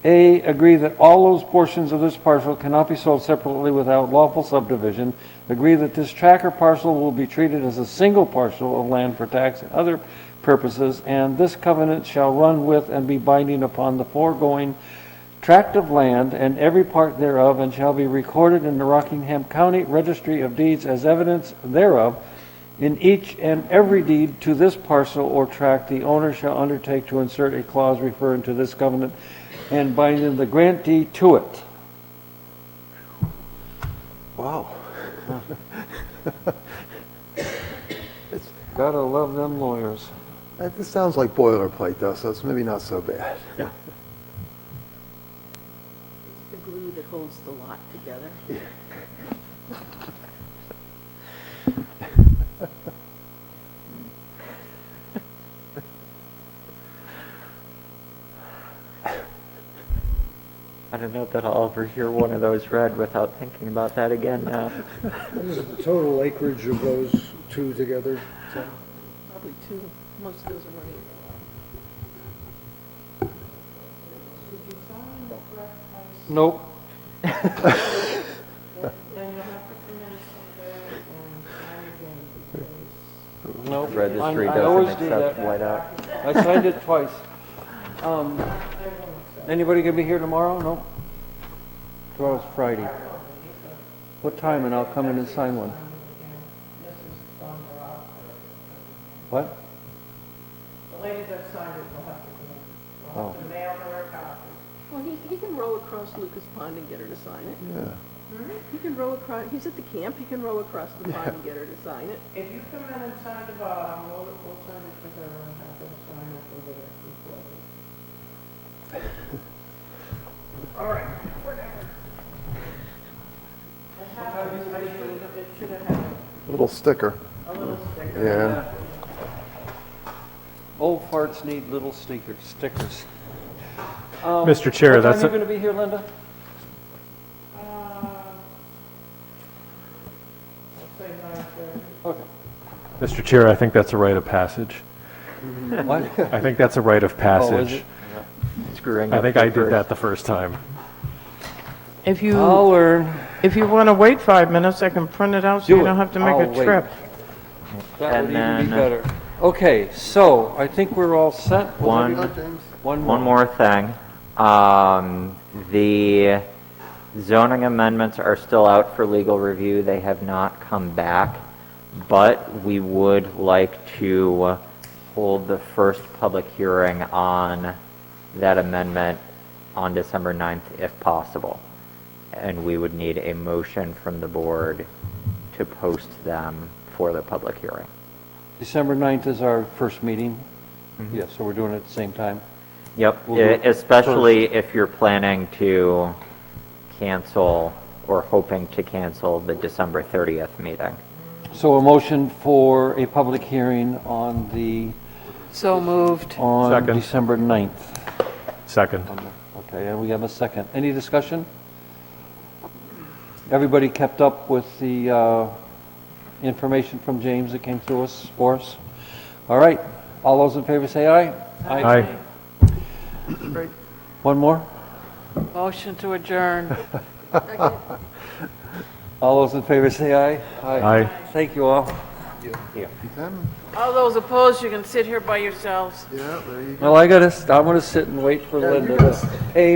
A, agree that all those portions of this parcel cannot be sold separately without lawful subdivision. Agree that this tract or parcel will be treated as a single parcel of land for tax and other purposes, and this covenant shall run with and be binding upon the foregoing tract of land and every part thereof, and shall be recorded in the Rockingham County Registry of Deeds as evidence thereof. In each and every deed to this parcel or tract, the owner shall undertake to insert a clause referring to this covenant and binding the grantee to it. wow. Gotta love them lawyers. This sounds like boilerplate though, so it's maybe not so bad. It's the glue that holds the lot together. I don't know that I'll ever hear one of those read without thinking about that again now. What is the total acreage of those two together? Probably 2, most of those are running. Nope. Then you'll have to come in someday and sign again, because No, industry I always doesn't do accept that. whiteout. I signed it twice. Anybody gonna be here tomorrow? No? Tomorrow's Friday. What time, and I'll come in and sign one? What? The lady that signed it will have to Oh. mail her a copy. Well, he can row across Lucas Pond and get her to sign it. Yeah. He can row across, he's at the camp, he can row across the pond and get her to sign it. If you come in and sign the bottom, we'll send it to her and have her sign it with it. All right, whatever. It should have had Little sticker. a little sticker. Yeah. Old farts need little stickers. Mr. Chair, What that's time a- are you gonna be here, Linda? Let's say 9:30. Okay. Mr. Chair, I think that's a rite of passage. What? I think that's a rite of Oh, is passage. it? Screwing I up think the I did first- that the first time. If I'll you, learn. if you want to wait 5 minutes, I can print it out so Do you it. don't have to make I'll a wait. trip. That would And even be then- better. Okay, so I think we're all set. One, One one more thing. The zoning amendments are still out for legal review. They have not come back, but we would like to hold the first public hearing on that amendment on December 9th if possible. And we would need a motion from the board to post them for the public hearing. December 9th is our first meeting. Yes, so we're doing it at the same time. Yep, We'll do it especially if you're planning to cancel or hoping to cancel the December 30th meeting. So a motion for a public hearing on So moved. Second. December 9th. Second. Okay, and we have a second. Any discussion? Everybody kept up with the information from James that came through us, for us? All right, all those in favor say aye. Aye. One more? Motion to adjourn. All those in favor say aye. Aye. Thank you all. All those opposed, you can sit here by yourselves. Yeah, there you go. Well, I'm gonna sit and wait for Linda to pay